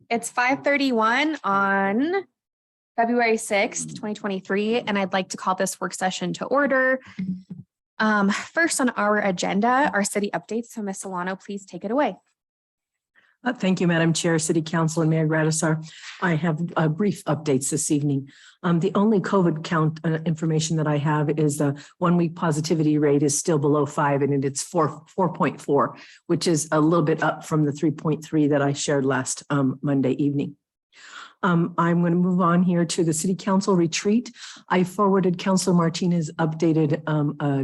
It's 5:31 on February 6th, 2023, and I'd like to call this work session to order. First on our agenda, our city updates. So Ms. Solano, please take it away. Thank you, Madam Chair, City Council, and Mayor Gradisar. I have brief updates this evening. The only COVID count information that I have is the 1 week positivity rate is still below 5, and it's 4.4, which is a little bit up from the 3.3 that I shared last Monday evening. I'm going to move on here to the City Council retreat. I forwarded Councilor Martinez updated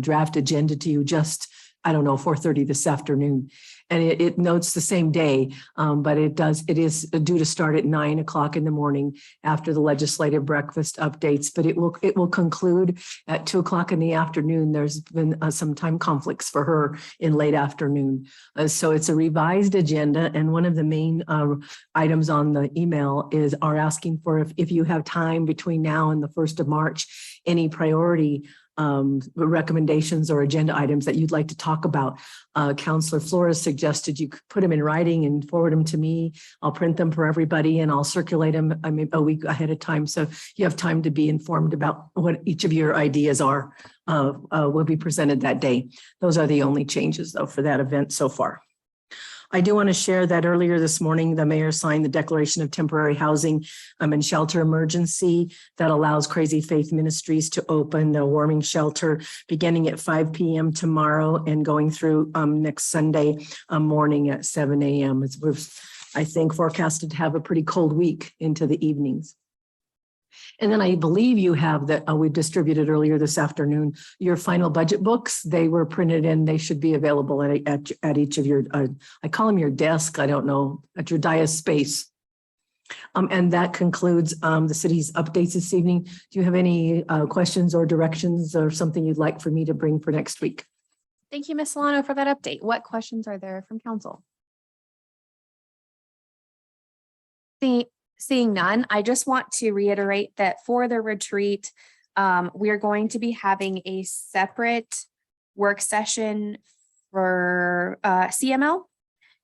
draft agenda to you just, I don't know, 4:30 this afternoon. And it notes the same day, but it is due to start at 9 o'clock in the morning after the legislative breakfast updates, but it will conclude at 2 o'clock in the afternoon. There's been some time conflicts for her in late afternoon. So it's a revised agenda. And one of the main items on the email are asking for if you have time between now and the 1st of March, any priority recommendations or agenda items that you'd like to talk about. Councillor Flores suggested you could put them in writing and forward them to me. I'll print them for everybody and I'll circulate them a week ahead of time. So you have time to be informed about what each of your ideas are, will be presented that day. Those are the only changes though for that event so far. I do want to share that earlier this morning, the mayor signed the Declaration of Temporary Housing and Shelter Emergency that allows Crazy Faith Ministries to open the warming shelter beginning at 5 p.m. tomorrow and going through next Sunday morning at 7 a.m. We're, I think, forecasted to have a pretty cold week into the evenings. And then I believe you have that we distributed earlier this afternoon, your final budget books. They were printed and they should be available at each of your, I call them your desk, I don't know, at your dais space. And that concludes the city's updates this evening. Do you have any questions or directions or something you'd like for me to bring for next week? Thank you, Ms. Solano, for that update. What questions are there from council? Seeing none, I just want to reiterate that for the retreat, we are going to be having a separate work session for CML.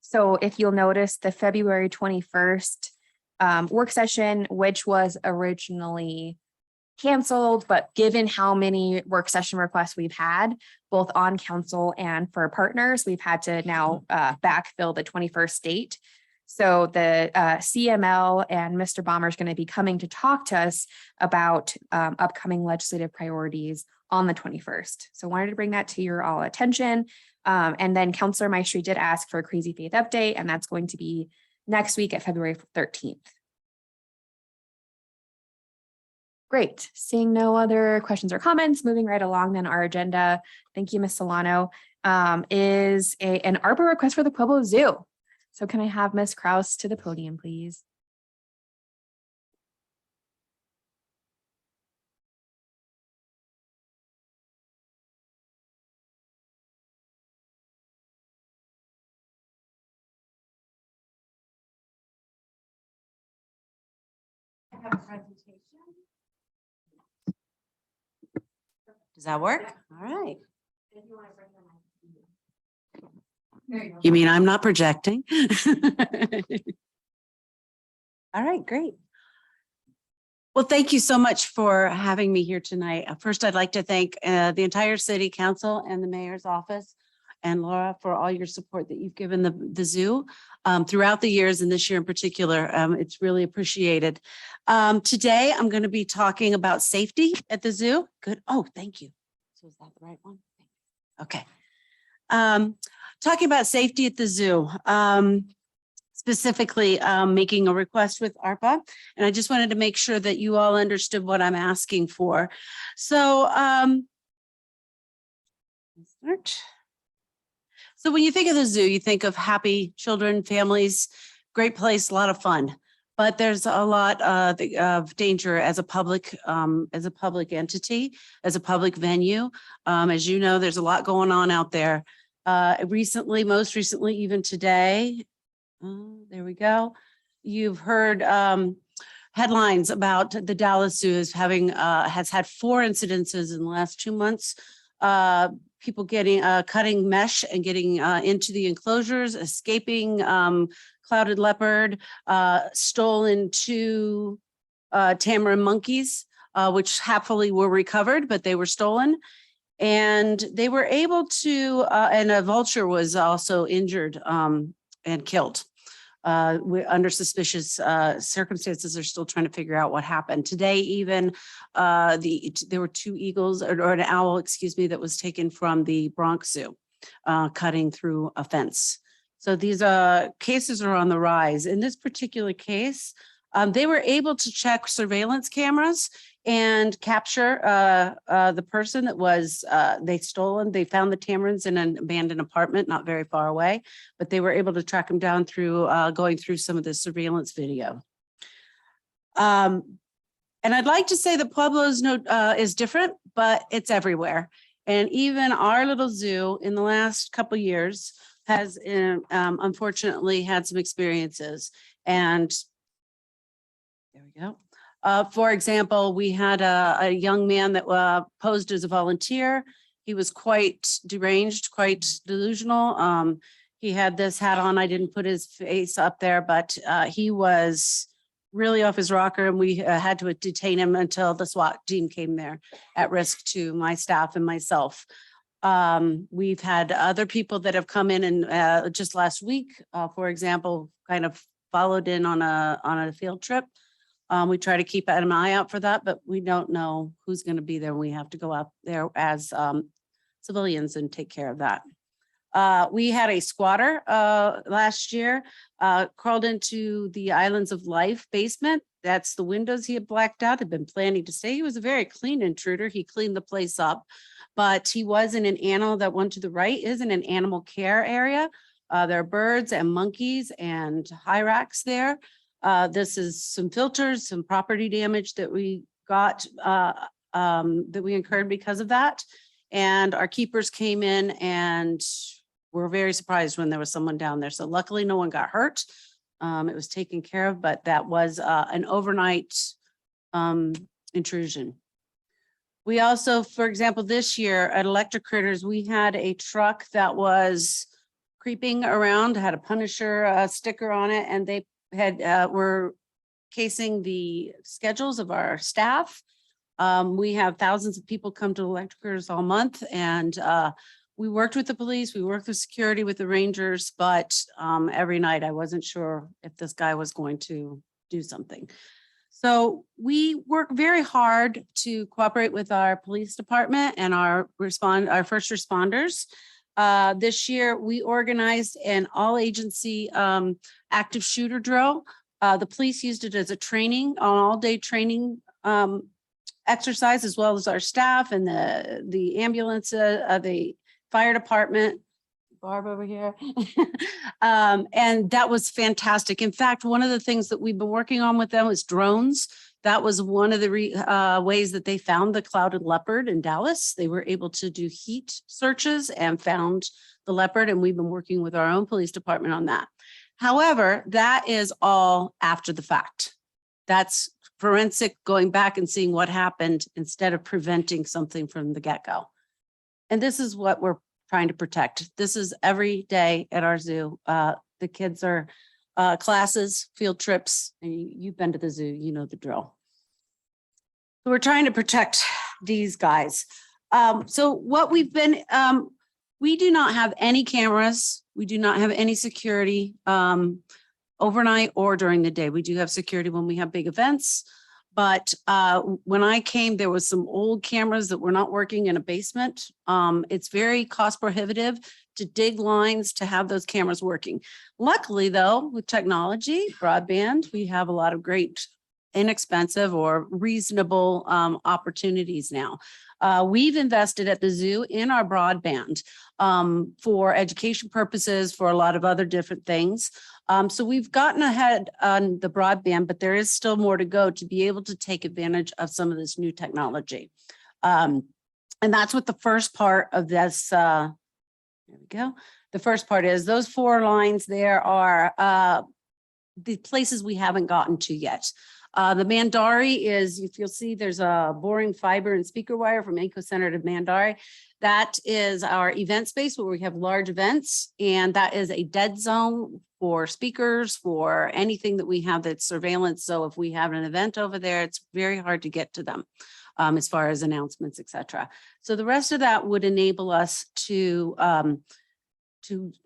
So if you'll notice the February 21st work session, which was originally canceled, but given how many work session requests we've had, both on council and for partners, we've had to now backfill the 21st date. So the CML and Mr. Bomber is going to be coming to talk to us about upcoming legislative priorities on the 21st. So I wanted to bring that to your all attention. And then Councillor Maestri did ask for a Crazy Faith update, and that's going to be next week at February 13th. Great. Seeing no other questions or comments, moving right along then our agenda. Thank you, Ms. Solano. Is an ARPA request for the Pueblo Zoo. So can I have Ms. Kraus to the podium, please? I have a presentation. Does that work? All right. You mean I'm not projecting? All right, great. Well, thank you so much for having me here tonight. First, I'd like to thank the entire city council and the mayor's office and Laura for all your support that you've given the zoo throughout the years, and this year in particular. It's really appreciated. Today, I'm going to be talking about safety at the zoo. Good. Oh, thank you. So is that the right one? Okay. Talking about safety at the zoo, specifically making a request with ARPA. And I just wanted to make sure that you all understood what I'm asking for. So, so when you think of the zoo, you think of happy children, families, great place, a lot of fun. But there's a lot of danger as a public entity, as a public venue. As you know, there's a lot going on out there. Recently, most recently, even today, there we go. You've heard headlines about the Dallas Zoo as having has had 4 incidences in the last 2 months people getting, cutting mesh and getting into the enclosures, escaping clouded leopard, stolen 2 tamarin monkeys, which happily were recovered, but they were stolen. And they were able to, and a vulture was also injured and killed. Under suspicious circumstances, they're still trying to figure out what happened. Today, even there were 2 eagles or an owl, excuse me, that was taken from the Bronx Zoo, cutting through a fence. So these cases are on the rise. In this particular case, they were able to check surveillance cameras and capture the person that was they stolen. They found the tamarins in an abandoned apartment not very far away, but they were able to track them down through going through some of the surveillance video. And I'd like to say that Pueblo's is different, but it's everywhere. And even our little zoo in the last couple of years has unfortunately had some experiences. And there we go. For example, we had a young man that posed as a volunteer. He was quite deranged, quite delusional. He had this hat on. I didn't put his face up there, but he was really off his rocker, and we had to detain him until the SWAT team came there, at risk to my staff and myself. We've had other people that have come in and just last week, for example, kind of followed in on a field trip. We try to keep an eye out for that, but we don't know who's going to be there. We have to go out there as civilians and take care of that. We had a squatter last year, crawled into the Islands of Life basement. That's the windows he had blacked out, had been planning to stay. He was a very clean intruder. He cleaned the place up, but he was in an animal, that one to the right is in an animal care area. There are birds and monkeys and hyrax there. This is some filters, some property damage that we got, that we incurred because of that. And our keepers came in and were very surprised when there was someone down there. So luckily no one got hurt. It was taken care of, but that was an overnight intrusion. We also, for example, this year at Electric Critters, we had a truck that was creeping around, had a Punisher sticker on it, and they had were casing the schedules of our staff. We have thousands of people come to Electric Critters all month, and we worked with the police, we worked with security, with the Rangers, but every night I wasn't sure if this guy was going to do something. So we work very hard to cooperate with our police department and our first responders. This year, we organized an all-agency active shooter drill. The police used it as a training, an all-day training exercise, as well as our staff and the ambulance, the fire department. Barb over here. And that was fantastic. In fact, one of the things that we've been working on with them was drones. That was one of the ways that they found the clouded leopard in Dallas. They were able to do heat searches and found the leopard, and we've been working with our own police department on that. However, that is all after the fact. That's forensic, going back and seeing what happened instead of preventing something from the get-go. And this is what we're trying to protect. This is every day at our zoo. The kids are classes, field trips, and you've been to the zoo, you know the drill. So we're trying to protect these guys. So what we've been, we do not have any cameras. We do not have any security overnight or during the day. We do have security when we have big events. But when I came, there was some old cameras that were not working in a basement. It's very cost prohibitive to dig lines to have those cameras working. Luckily, though, with technology, broadband, we have a lot of great, inexpensive or reasonable opportunities now. We've invested at the zoo in our broadband for education purposes, for a lot of other different things. So we've gotten ahead on the broadband, but there is still more to go to be able to take advantage of some of this new technology. And that's what the first part of this, there we go. The first part is those 4 lines there are the places we haven't gotten to yet. The Mandari is, if you'll see, there's a boring fiber and speaker wire from Eco Center to Mandari. That is our event space where we have large events, and that is a dead zone for speakers, for anything that we have that's surveillance. So if we have an event over there, it's very hard to get to them as far as announcements, et cetera. So the rest of that would enable us to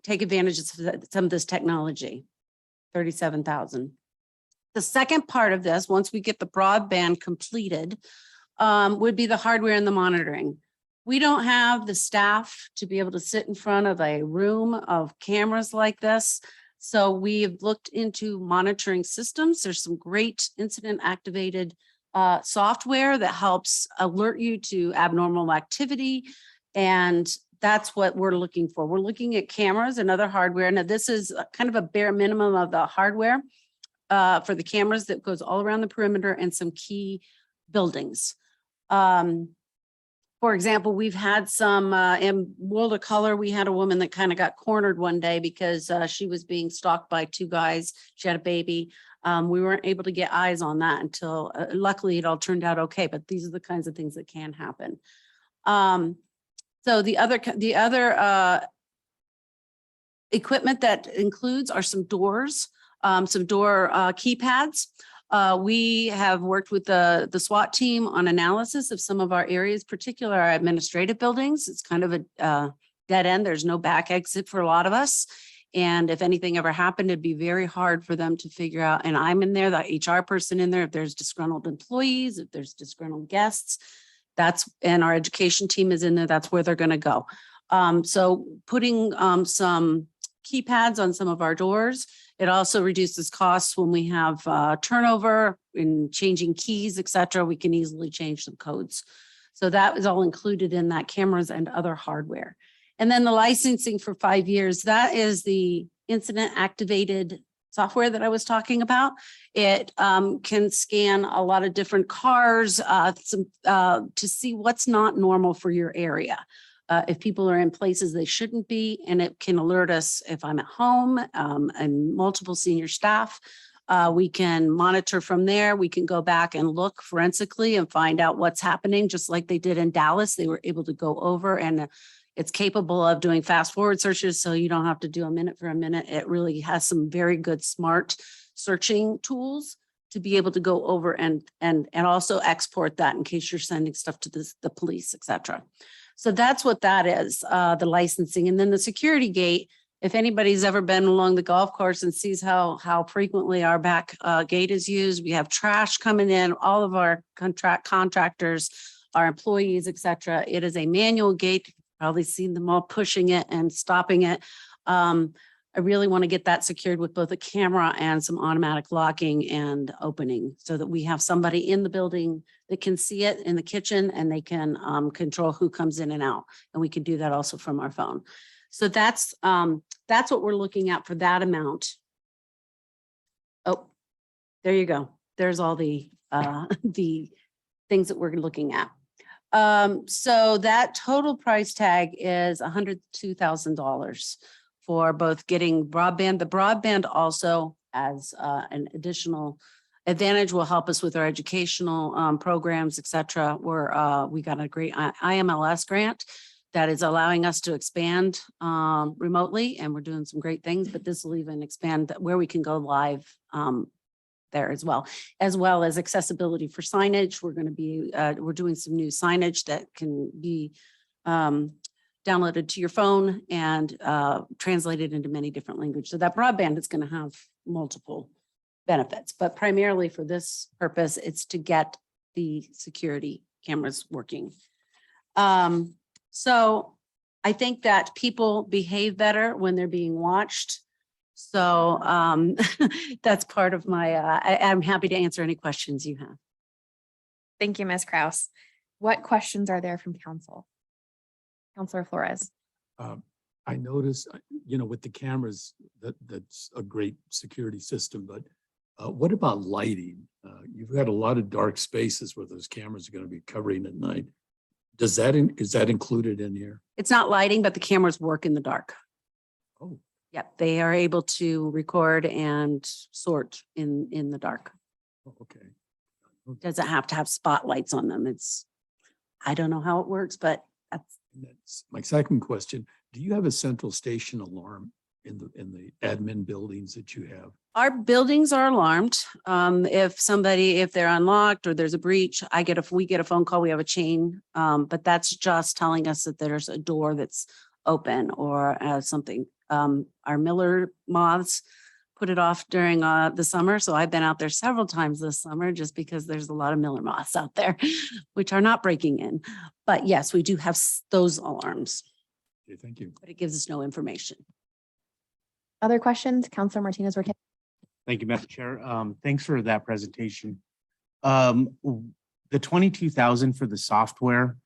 take advantage of some of this technology, 37,000. The second part of this, once we get the broadband completed, would be the hardware and the monitoring. We don't have the staff to be able to sit in front of a room of cameras like this. So we've looked into monitoring systems. There's some great incident activated software that helps alert you to abnormal activity. And that's what we're looking for. We're looking at cameras and other hardware. Now, this is kind of a bare minimum of the hardware for the cameras that goes all around the perimeter and some key buildings. For example, we've had some in World of Color, we had a woman that kind of got cornered one day because she was being stalked by two guys. She had a baby. We weren't able to get eyes on that until luckily it all turned out okay, but these are the kinds of things that can happen. So the other equipment that includes are some doors, some door keypads. We have worked with the SWAT team on analysis of some of our areas, particularly our administrative buildings. It's kind of a dead end. There's no back exit for a lot of us. And if anything ever happened, it'd be very hard for them to figure out. And I'm in there, the HR person in there, if there's disgruntled employees, if there's disgruntled guests, and our education team is in there, that's where they're going to go. So putting some keypads on some of our doors. It also reduces costs when we have turnover in changing keys, et cetera. We can easily change some codes. So that is all included in that, cameras and other hardware. And then the licensing for 5 years, that is the incident activated software that I was talking about. It can scan a lot of different cars to see what's not normal for your area. If people are in places they shouldn't be, and it can alert us if I'm at home and multiple senior staff. We can monitor from there. We can go back and look forensically and find out what's happening, just like they did in Dallas. They were able to go over, and it's capable of doing fast forward searches, so you don't have to do a minute for a minute. It really has some very good smart searching tools to be able to go over and also export that in case you're sending stuff to the police, et cetera. So that's what that is, the licensing. And then the security gate, if anybody's ever been along the golf course and sees how frequently our back gate is used, we have trash coming in, all of our contractors, our employees, et cetera. It is a manual gate. You've probably seen them all pushing it and stopping it. I really want to get that secured with both a camera and some automatic locking and opening so that we have somebody in the building that can see it in the kitchen, and they can control who comes in and out. And we can do that also from our phone. So that's what we're looking at for that amount. Oh, there you go. There's all the things that we're looking at. So that total price tag is $102,000. For both getting broadband. The broadband also, as an additional advantage, will help us with our educational programs, et cetera. We got a great IMLS grant that is allowing us to expand remotely, and we're doing some great things, but this will even expand where we can go live there as well as accessibility for signage. We're going to be, we're doing some new signage that can be downloaded to your phone and translated into many different languages. So that broadband is going to have multiple benefits, but primarily for this purpose, it's to get the security cameras working. So I think that people behave better when they're being watched. So that's part of my, I'm happy to answer any questions you have. Thank you, Ms. Kraus. What questions are there from council? Councilor Flores. I noticed, with the cameras, that's a great security system, but what about lighting? You've got a lot of dark spaces where those cameras are going to be covering at night. Is that included in here? It's not lighting, but the cameras work in the dark. Oh, Yep, they are able to record and sort in the dark. okay. Doesn't have to have spotlights on them. I don't know how it works, but that's, And that's my second question. Do you have a central station alarm in the admin buildings that you have? our buildings are alarmed. If they're unlocked or there's a breach, we get a phone call, we have a chain. But that's just telling us that there's a door that's open or something. Our Miller moths put it off during the summer. So I've been out there several times this summer just because there's a lot of Miller moths out there, which are not breaking in. But yes, we do have those alarms, Okay, thank you. but it gives us no information. Other questions? Counselor Martinez Marquez? Thank you, Madam Chair. Thanks for that presentation. The 22,000 for the software,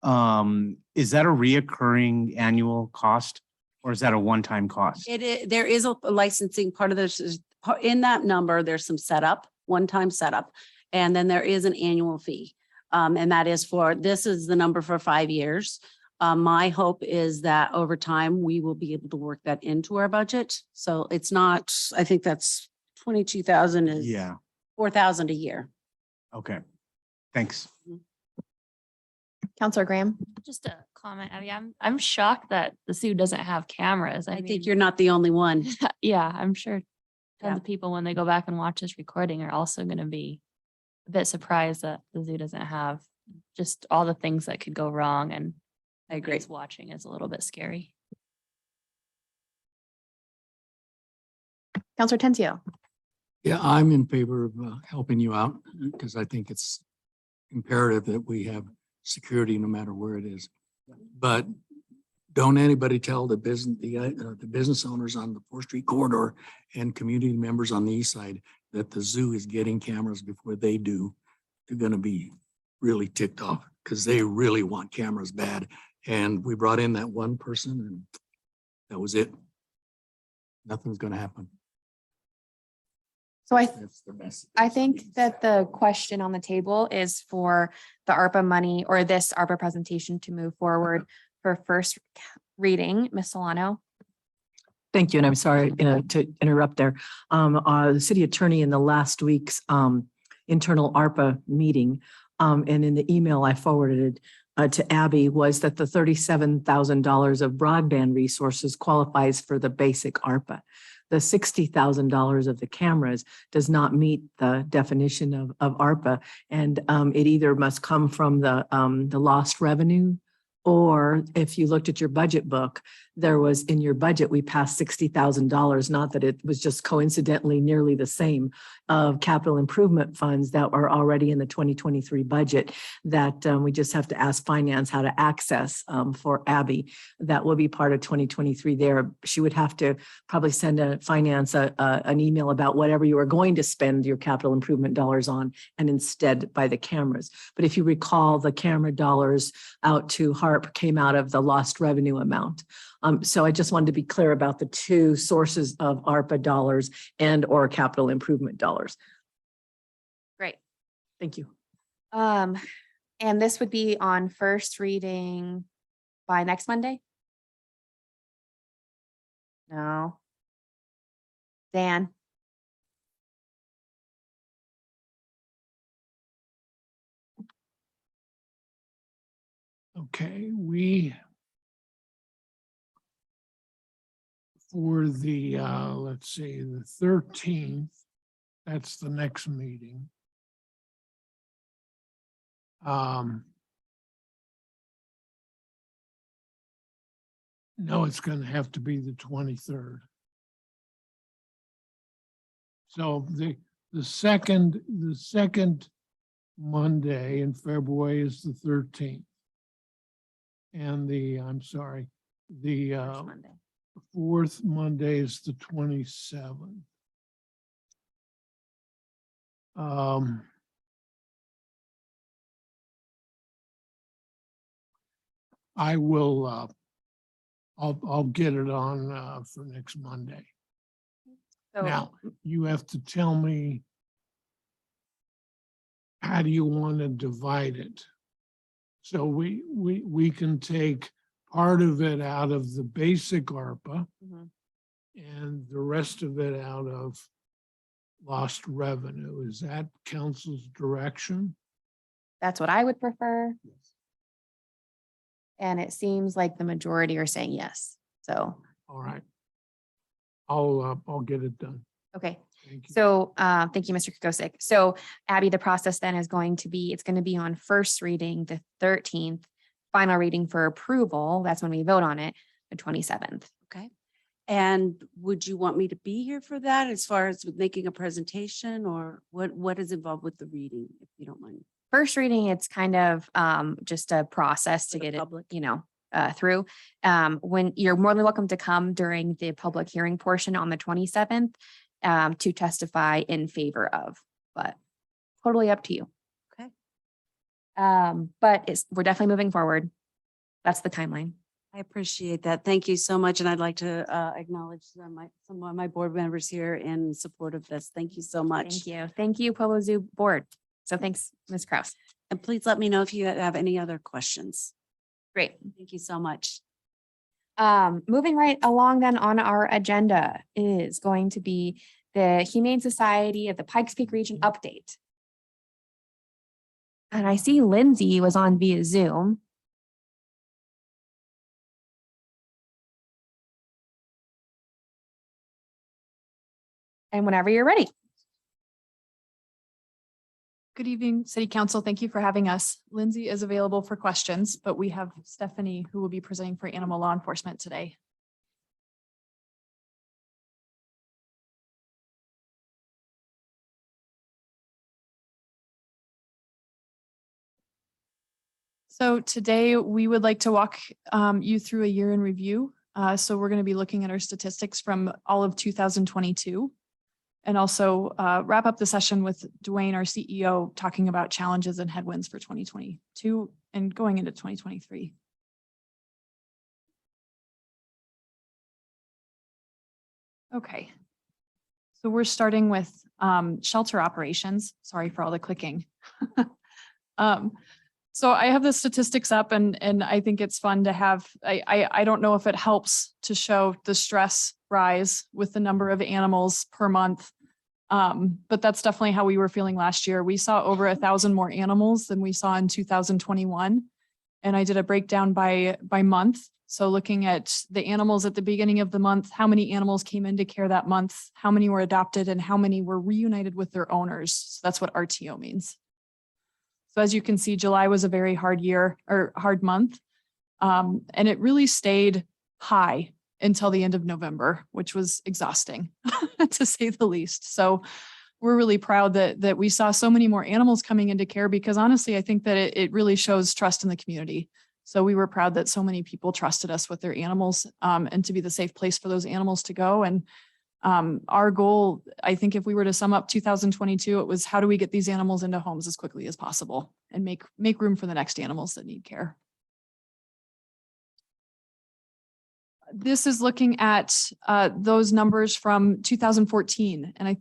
is that a reoccurring annual cost or is that a one-time cost? There is a licensing part of this in that number. There's some setup, one-time setup, and then there is an annual fee. And that is this is the number for 5 years. My hope is that over time, we will be able to work that into our budget. So it's not, I think that's 22,000 is Yeah, 4,000 a year. okay. Thanks. Counselor Graham? Just a comment, Abby. I'm shocked that the zoo doesn't have cameras. I mean, think you're not the only one. Yeah, I'm sure Yeah. tons of people, when they go back and watch this recording, are also gonna be a bit surprised that the zoo doesn't have just all the things that could go wrong, and I agree. who's watching is a little bit scary. Counselor Tenzio? Yeah, I'm in favor of helping you out because I think it's imperative that we have security no matter where it is. But don't anybody tell the business owners on the 4th Street corridor and community members on the east side that the zoo is getting cameras before they do. They're going to be really ticked off because they really want cameras bad. And we brought in that one person and that was it. Nothing's going to happen. So That's the best. I think that the question on the table is for the ARPA money or this ARPA presentation to move forward for first reading. Ms. Solano? Thank you, and I'm sorry to interrupt there. The city attorney in the last week's internal ARPA meeting, and in the email I forwarded to Abby, was that the $37,000 of broadband resources qualifies for the basic ARPA. The $60,000 of the cameras does not meet the definition of ARPA, and it either must come from the lost revenue, or if you looked at your budget book, there was in your budget, we passed $60,000, not that it was just coincidentally nearly the same, of capital improvement funds that are already in the 2023 budget that we just have to ask finance how to access for Abby. That will be part of 2023 there. She would have to probably send finance an email about whatever you are going to spend your capital improvement dollars on and instead buy the cameras. But if you recall, the camera dollars out to HARP came out of the lost revenue amount. So I just wanted to be clear about the two sources of ARPA dollars and or capital improvement dollars. Great. Thank you. And this would be on first reading by next Monday? No. Dan? Okay, for the, let's see, the 13th, that's the next meeting. No, it's going to have to be the 23rd. So the second Monday in February is the 13th. And I'm sorry, the First Monday. fourth Monday is the 27th. I will, I'll get it on for next Monday. So Now, you have to tell me, how do you want to divide it? So we can take part of it out of the basic ARPA Mhm. and the rest of it out of lost revenue. Is that council's direction? That's what I would prefer. And it seems like the majority are saying yes. So, All right. I'll get it done. okay. Thank you. So, thank you, Mr. Kukosik. So Abby, the process then is going to be, it's going to be on first reading, the 13th, final reading for approval. That's when we vote on it, the 27th. Okay. And would you want me to be here for that as far as with making a presentation, or what is involved with the reading, if you don't mind? First reading, it's kind of just a process to For the get it, public. through. When you're more than welcome to come during the public hearing portion on the 27th to testify in favor of, but totally up to you. Okay. But we're definitely moving forward. That's the timeline. I appreciate that. Thank you so much. And I'd like to acknowledge some of my board members here in support of this. Thank you so much. Thank you. Thank you, Pueblo Zoo Board. So thanks, Ms. Kraus. And please let me know if you have any other questions. Great. Thank you so much. Moving right along then on our agenda is going to be the Humane Society of the Pikes Peak Region update. And I see Lindsay was on via Zoom. And whenever you're ready. Good evening, City Council. Thank you for having us. Lindsay is available for questions, but we have Stephanie who will be presenting for animal law enforcement today. So today we would like to walk you through a year in review. So we're going to be looking at our statistics from all of 2022. And also wrap up the session with Dwayne, our CEO, talking about challenges and headwinds for 2022 and going into 2023. Okay. So we're starting with shelter operations. Sorry for all the clicking. So I have the statistics up and I think it's fun to have, I don't know if it helps to show the stress rise with the number of animals per month. But that's definitely how we were feeling last year. We saw over 1,000 more animals than we saw in 2021. And I did a breakdown by month. So looking at the animals at the beginning of the month, how many animals came into care that month, how many were adopted, and how many were reunited with their owners. So that's what RTO means. So as you can see, July was a very hard month. And it really stayed high until the end of November, which was exhausting to say the least. So we're really proud that we saw so many more animals coming into care, because honestly, I think that it really shows trust in the community. So we were proud that so many people trusted us with their animals and to be the safe place for those animals to go. And our goal, I think if we were to sum up 2022, it was how do we get these animals into homes as quickly as possible and make room for the next animals that need care. This is looking at those numbers from 2014. And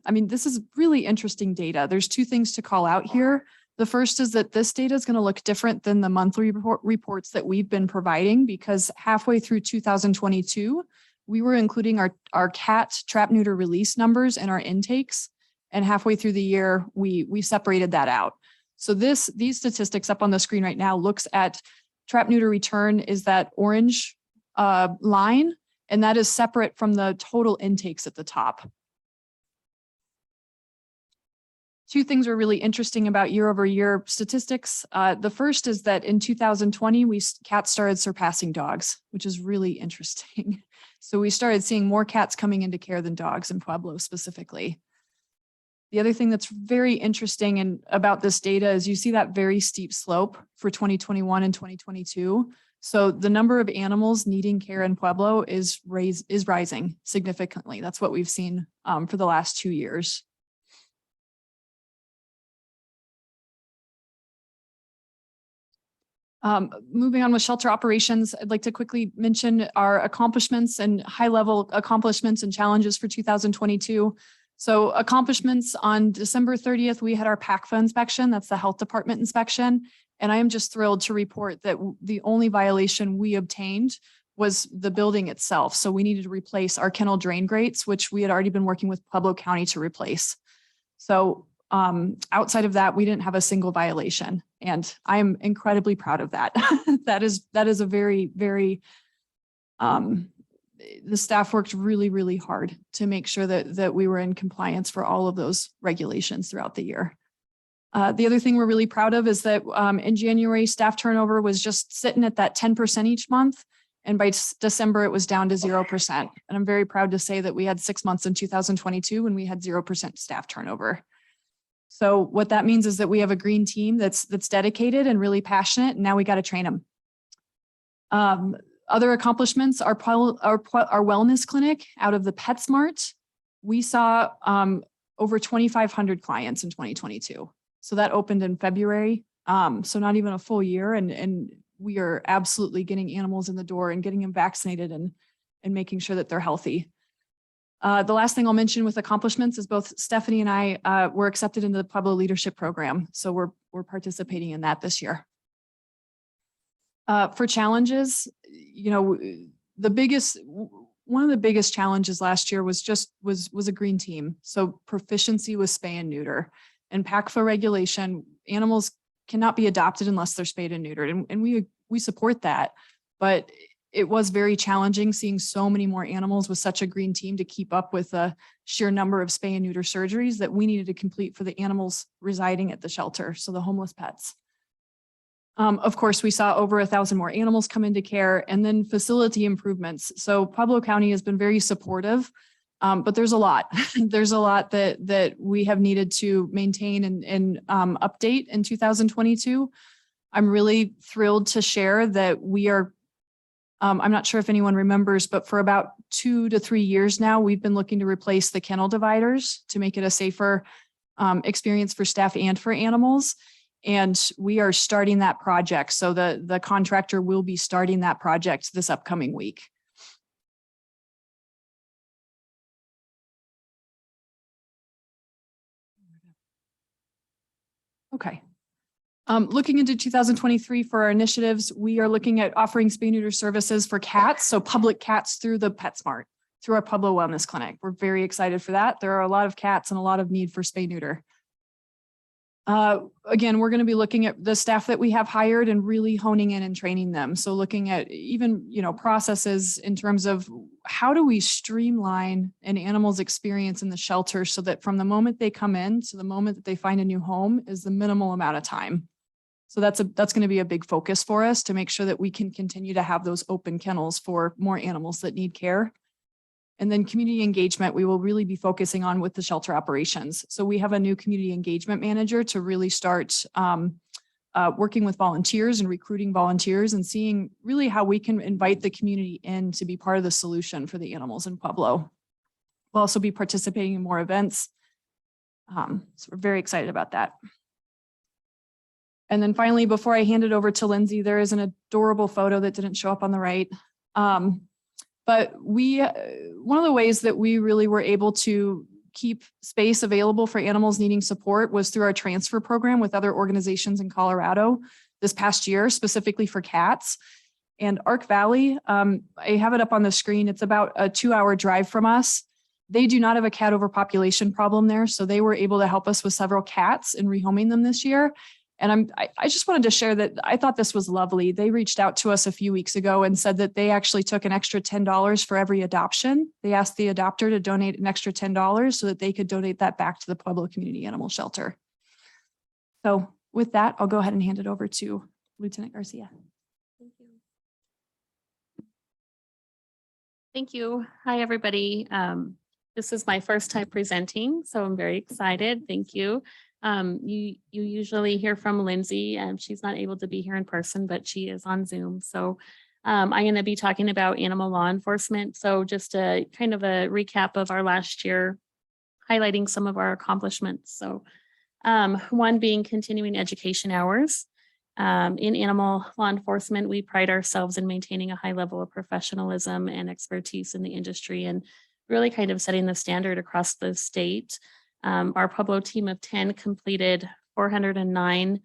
I mean, this is really interesting data. There's two things to call out here. The first is that this data is going to look different than the monthly reports that we've been providing, because halfway through 2022, we were including our cat trap neuter release numbers and our intakes. And halfway through the year, we separated that out. So these statistics up on the screen right now looks at trap neuter return is that orange line, and that is separate from the total intakes at the top. Two things are really interesting about year over year statistics. The first is that in 2020, cats started surpassing dogs, which is really interesting. So we started seeing more cats coming into care than dogs in Pueblo specifically. The other thing that's very interesting about this data is you see that very steep slope for 2021 and 2022. So the number of animals needing care in Pueblo is rising significantly. That's what we've seen for the last 2 years. Moving on with shelter operations, I'd like to quickly mention our accomplishments and high-level accomplishments and challenges for 2022. So accomplishments on December 30th, we had our PACFA inspection. That's the health department inspection. And I am just thrilled to report that the only violation we obtained was the building itself. So we needed to replace our kennel drain grates, which we had already been working with Pueblo County to replace. So outside of that, we didn't have a single violation, and I'm incredibly proud of that. That is a very, very, the staff worked really, really hard to make sure that we were in compliance for all of those regulations throughout the year. The other thing we're really proud of is that in January, staff turnover was just sitting at that 10% each month. And by December, it was down to 0%. And I'm very proud to say that we had 6 months in 2022 when we had 0% staff turnover. So what that means is that we have a green team that's dedicated and really passionate, and now we got to train them. Other accomplishments, our wellness clinic out of the PetSmart, we saw over 2,500 clients in 2022. So that opened in February. So not even a full year. And we are absolutely getting animals in the door and getting them vaccinated and making sure that they're healthy. The last thing I'll mention with accomplishments is both Stephanie and I were accepted into the Pueblo Leadership Program. So we're participating in that this year. For challenges, you know, one of the biggest challenges last year was a green team. So proficiency with spay and neuter and PACFA regulation. Animals cannot be adopted unless they're spayed and neutered. And we support that, but it was very challenging seeing so many more animals with such a green team to keep up with the sheer number of spay and neuter surgeries that we needed to complete for the animals residing at the shelter. So the homeless pets. Of course, we saw over 1,000 more animals come into care, and then facility improvements. So Pueblo County has been very supportive, but there's a lot. There's a lot that we have needed to maintain and update in 2022. I'm really thrilled to share that we are, I'm not sure if anyone remembers, but for about 2 to 3 years now, we've been looking to replace the kennel dividers to make it a safer experience for staff and for animals. And we are starting that project. So the contractor will be starting that project this upcoming week. Okay. Looking into 2023 for our initiatives, we are looking at offering spay neuter services for cats. So public cats through the PetSmart, through our Pueblo Wellness Clinic. We're very excited for that. There are a lot of cats and a lot of need for spay neuter. Again, we're going to be looking at the staff that we have hired and really honing in and training them. So looking at even, you know, processes in terms of how do we streamline an animal's experience in the shelter so that from the moment they come in to the moment that they find a new home is the minimal amount of time. So that's going to be a big focus for us to make sure that we can continue to have those open kennels for more animals that need care. And then community engagement, we will really be focusing on with the shelter operations. So we have a new community engagement manager to really start working with volunteers and recruiting volunteers and seeing really how we can invite the community in to be part of the solution for the animals in Pueblo. We'll also be participating in more events. So we're very excited about that. And then finally, before I hand it over to Lindsay, there is an adorable photo that didn't show up on the right. But one of the ways that we really were able to keep space available for animals needing support was through our transfer program with other organizations in Colorado this past year, specifically for cats. And Ark Valley, I have it up on the screen. It's about a 2-hour drive from us. They do not have a cat overpopulation problem there. So they were able to help us with several cats and rehoming them this year. And I just wanted to share that I thought this was lovely. They reached out to us a few weeks ago and said that they actually took an extra $10 for every adoption. They asked the adopter to donate an extra $10 so that they could donate that back to the Pueblo Community Animal Shelter. So with that, I'll go ahead and hand it over to Lieutenant Garcia. Thank you. Thank you. Hi, everybody. This is my first time presenting, so I'm very excited. Thank you. You usually hear from Lindsay, and she's not able to be here in person, but she is on Zoom. So I'm going to be talking about animal law enforcement. So just a kind of a recap of our last year, highlighting some of our accomplishments. So one being continuing education hours. In animal law enforcement, we pride ourselves in maintaining a high level of professionalism and expertise in the industry and really kind of setting the standard across the state. Our Pueblo team of 10 completed 409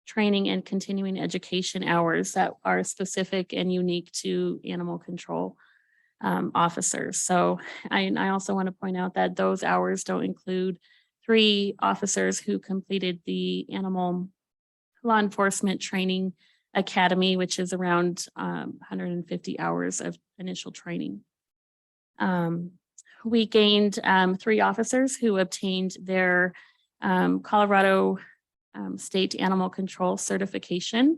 training and continuing education hours that are specific and unique to animal control officers. So I also want to point out that those hours don't include 3 officers who completed the animal law enforcement training academy, which is around 150 hours of initial training. We gained 3 officers who obtained their Colorado State Animal Control certification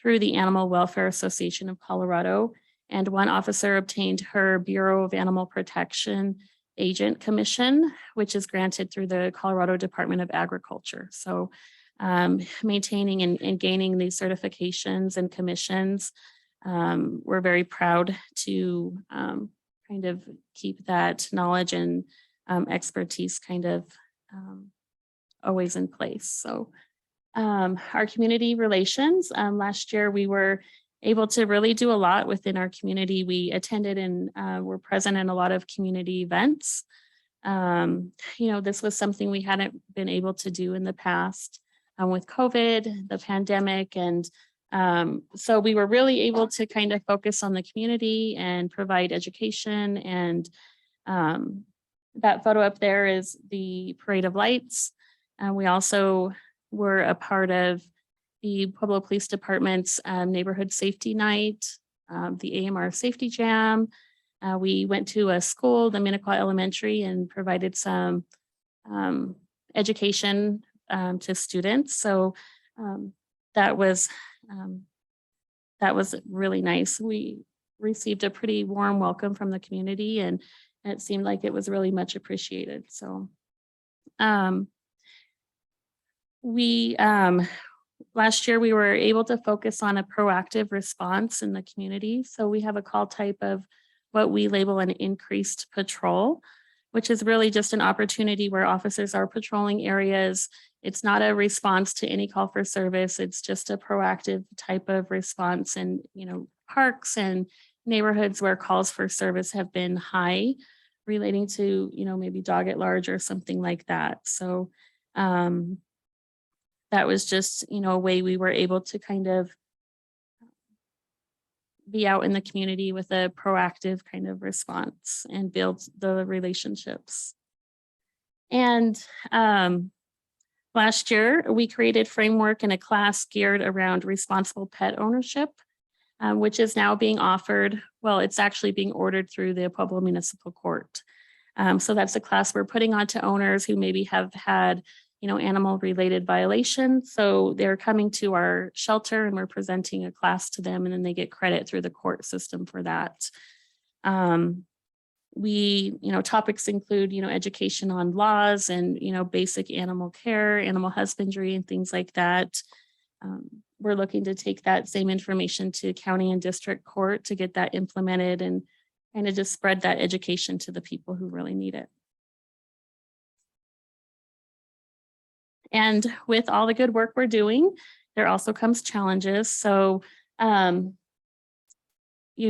through the Animal Welfare Association of Colorado. And 1 officer obtained her Bureau of Animal Protection Agent Commission, which is granted through the Colorado Department of Agriculture. So maintaining and gaining these certifications and commissions, we're very proud to kind of keep that knowledge and expertise kind of always in place. So our community relations, last year we were able to really do a lot within our community. We attended and were present in a lot of community events. This was something we hadn't been able to do in the past with COVID, the pandemic. And so we were really able to kind of focus on the community and provide education. And that photo up there is the Parade of Lights. We also were a part of the Pueblo Police Department's Neighborhood Safety Night, the AMR Safety Jam. We went to a school, the Minnequa Elementary, and provided some education to students. So that was really nice. We received a pretty warm welcome from the community, and it seemed like it was really much appreciated. So last year we were able to focus on a proactive response in the community. So we have a call type of what we label an increased patrol, which is really just an opportunity where officers are patrolling areas. It's not a response to any call for service. It's just a proactive type of response in, parks and neighborhoods where calls for service have been high, relating to, maybe dog at large or something like that. So that was just, a way we were able to kind of be out in the community with a proactive kind of response and build the relationships. And last year, we created framework in a class geared around responsible pet ownership, which is now being offered. Well, it's actually being ordered through the Pueblo Municipal Court. So that's a class we're putting on to owners who maybe have had animal related violations. So they're coming to our shelter and we're presenting a class to them, and then they get credit through the court system for that. Topics include, education on laws and, basic animal care, animal husbandry, and things like that. We're looking to take that same information to county and district court to get that implemented and kind of just spread that education to the people who really need it. And with all the good work we're doing, there also comes challenges. So you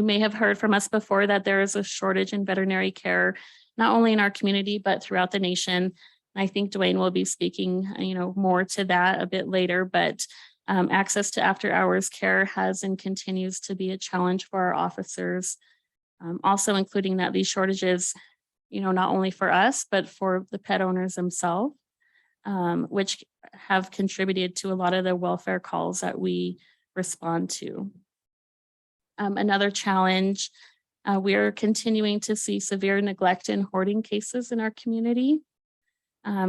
may have heard from us before that there is a shortage in veterinary care, not only in our community, but throughout the nation. I think Dwayne will be speaking, more to that a bit later, but access to after hours care has and continues to be a challenge for our officers. Also including that these shortages, not only for us, but for the pet owners themselves. Which have contributed to a lot of the welfare calls that we respond to. Another challenge, we are continuing to see severe neglect and hoarding cases in our community.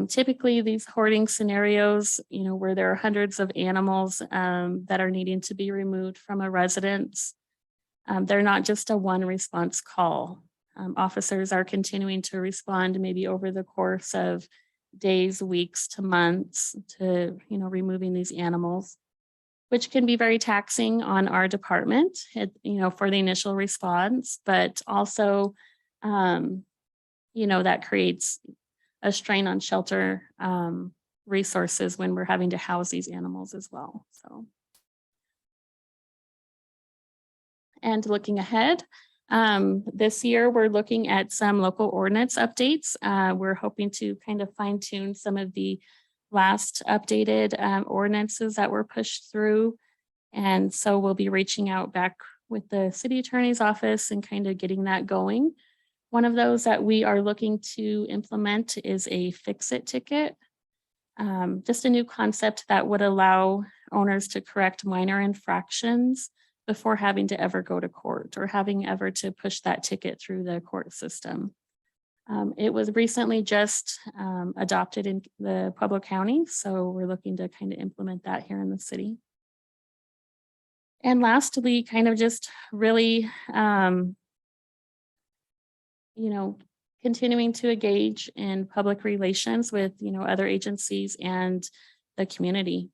Typically, these hoarding scenarios, where there are hundreds of animals that are needing to be removed from a residence, they're not just a one response call. Officers are continuing to respond maybe over the course of days, weeks to months to, removing these animals, which can be very taxing on our department, for the initial response, but also, that creates a strain on shelter resources when we're having to house these animals as well. So, and looking ahead, this year, we're looking at some local ordinance updates. We're hoping to kind of fine tune some of the last updated ordinances that were pushed through. And so we'll be reaching out back with the city attorney's office and kind of getting that going. One of those that we are looking to implement is a fix-it ticket. Just a new concept that would allow owners to correct minor infractions before having to ever go to court or having ever to push that ticket through the court system. It was recently just adopted in the Pueblo County, so we're looking to kind of implement that here in the city. And lastly, kind of just really, continuing to engage in public relations with, other agencies and the community.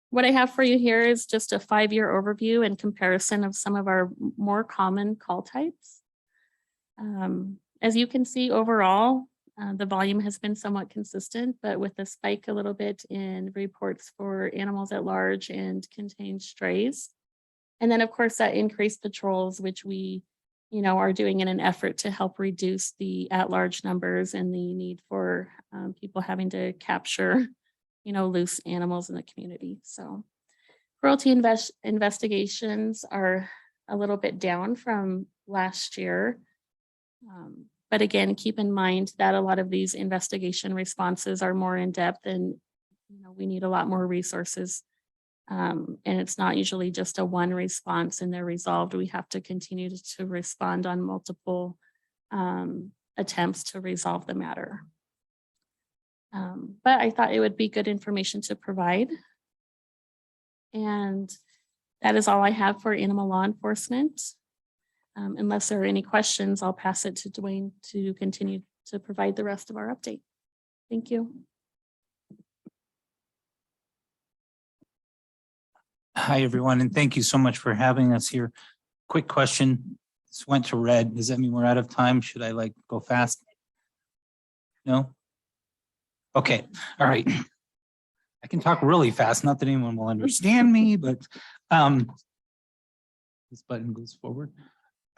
What I have for you here is just a 5-year overview and comparison of some of our more common call types. As you can see overall, the volume has been somewhat consistent, but with a spike a little bit in reports for animals at large and contained strays. And then, of course, that increased patrols, which we, are doing in an effort to help reduce the at-large numbers and the need for people having to capture, loose animals in the community. So cruelty investigations are a little bit down from last year. But again, keep in mind that a lot of these investigation responses are more in depth and, we need a lot more resources. And it's not usually just a one response and they're resolved. We have to continue to respond on multiple attempts to resolve the matter. But I thought it would be good information to provide. And that is all I have for animal law enforcement. Unless there are any questions, I'll pass it to Dwayne to continue to provide the rest of our update. Thank you. Hi, everyone, and thank you so much for having us here. Quick question. This went to red. Does that mean we're out of time? Should I go fast? No? Okay, all right. I can talk really fast, not that anyone will understand me, but this button goes forward.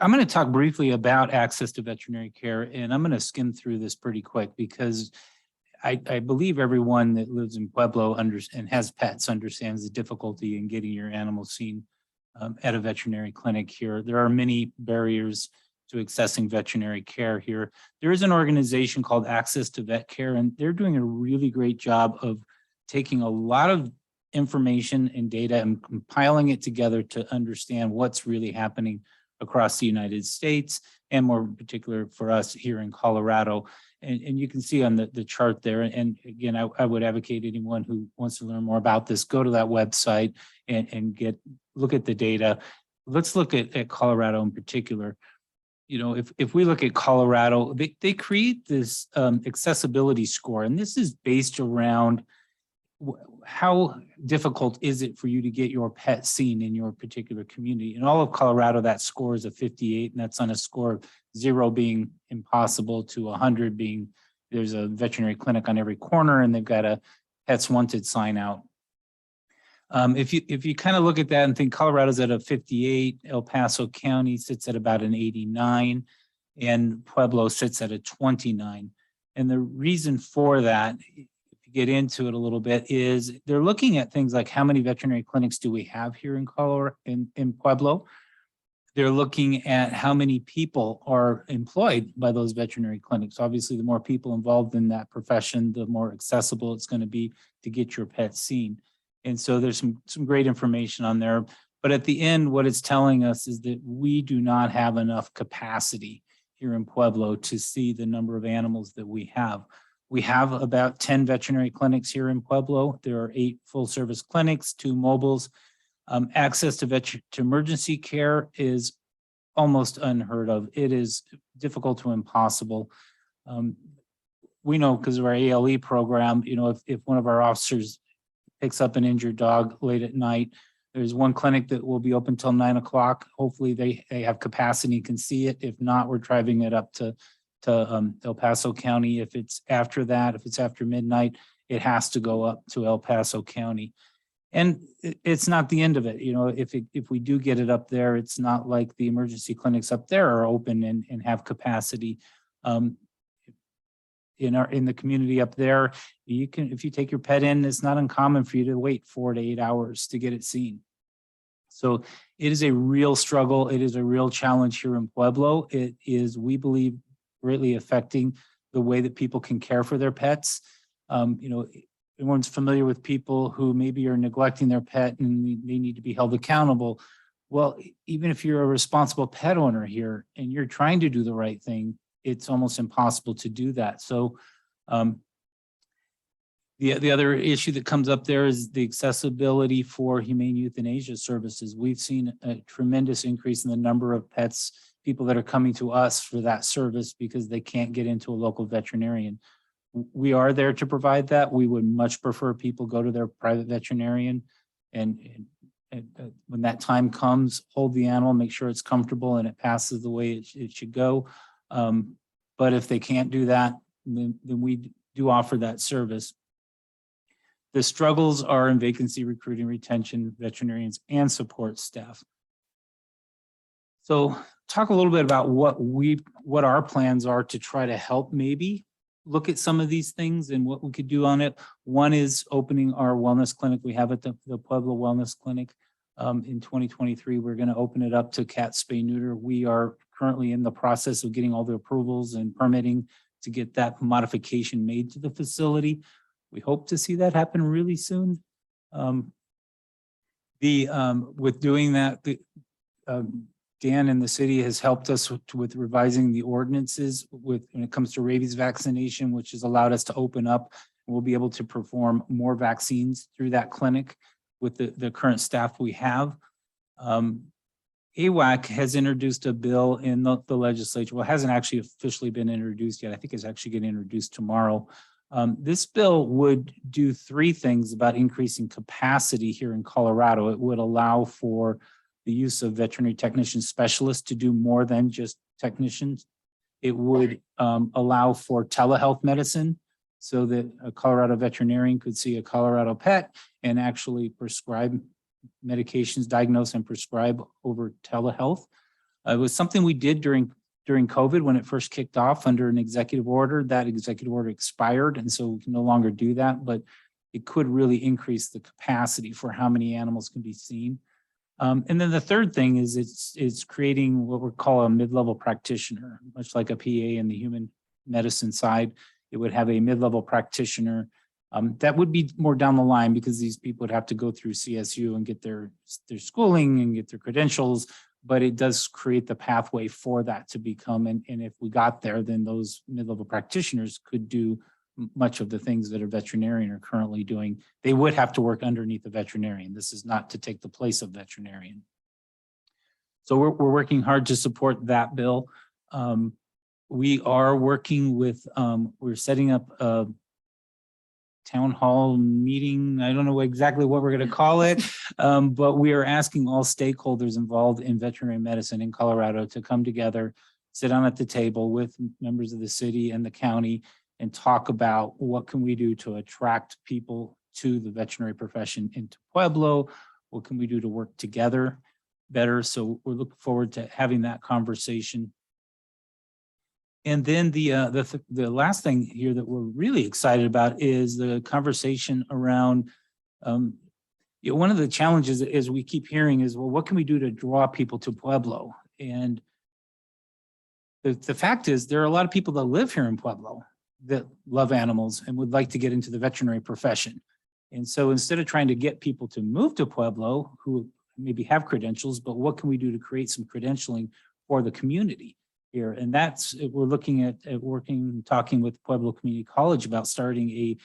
I'm going to talk briefly about access to veterinary care, and I'm going to skim through this pretty quick because I believe everyone that lives in Pueblo and has pets understands the difficulty in getting your animals seen at a veterinary clinic here. There are many barriers to accessing veterinary care here. There is an organization called Access to Vet Care, and they're doing a really great job of taking a lot of information and data and compiling it together to understand what's really happening across the United States, and more in particular for us here in Colorado. And you can see on the chart there, and again, I would advocate anyone who wants to learn more about this, go to that website and look at the data. Let's look at Colorado in particular. If we look at Colorado, they create this accessibility score, and this is based around how difficult is it for you to get your pet seen in your particular community. In all of Colorado, that score is a 58, and that's on a score of 0 being impossible to 100 being there's a veterinary clinic on every corner and they've got a pets wanted sign out. If you kind of look at that and think Colorado's at a 58, El Paso County sits at about an 89, and Pueblo sits at a 29. And the reason for that, get into it a little bit, is they're looking at things like how many veterinary clinics do we have here in Colorado, in Pueblo. They're looking at how many people are employed by those veterinary clinics. Obviously, the more people involved in that profession, the more accessible it's going to be to get your pet seen. And so there's some great information on there. But at the end, what it's telling us is that we do not have enough capacity here in Pueblo to see the number of animals that we have. We have about 10 veterinary clinics here in Pueblo. There are 8 full-service clinics, 2 mobiles. Access to emergency care is almost unheard of. It is difficult to impossible. We know because of our ALE program, if one of our officers picks up an injured dog late at night, there's one clinic that will be open till 9 o'clock. Hopefully they have capacity and can see it. If not, we're driving it up to El Paso County. If it's after that, if it's after midnight, it has to go up to El Paso County. And it's not the end of it. If we do get it up there, it's not like the emergency clinics up there are open and have capacity. in the community up there, you can, if you take your pet in, it's not uncommon for you to wait 4 to 8 hours to get it seen. So it is a real struggle. It is a real challenge here in Pueblo. It is, we believe, greatly affecting the way that people can care for their pets. You know, everyone's familiar with people who maybe are neglecting their pet and they need to be held accountable. Well, even if you're a responsible pet owner here and you're trying to do the right thing, it's almost impossible to do that. So the other issue that comes up there is the accessibility for humane euthanasia services. We've seen a tremendous increase in the number of pets, people that are coming to us for that service because they can't get into a local veterinarian. We are there to provide that. We would much prefer people go to their private veterinarian and when that time comes, hold the animal, make sure it's comfortable and it passes the way it should go. But if they can't do that, then we do offer that service. The struggles are in vacancy, recruiting, retention, veterinarians, and support staff. So talk a little bit about what our plans are to try to help maybe look at some of these things and what we could do on it. One is opening our wellness clinic. We have at the Pueblo Wellness Clinic in 2023. We're going to open it up to cat spay neuter. We are currently in the process of getting all the approvals and permitting to get that modification made to the facility. We hope to see that happen really soon. With doing that, Dan and the city has helped us with revising the ordinances when it comes to rabies vaccination, which has allowed us to open up. We'll be able to perform more vaccines through that clinic with the current staff we have. AWAC has introduced a bill in the legislature. Well, it hasn't actually officially been introduced yet. I think it's actually getting introduced tomorrow. This bill would do 3 things about increasing capacity here in Colorado. It would allow for the use of veterinary technician specialists to do more than just technicians. It would allow for telehealth medicine so that a Colorado veterinarian could see a Colorado pet and actually prescribe medications, diagnose and prescribe over telehealth. It was something we did during COVID when it first kicked off under an executive order. That executive order expired, and so we can no longer do that, but it could really increase the capacity for how many animals can be seen. And then the third thing is it's creating what we call a mid-level practitioner, much like a PA in the human medicine side. It would have a mid-level practitioner that would be more down the line because these people would have to go through CSU and get their schooling and get their credentials, but it does create the pathway for that to become, and if we got there, then those mid-level practitioners could do much of the things that a veterinarian are currently doing. They would have to work underneath a veterinarian. This is not to take the place of veterinarian. So we're working hard to support that bill. We are working with, we're setting up a town hall meeting. I don't know exactly what we're going to call it, but we are asking all stakeholders involved in veterinary medicine in Colorado to come together, sit down at the table with members of the city and the county and talk about what can we do to attract people to the veterinary profession into Pueblo? What can we do to work together better? So we're looking forward to having that conversation. And then the last thing here that we're really excited about is the conversation around, one of the challenges is we keep hearing is, well, what can we do to draw people to Pueblo? And the fact is there are a lot of people that live here in Pueblo that love animals and would like to get into the veterinary profession. And so instead of trying to get people to move to Pueblo who maybe have credentials, but what can we do to create some credentialing for the community here? And that's, we're looking at talking with Pueblo Community College about starting a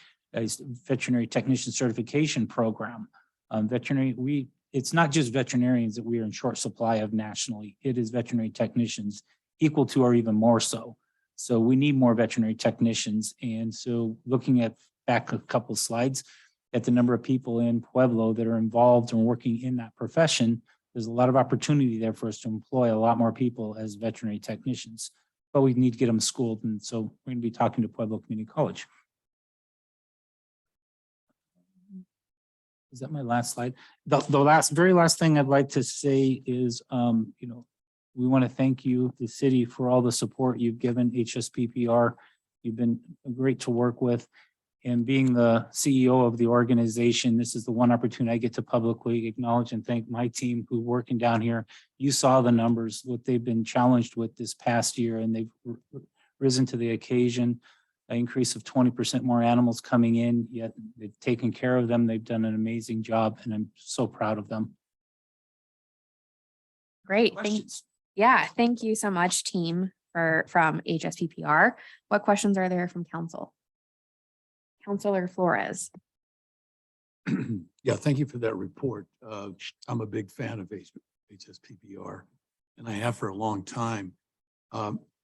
veterinary technician certification program. It's not just veterinarians that we are in short supply of nationally. It is veterinary technicians, equal to or even more so. So we need more veterinary technicians. And so looking at back a couple slides at the number of people in Pueblo that are involved and working in that profession, there's a lot of opportunity there for us to employ a lot more people as veterinary technicians, but we need to get them schooled. And so we're going to be talking to Pueblo Community College. Is that my last slide? The very last thing I'd like to say is, we want to thank you, the city, for all the support you've given HSPPR You've been great to work with. And being the CEO of the organization, this is the one opportunity I get to publicly acknowledge and thank my team who working down here. You saw the numbers, what they've been challenged with this past year, and they've risen to the occasion. An increase of 20% more animals coming in, yet they've taken care of them. They've done an amazing job, and I'm so proud of them. Great. Questions? Yeah, thank you so much, team, from HSPPR. What questions are there from council? Counselor Flores. Yeah, thank you for that report. I'm a big fan of HSPPR, and I have for a long time.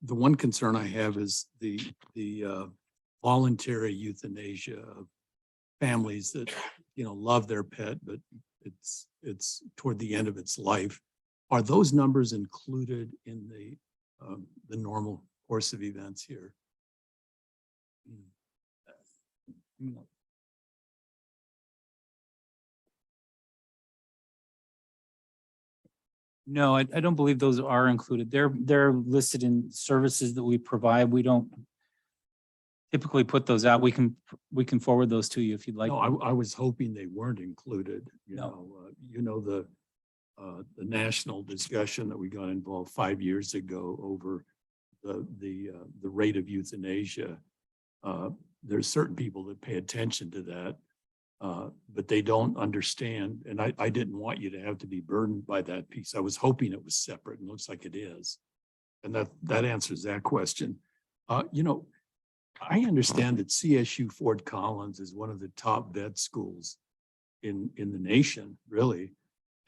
The one concern I have is the voluntary euthanasia of families that, love their pet, but it's toward the end of its life. Are those numbers included in the normal course of events here? No, I don't believe those are included. They're listed in services that we provide. We don't typically put those out. We can forward those to you if you'd like. No, I was hoping they weren't included, No. The national discussion that we got involved 5 years ago over the rate of euthanasia. There's certain people that pay attention to that, but they don't understand. And I didn't want you to have to be burdened by that piece. I was hoping it was separate, and looks like it is. And that answers that question. I understand that CSU Fort Collins is one of the top vet schools in the nation, really.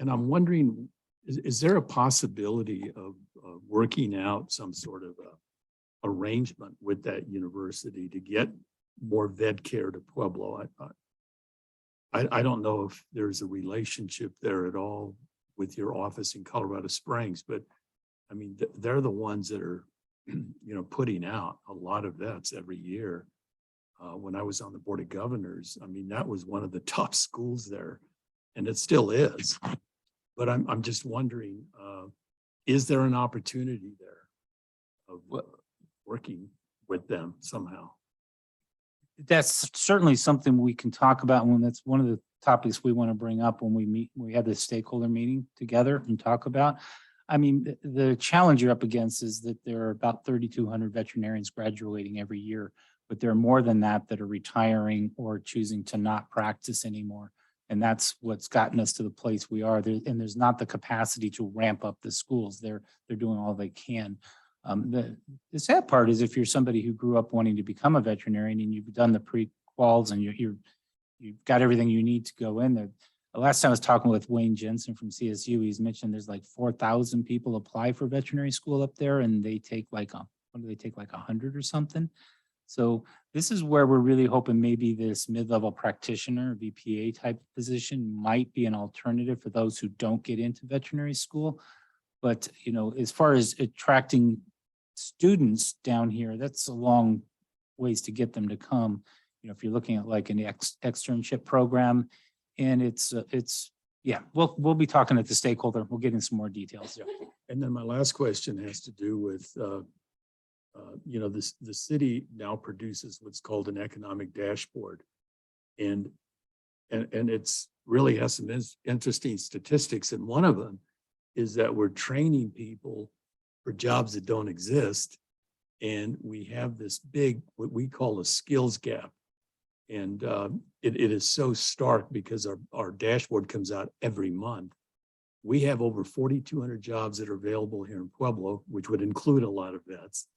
And I'm wondering, is there a possibility of working out some sort of arrangement with that university to get more vet care to Pueblo? I don't know if there's a relationship there at all with your office in Colorado Springs, but I mean, they're the ones that are, putting out a lot of vets every year. When I was on the Board of Governors, I mean, that was one of the top schools there, and it still is. But I'm just wondering, is there an opportunity there of working with them somehow? That's certainly something we can talk about when that's one of the topics we want to bring up when we meet, we have this stakeholder meeting together and talk about. I mean, the challenge you're up against is that there are about 3,200 veterinarians graduating every year, but there are more than that that are retiring or choosing to not practice anymore. And that's what's gotten us to the place we are there. And there's not the capacity to ramp up the schools. They're doing all they can. The sad part is if you're somebody who grew up wanting to become a veterinarian and you've done the pre-quals and you've got everything you need to go in there. The last time I was talking with Wayne Jensen from CSU, he's mentioned there's like 4,000 people apply for veterinary school up there, and they take like, what do they take, like 100 or something? So this is where we're really hoping maybe this mid-level practitioner, VPA type position might be an alternative for those who don't get into veterinary school. But, as far as attracting students down here, that's a long ways to get them to come. If you're looking at like an externship program, and yeah, we'll be talking at the stakeholder. We'll get in some more details. Yeah. And then my last question has to do with, the city now produces what's called an economic dashboard. And it's really has some interesting statistics. And one of them is that we're training people for jobs that don't exist. And we have this big, what we call a skills gap. And it is so stark because our dashboard comes out every month. We have over 4,200 jobs that are available here in Pueblo, which would include a lot of vets.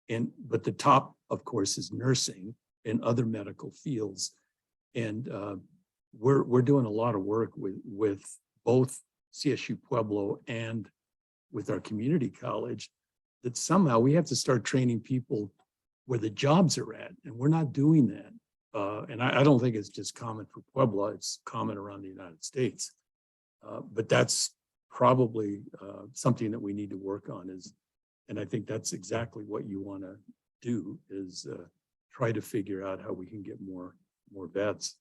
But the top, of course, is nursing and other medical fields. And we're doing a lot of work with both CSU Pueblo and with our community college, that somehow we have to start training people where the jobs are at. And we're not doing that. And I don't think it's just common for Puebla, it's common around the United States. But that's probably something that we need to work on and I think that's exactly what you want to do is try to figure out how we can get more vets.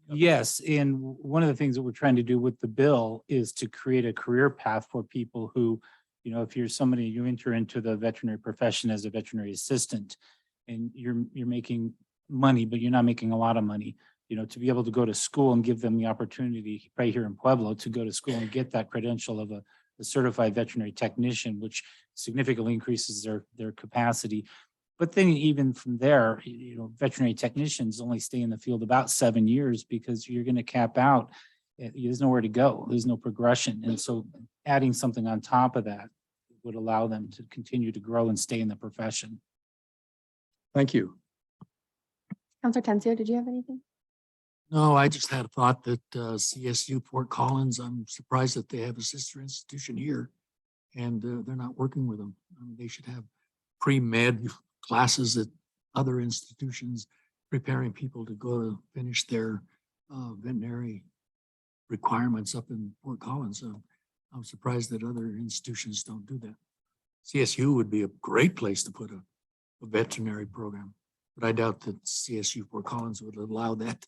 Yes, and one of the things that we're trying to do with the bill is to create a career path for people who, You know, if you're somebody, you enter into the veterinary profession as a veterinary assistant and you're making money, but you're not making a lot of money. You know, to be able to go to school and give them the opportunity right here in Pueblo to go to school and get that credential of a certified veterinary technician, which significantly increases their capacity. But then even from there, you know, veterinary technicians only stay in the field about 7 years because you're going to cap out. There's nowhere to go. There's no progression. And so adding something on top of that would allow them to continue to grow and stay in the profession. Thank you. Counselor Tencio, did you have anything? No, I just had a thought that CSU Fort Collins, I'm surprised that they have a sister institution here and they're not working with them. I mean, they should have pre-med classes at other institutions, preparing people to go to finish their veterinary requirements up in Fort Collins. So I'm surprised that other institutions don't do that. CSU would be a great place to put a veterinary program, but I doubt that CSU Fort Collins would allow that.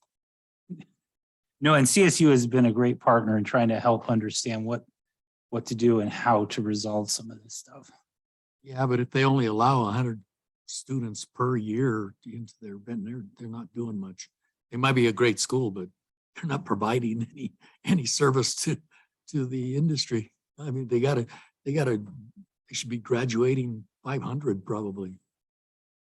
No, and CSU has been a great partner in trying to help understand what to do and how to resolve some of this stuff. Yeah, but if they only allow 100 students per year into their veterinary, they're not doing much. They might be a great school, but they're not providing any service to the industry. I mean, they should be graduating 500 probably.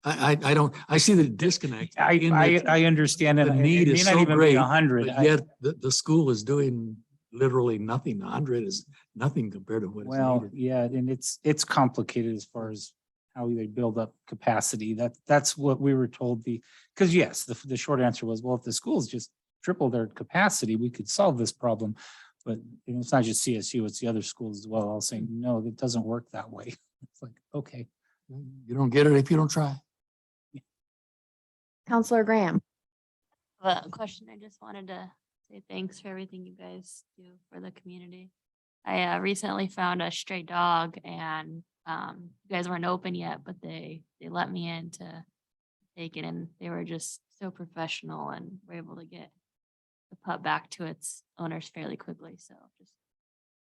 I see the disconnect. in that I understand that. the need is so great, great. 100. But yet the school is doing literally nothing. 100 is nothing compared to what is Well, needed. yeah, and it's complicated as far as how they build up capacity. That's what we were told because yes, the short answer was, well, if the schools just triple their capacity, we could solve this problem. But it's not just CSU, it's the other schools as well. I'll say, no, it doesn't work that way. It's like, okay. You don't get it if you don't try. Counselor Graham? A question. I just wanted to say thanks for everything you guys do for the community. I recently found a stray dog and you guys weren't open yet, but they let me in to take it and they were just so professional and were able to get the pup back to its owners fairly quickly. So just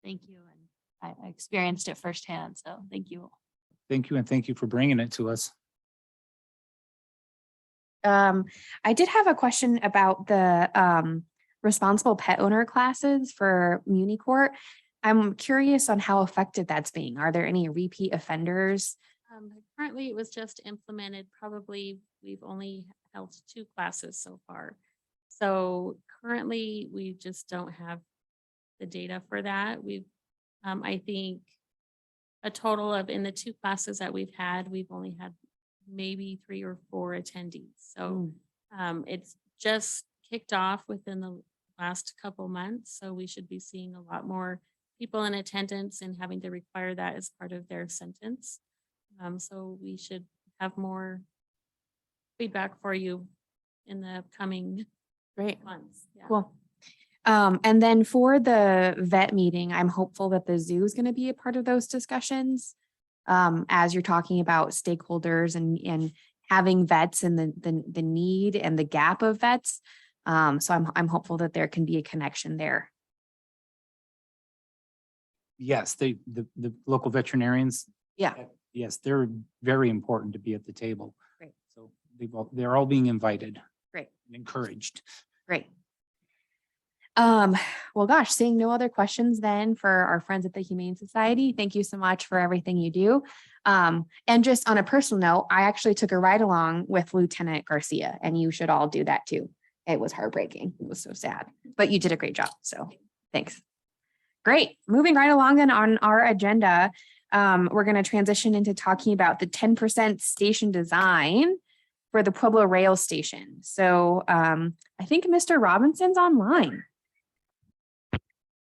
thank you. And I experienced it firsthand. So thank you. Thank you. And thank you for bringing it to us. I did have a question about the responsible pet owner classes for Muni Court. I'm curious on how effective that's being. Are there any repeat offenders? Currently, it was just implemented. Probably we've only held 2 classes so far. So currently, we just don't have the data for that. We've, I think, a total of in the 2 classes that we've only had maybe 3 or 4 attendees. So it's just kicked off within the last couple months. So we should be seeing a lot more people in attendance and having to require that as part of their sentence. So we should have more feedback for you in the coming months. Yeah. Cool. And then for the vet meeting, I'm hopeful that the zoo is going to be a part of those discussions. As you're talking about stakeholders and having vets and the need and the gap of vets. So I'm hopeful that there can be a connection there. Yes, the local veterinarians. Yeah. Yes, they're very important to be at the table. Great. So they're all being invited. Great. And encouraged. Great. Well, gosh, seeing no other questions then for our friends at the Humane Society, thank you so much for everything you do. And just on a personal note, I actually took a ride along with Lieutenant Garcia, and you should all do that too. It was heartbreaking. It was so sad, but you did a great job. So thanks. Great. Moving right along then on our agenda, we're going to transition into talking about the 10% station design for the Pueblo Rail Station. So I think Mr. Robinson's online.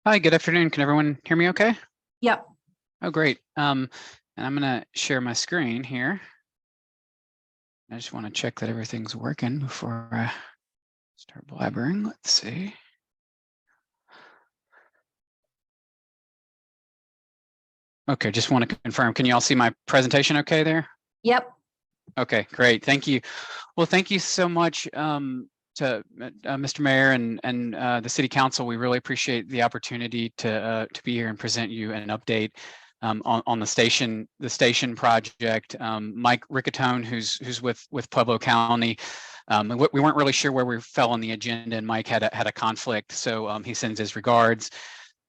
Hi, good afternoon. Can everyone hear me okay? Yep. Oh, great. And I'm gonna share my screen here. I just want to check that everything's working before I start blabbering. Let's see. Okay, just want to confirm. Can you all see my presentation okay there? Yep. Okay, great. Thank you. Well, thank you so much to Mr. Mayor and the City Council. We really appreciate the opportunity to be here and present you an update on the station project. Mike Riccatone, who's with Pueblo County. We weren't really sure where we fell on the agenda, and Mike had a conflict, so he sends his regards.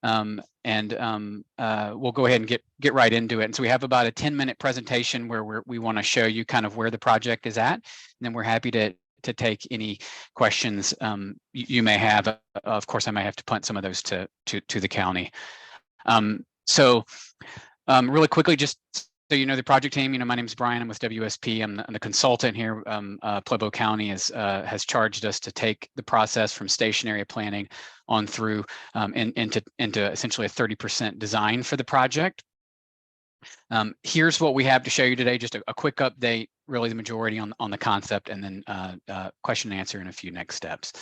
We'll go ahead and get right into it. And so we have about a 10-minute presentation where we want to show you kind of where the project is at, and then we're happy to take any questions you may have. Of course, I may have to punt some of those to the county. Really quickly, just so you know the project team, my name is Brian. I'm with WSP. I'm the consultant here. Pueblo County has charged us to take the process from station area planning on through into essentially a 30% design for the project. Here's what we have to show you today, just a quick update, really the majority on the concept, and then question and answer and a few next steps.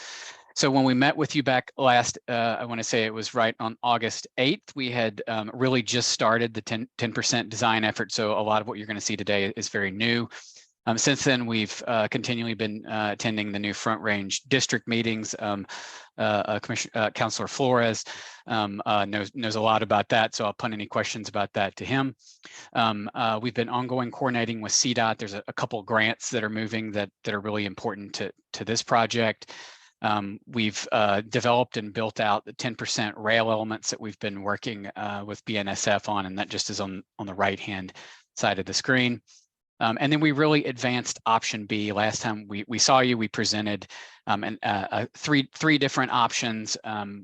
So when we met with you back last, I want to say it was right on August 8th, we had really just started the 10% design effort. So a lot of what you're going to see today is very new. Since then, we've continually been attending the new Front Range district meetings. Councilor Flores knows a lot about that, so I'll punt any questions about that to him. We've been ongoing coordinating with CDOT. There's a couple grants that are moving that are really important to this project. We've developed and built out the 10% rail elements that we've been working with BNSF on, and that just is on the right-hand side of the screen. And then we really advanced option B. Last time we saw you, we presented three different options,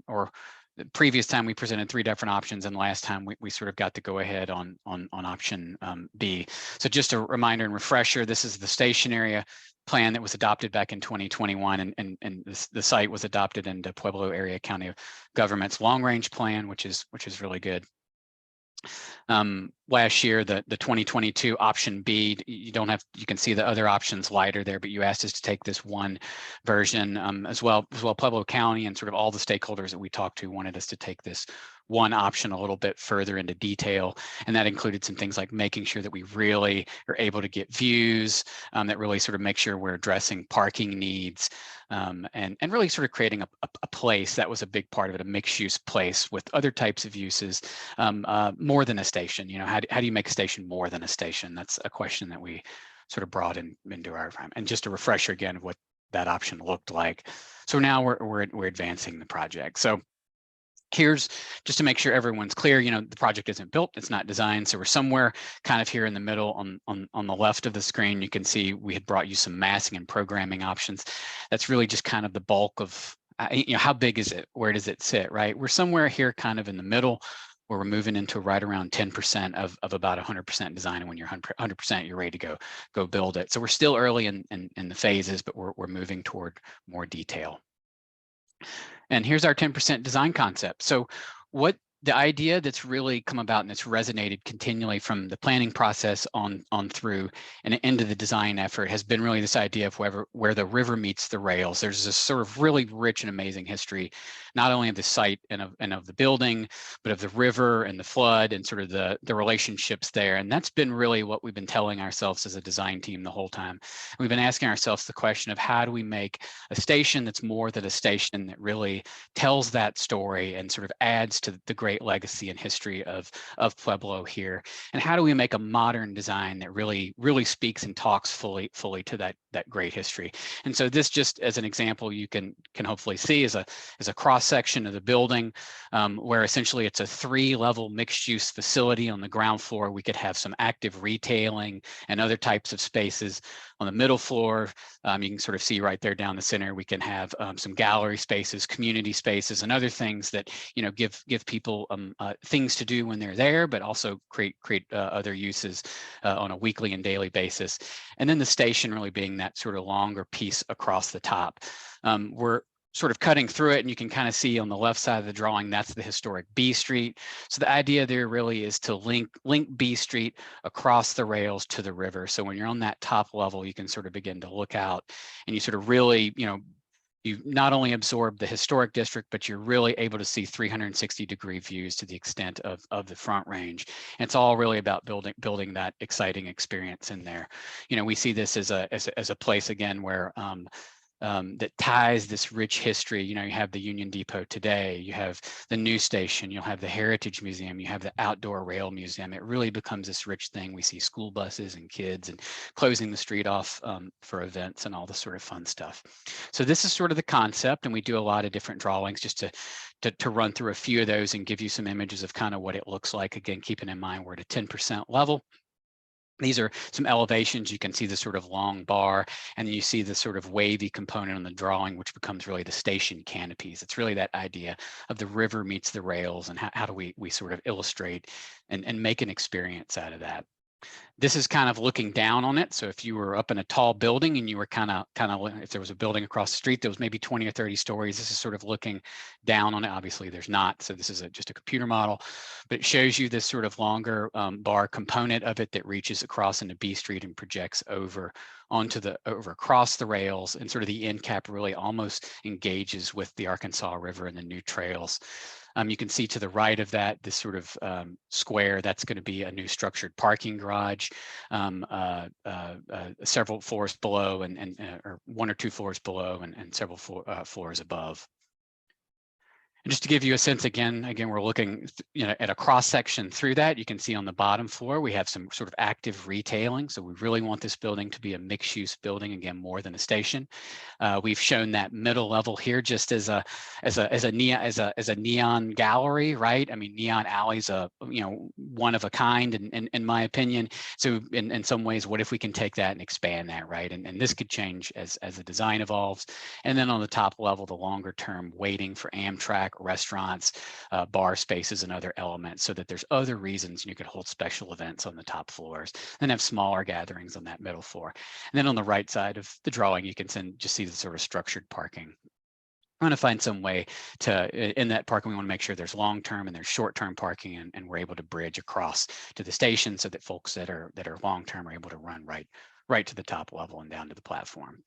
or the previous time we presented 3 different options, and last time we sort of got to go ahead on option B. So just a reminder and refresher, this is the station area plan that was adopted back in 2021, and the site was adopted into Pueblo Area County Government's long range plan, which is really good. Last year, the 2022 option B, you can see the other options lighter there, but you asked us to take this one version as well. Pueblo County and sort of all the stakeholders that we talked to wanted us to take this one option a little bit further into detail, and that included some things like making sure that we really are able to get views that really sort of make sure we're addressing parking needs, and really sort of creating a place that was a big part of it, a mixed use place with other types of uses, more than a station. How do you make a station more than a station? That's a question that we sort of brought into our time. And just a refresher again of what that option looked like. So now we're advancing the project. So here's just to make sure everyone's clear, the project isn't built, it's not designed. So we're somewhere kind of here in the middle on the left of the screen. You can see we had brought you some massing and programming options. That's really just kind of the bulk of, how big is it? Where does it sit, right? We're somewhere here kind of in the middle, where we're moving into right around 10% of about 100% design. And when you're 100%, you're ready to go build it. So we're still early in the phases, but we're moving toward more detail. And here's our 10% design concept. So what the idea that's really come about and it's resonated continually from the planning process on through and into the design effort has been really this idea of where the river meets the rails. There's this sort of really rich and amazing history, not only of the site and of the building, but of the river and the flood and sort of the relationships there. And that's been really what we've been telling ourselves as a design team the whole time. We've been asking ourselves the question of how do we make a station that's more than a station, that really tells that story and sort of adds to the great legacy and history of Pueblo here, and how do we make a modern design that really speaks and talks fully to that great history. And so this, just as an example, you can hopefully see is a cross section of the building, where essentially it's a 3-level mixed use facility. On the ground floor we could have some active retailing and other types of spaces. On the middle floor, you can sort of see right there down the center, we can have some gallery spaces, community spaces, and other things that give people things to do when they're there, but also create other uses on a weekly and daily basis. And then the station really being that sort of longer piece across the top. We're sort of cutting through it, and you can kind of see on the left side of the drawing, that's the historic B Street. So the idea there really is to link B Street across the rails to the river. So when you're on that top level, you can sort of begin to look out, and you sort of really, you not only absorb the historic district, but you're really able to see 360-degree views to the extent of the Front Range. And it's all really about building that exciting experience in there. We see this as a place again where that ties this rich history. You know, you have the Union Depot today, you have the news station, you'll have the Heritage Museum, you have the Outdoor Rail Museum. It really becomes this rich thing. We see school buses and kids and closing the street off for events and all this sort of fun stuff. So this is sort of the concept, and we do a lot of different drawings just to run through a few of those and give you some images of kind of what it looks like. Again, keeping in mind we're at a 10% level. These are some elevations. You can see the sort of long bar, and then you see the sort of wavy component on the drawing, which becomes really the station canopies. It's really that idea of the river meets the rails, and how do we sort of illustrate and make an experience out of that. This is kind of looking down on it. So if you were up in a tall building and you were kind of, if there was a building across the street that was maybe 20 or 30 stories, this is sort of looking down on it. Obviously there's not. So this is just a computer model, but it shows you this sort of longer bar component of it that reaches across into B Street and projects over across the rails, and sort of the end cap really almost engages with the Arkansas River and the new trails. You can see to the right of that, this sort of square, that's going to be a new structured parking garage, several floors below or 1 or 2 floors below and several floors above. And just to give you a sense, again, we're looking, at a cross section through that. You can see on the bottom floor, we have some sort of active retailing. So we really want this building to be a mixed use building, again, more than a station. We've shown that middle level here just as a neon gallery, right? I mean, Neon Alley's one of a kind in my opinion. So in some ways, what if we can take that and expand that, right? And this could change as the design evolves. And then on the top level, the longer term waiting for Amtrak, restaurants, bar spaces, and other elements, so that there's other reasons you could hold special events on the top floors and have smaller gatherings on that middle floor. And then on the right side of the drawing, you can just see the sort of structured parking. I want to find some way to, in that parking, we want to make sure there's long-term and there's short-term parking, and we're able to bridge across to the station so that folks that are long-term are able to run right to the top level and down to the platform.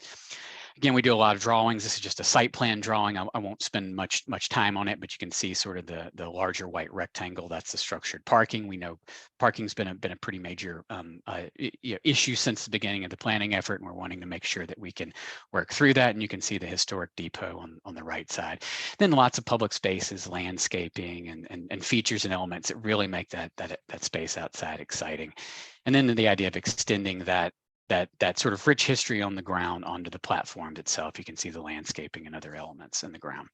Again, we do a lot of drawings. This is just a site plan drawing. I won't spend much time on it, but you can see sort of the larger white rectangle. That's the structured parking. We know parking's been a pretty major issue since the beginning of the planning effort, and we're wanting to make sure that we can work through that. And you can see the historic depot on the right side. Then lots of public spaces, landscaping, and features and elements that really make that space outside exciting. And then the idea of extending that sort of rich history on the ground onto the platform itself. You can see the landscaping and other elements in the ground.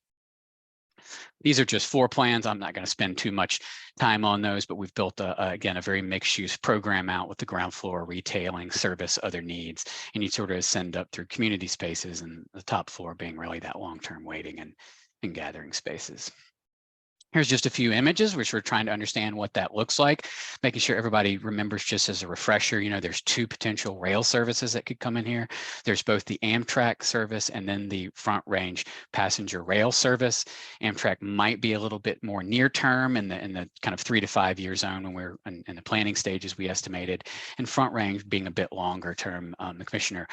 These are just floor plans. I'm not going to spend too much time on those, but we've built again a very mixed use program out with the ground floor retailing, service, other needs, and you sort of ascend up through community spaces, and the top floor being really that long-term waiting and gathering spaces. Here's just a few images, which we're trying to understand what that looks like, making sure everybody remembers, just as a refresher, there's 2 potential rail services that could come in here. There's both the Amtrak service and then the Front Range passenger rail service. Amtrak might be a little bit more near term in the kind of 3 to 5 year zone when we're in the planning stages, we estimated, and Front Range being a bit longer term. The commissioner,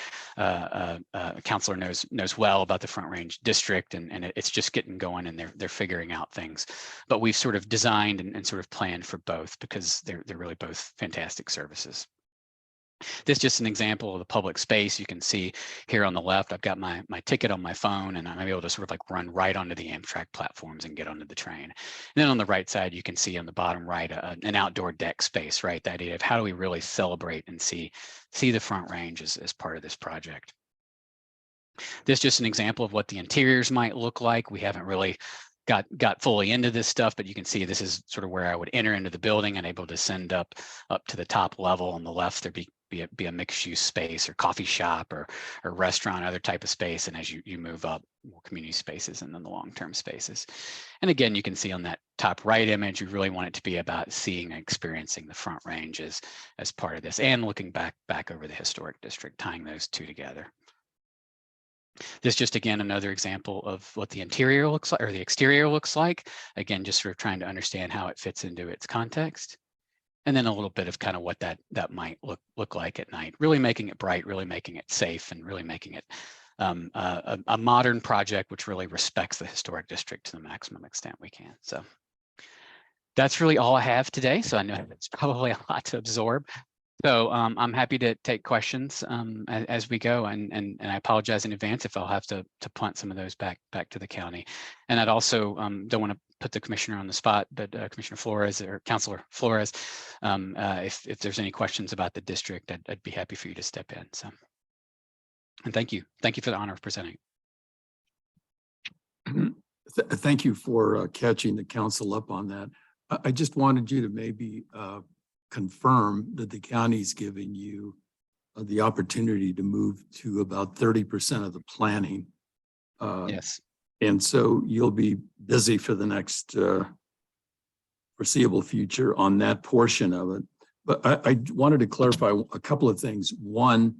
councilor knows well about the Front Range district, and it's just getting going, and they're figuring out things. But we've sort of designed and sort of planned for both, because they're really both fantastic services. This is just an example of the public space. You can see here on the left, I've got my ticket on my phone, and I'm able to sort of like run right onto the Amtrak platforms and get onto the train. And then on the right side, you can see on the bottom right, an outdoor deck space, right? The idea of how do we really celebrate and see the Front Range as part of this project. This is just an example of what the interiors might look like. We haven't really got fully into this stuff, but you can see this is sort of where I would enter into the building and able to send up to the top level. On the left, there'd be a mixed use space or coffee shop or restaurant, other type of space. And as you move up, more community spaces, and then the long-term spaces. And again, you can see on that top right image, you really want it to be about seeing and experiencing the Front Range as part of this, and looking back over the historic district, tying those 2 together. This just, again, another example of what the interior looks like, or the exterior looks like. Again, just sort of trying to understand how it fits into its context. And then a little bit of kind of what that might look like at night, really making it bright, really making it safe, and really making it a modern project, which really respects the historic district to the maximum extent we can. So that's really all I have today. So I know it's probably a lot to absorb. So I'm happy to take questions as we go, and I apologize in advance if I'll have to punt some of those back to the county. And I'd also don't want to put the commissioner on the spot, but Commissioner Flores or Councilor Flores, if there's any questions about the district, I'd be happy for you to step in. So, and thank you for the honor of presenting. Thank you for catching the council up on that. I just wanted you to maybe confirm that the county's giving you the opportunity to move to about 30% of the planning. Yes. And so you'll be busy for the next foreseeable future on that portion of it. But I wanted to clarify a couple of things. One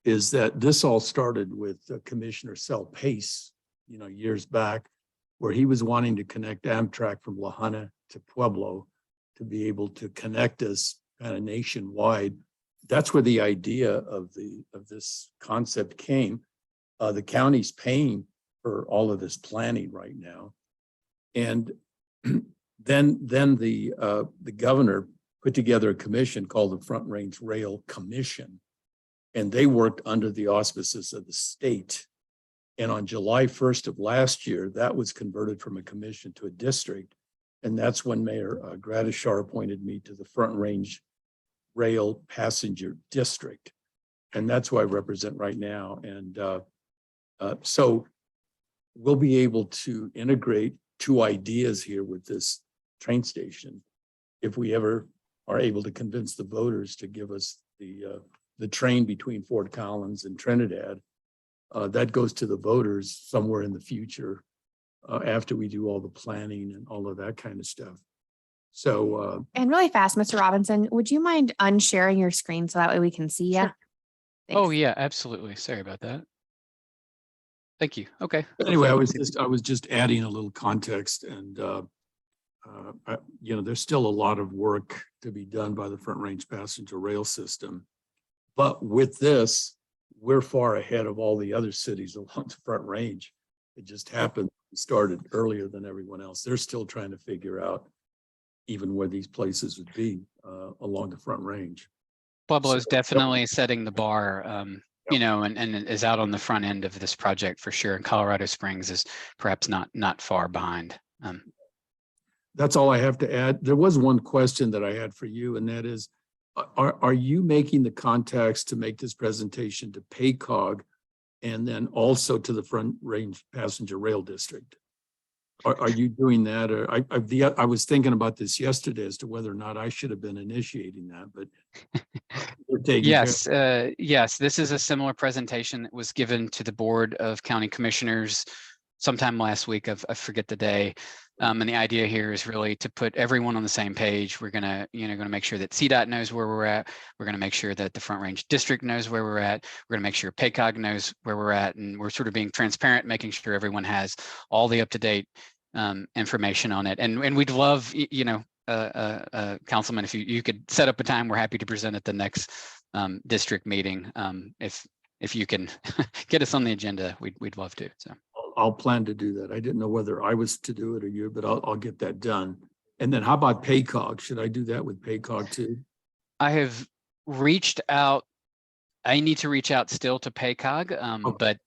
is that this all started with Commissioner Sel Pace, years back, where he was wanting to connect Amtrak from La Junta to Pueblo to be able to connect us kind of nationwide. That's where the idea of this concept came. The county's paying for all of this planning right now. And then the governor put together a commission called the Front Range Rail Commission. And they worked under the auspices of the state. And on July 1st of last year, that was converted from a commission to a district. And that's when Mayor Gradishar appointed me to the Front Range Rail Passenger District. And that's who I represent right now. And so we'll be able to integrate two ideas here with this train station if we ever are able to convince the voters to give us the train between Fort Collins and Trinidad. That goes to the voters somewhere in the future after we do all the planning and all of that kind of stuff. So. And really fast, Mr. Robinson, would you mind unsharing your screen so that way we can see you? Oh, yeah, absolutely. Sorry about that. Thank you. Okay. Anyway, I was just adding a little context, and there's still a lot of work to be done by the Front Range Passenger Rail System. But with this, we're far ahead of all the other cities along the Front Range. It just happened, we started earlier than everyone else. They're still trying to figure out even where these places would be along the Front Range. Pueblo is So- definitely setting the bar, and is out on the front end of this project for sure. And Colorado Springs is perhaps not far behind. That's all I have to add. There was one question that I had for you, and that is, are you making the contacts to make this presentation to PACOG and then also to the Front Range Passenger Rail District? Are you doing that? Or I was thinking about this yesterday as to whether or not I should have been initiating that, but we're taking care. Yes, this is a similar presentation that was given to the Board of County Commissioners sometime last week. I forget the day. And the idea here is really to put everyone on the same page. We're gonna make sure that CDOT knows where we're at. We're gonna make sure that the Front Range District knows where we're at. We're gonna make sure PACOG knows where we're at, and we're sort of being transparent, making sure everyone has all the up-to-date information on it. And we'd love, Councilman, if you could set up a time, we're happy to present at the next district meeting. If you can get us on the agenda, we'd love to. So. I'll plan to do that. I didn't know whether I was to do it or you, but I'll get that done. And then how about PACOG? Should I do that with PACOG too? I have reached out. I need to reach out still to PACOG, Okay.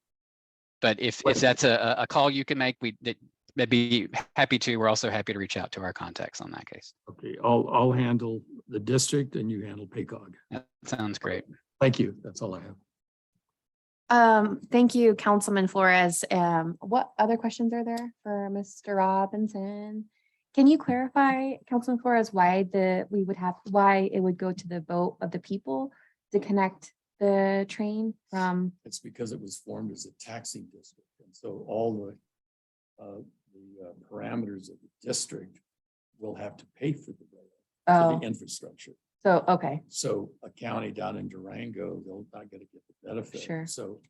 but if that's a call you can make, they'd be happy to. We're also happy to reach out to our contacts on that case. Okay, I'll handle the district and you handle PACOG. That sounds great. Thank you. That's all I have. Thank you, Councilman Flores. What other questions are there for Mr. Robinson? Can you clarify, Councilman Flores, why it would go to the vote of the people to connect the train from? It's because it was formed as a taxing district. And so all the parameters of the district will have to pay for the rail, for the infrastructure. So, okay, So a county down in Durango, they'll not going to get the benefit. Sure. So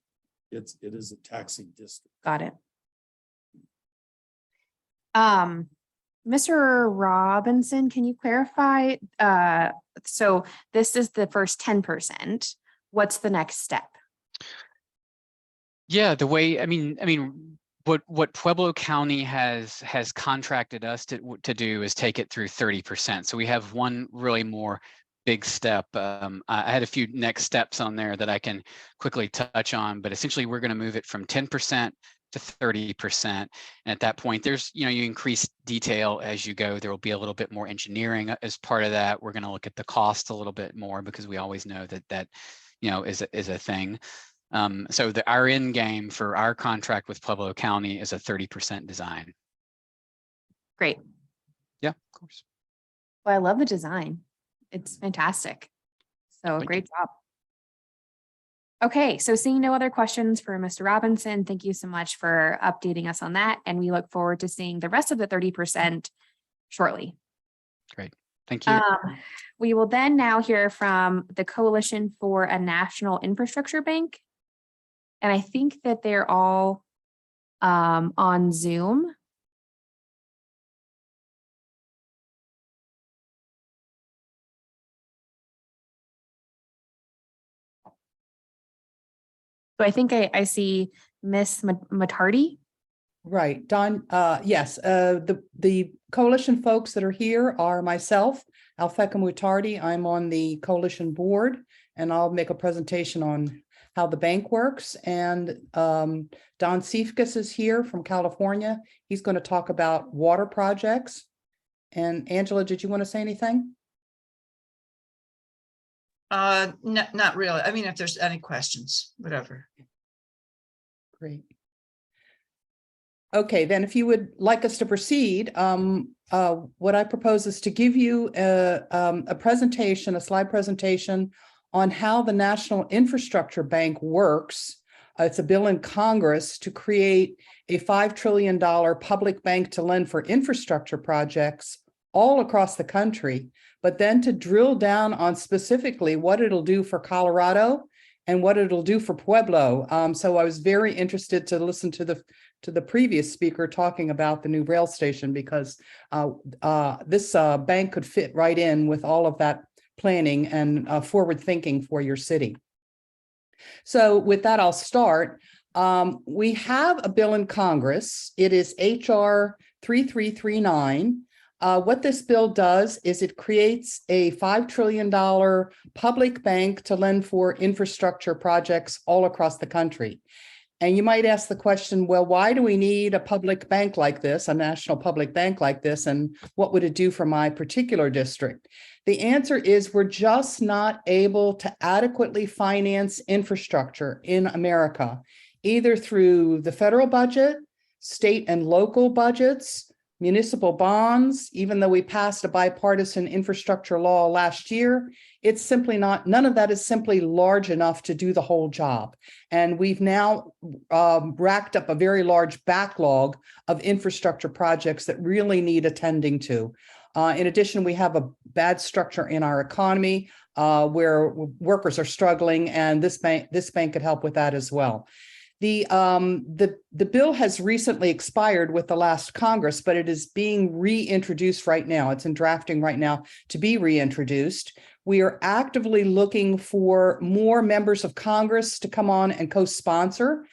it is a taxing district. got it. Mr. Robinson, can you clarify? So this is the first 10%. What's the next step? Yeah, the way, I mean, what Pueblo County has contracted us to do is take it through 30%. So we have one really more big step. I had a few next steps on there that I can quickly touch on, but essentially we're going to move it from 10% to 30%. And at that point, there's, you increase detail as you go. There will be a little bit more engineering as part of that. We're going to look at the cost a little bit more because we always know that is a thing. So our end game for our contract with Pueblo County is a 30% design. Great. Yeah, of course. Well, I love the design. It's fantastic. So Thank great job. Okay, so seeing no other questions for Mr. Robinson, thank you so much for updating us on that. And we look forward to seeing the rest of the 30% shortly. Great. Thank you. We will then now hear from the Coalition for a National Infrastructure Bank. And I think that they're all on Zoom. So I think I see Miss Matardi. Right, Don, yes, the coalition folks that are here are myself, Alfeka Mutardi. I'm on the coalition board, and I'll make a presentation on how the bank works. And Don Siefkes is here from California. He's going to talk about water projects. And Angela, did you want to say anything? Not really. I mean, if there's any questions, whatever. Great. Okay, then if you would like us to proceed, what I propose is to give you a presentation, a slide presentation on how the National Infrastructure Bank works. It's a bill in Congress to create a $5 trillion public bank to lend for infrastructure projects all across the country, but then to drill down on specifically what it'll do for Colorado and what it'll do for Pueblo. So I was very interested to listen to the previous speaker talking about the new rail station, because this bank could fit right in with all of that planning and forward thinking for your city. So with that, I'll start. We have a bill in Congress. It is HR 3339. What this bill does is it creates a $5 trillion public bank to lend for infrastructure projects all across the country. And you might ask the question, well, why do we need a public bank like this, a national public bank like this, and what would it do for my particular district? The answer is we're just not able to adequately finance infrastructure in America, either through the federal budget, state and local budgets, municipal bonds. Even though we passed a bipartisan infrastructure law last year, it's simply not, none of that is simply large enough to do the whole job. And we've now racked up a very large backlog of infrastructure projects that really need attending to. In addition, we have a bad structure in our economy where workers are struggling, and this bank could help with that as well. The bill has recently expired with the last Congress, but it is being reintroduced right now. It's in drafting right now to be reintroduced. We are actively looking for more members of Congress to come on and co-sponsor,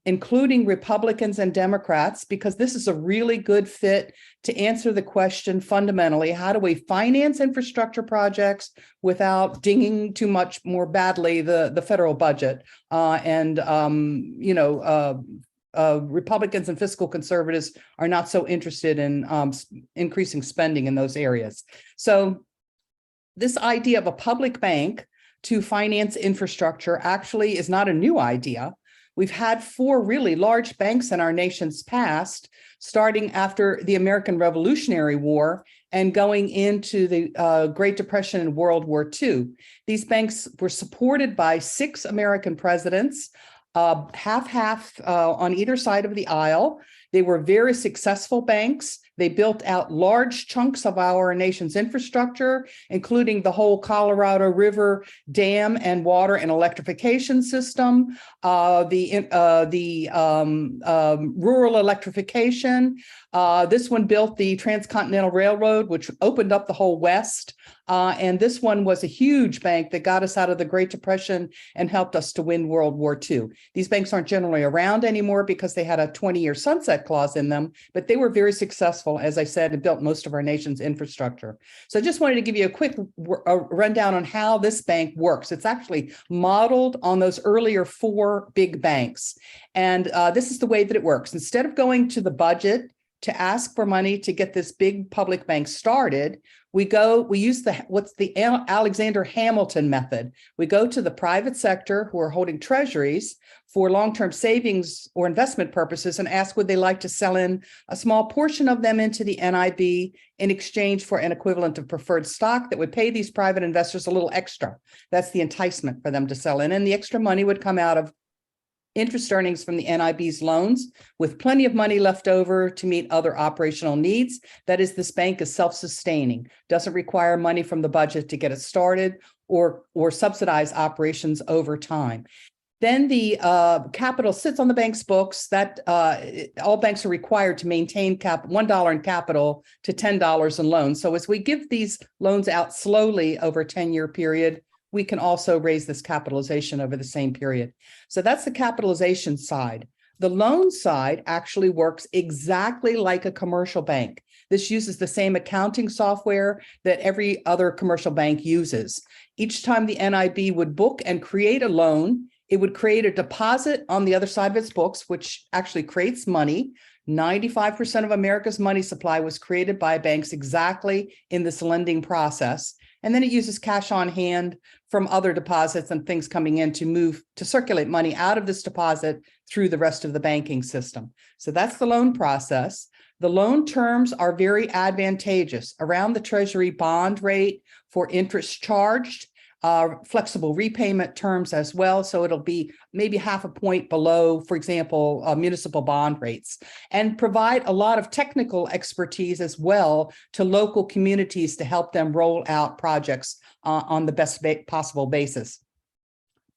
including Republicans and Democrats, because this is a really good fit to answer the question fundamentally, how do we finance infrastructure projects without dinging too much more badly the federal budget? Republicans and fiscal conservatives are not so interested in increasing spending in those areas. So this idea of a public bank to finance infrastructure actually is not a new idea. We've had 4 really large banks in our nation's past, starting after the American Revolutionary War and going into the Great Depression and World War II. These banks were supported by 6 American presidents, half on either side of the aisle. They were very successful banks. They built out large chunks of our nation's infrastructure, including the whole Colorado River dam and water and electrification system, the rural electrification. This one built the Transcontinental Railroad, which opened up the whole West. And this one was a huge bank that got us out of the Great Depression and helped us to win World War II. These banks aren't generally around anymore because they had a 20-year sunset clause in them, but they were very successful, as I said, and built most of our nation's infrastructure. So I just wanted to give you a quick rundown on how this bank works. It's actually modeled on those earlier 4 big banks. And this is the way that it works. Instead of going to the budget to ask for money to get this big public bank started, we use the Alexander Hamilton method. We go to the private sector who are holding treasuries for long-term savings or investment purposes and ask would they like to sell in a small portion of them into the NIB in exchange for an equivalent of preferred stock that would pay these private investors a little extra. That's the enticement for them to sell in, and the extra money would come out of interest earnings from the NIB's loans, with plenty of money left over to meet other operational needs. That is, this bank is self-sustaining, doesn't require money from the budget to get it started or subsidize operations over time. Then the capital sits on the bank's books. That all banks are required to maintain $1 in capital to $10 in loans. So as we give these loans out slowly over a 10-year period, we can also raise this capitalization over the same period. So that's the capitalization side. The loan side actually works exactly like a commercial bank. This uses the same accounting software that every other commercial bank uses. Each time the NIB would book and create a loan, it would create a deposit on the other side of its books, which actually creates money. 95% of America's money supply was created by banks exactly in this lending process. And then it uses cash on hand from other deposits and things coming in to circulate money out of this deposit through the rest of the banking system. So that's the loan process. The loan terms are very advantageous, around the Treasury bond rate for interest charged, flexible repayment terms as well. So it'll be maybe half a point below, for example, municipal bond rates, and provide a lot of technical expertise as well to local communities to help them roll out projects on the best possible basis.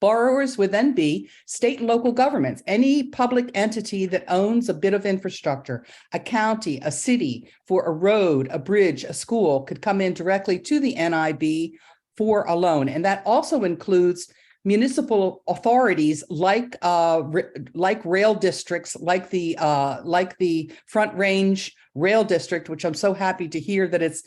Borrowers would then be state and local governments, any public entity that owns a bit of infrastructure, a county, a city, for a road, a bridge, a school, could come in directly to the NIB for a loan. And that also includes municipal authorities like rail districts, like the Front Range Rail District, which I'm so happy to hear that it's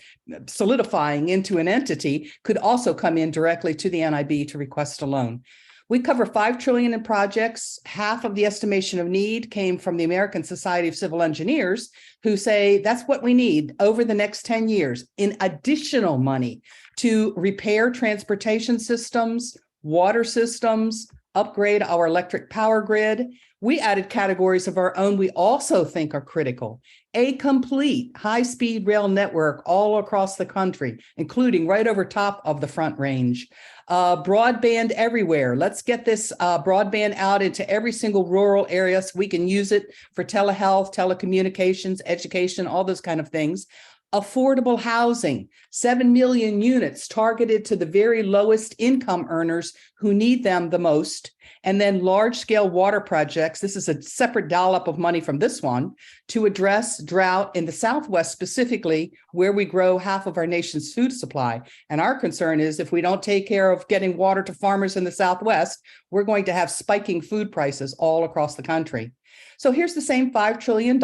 solidifying into an entity, could also come in directly to the NIB to request a loan. We cover $5 trillion in projects. Half of the estimation of need came from the American Society of Civil Engineers, who say that's what we need over the next 10 years in additional money to repair transportation systems, water systems, upgrade our electric power grid. We added categories of our own we also think are critical. A complete high-speed rail network all across the country, including right over top of the Front Range. Broadband everywhere. Let's get this broadband out into every single rural area so we can use it for telehealth, telecommunications, education, all those kind of things. Affordable housing, 7 million units targeted to the very lowest income earners who need them the most. And then large-scale water projects. This is a separate dollop of money from this one to address drought in the Southwest, specifically where we grow half of our nation's food supply. And our concern is if we don't take care of getting water to farmers in the Southwest, we're going to have spiking food prices all across the country. So here's the same $5 trillion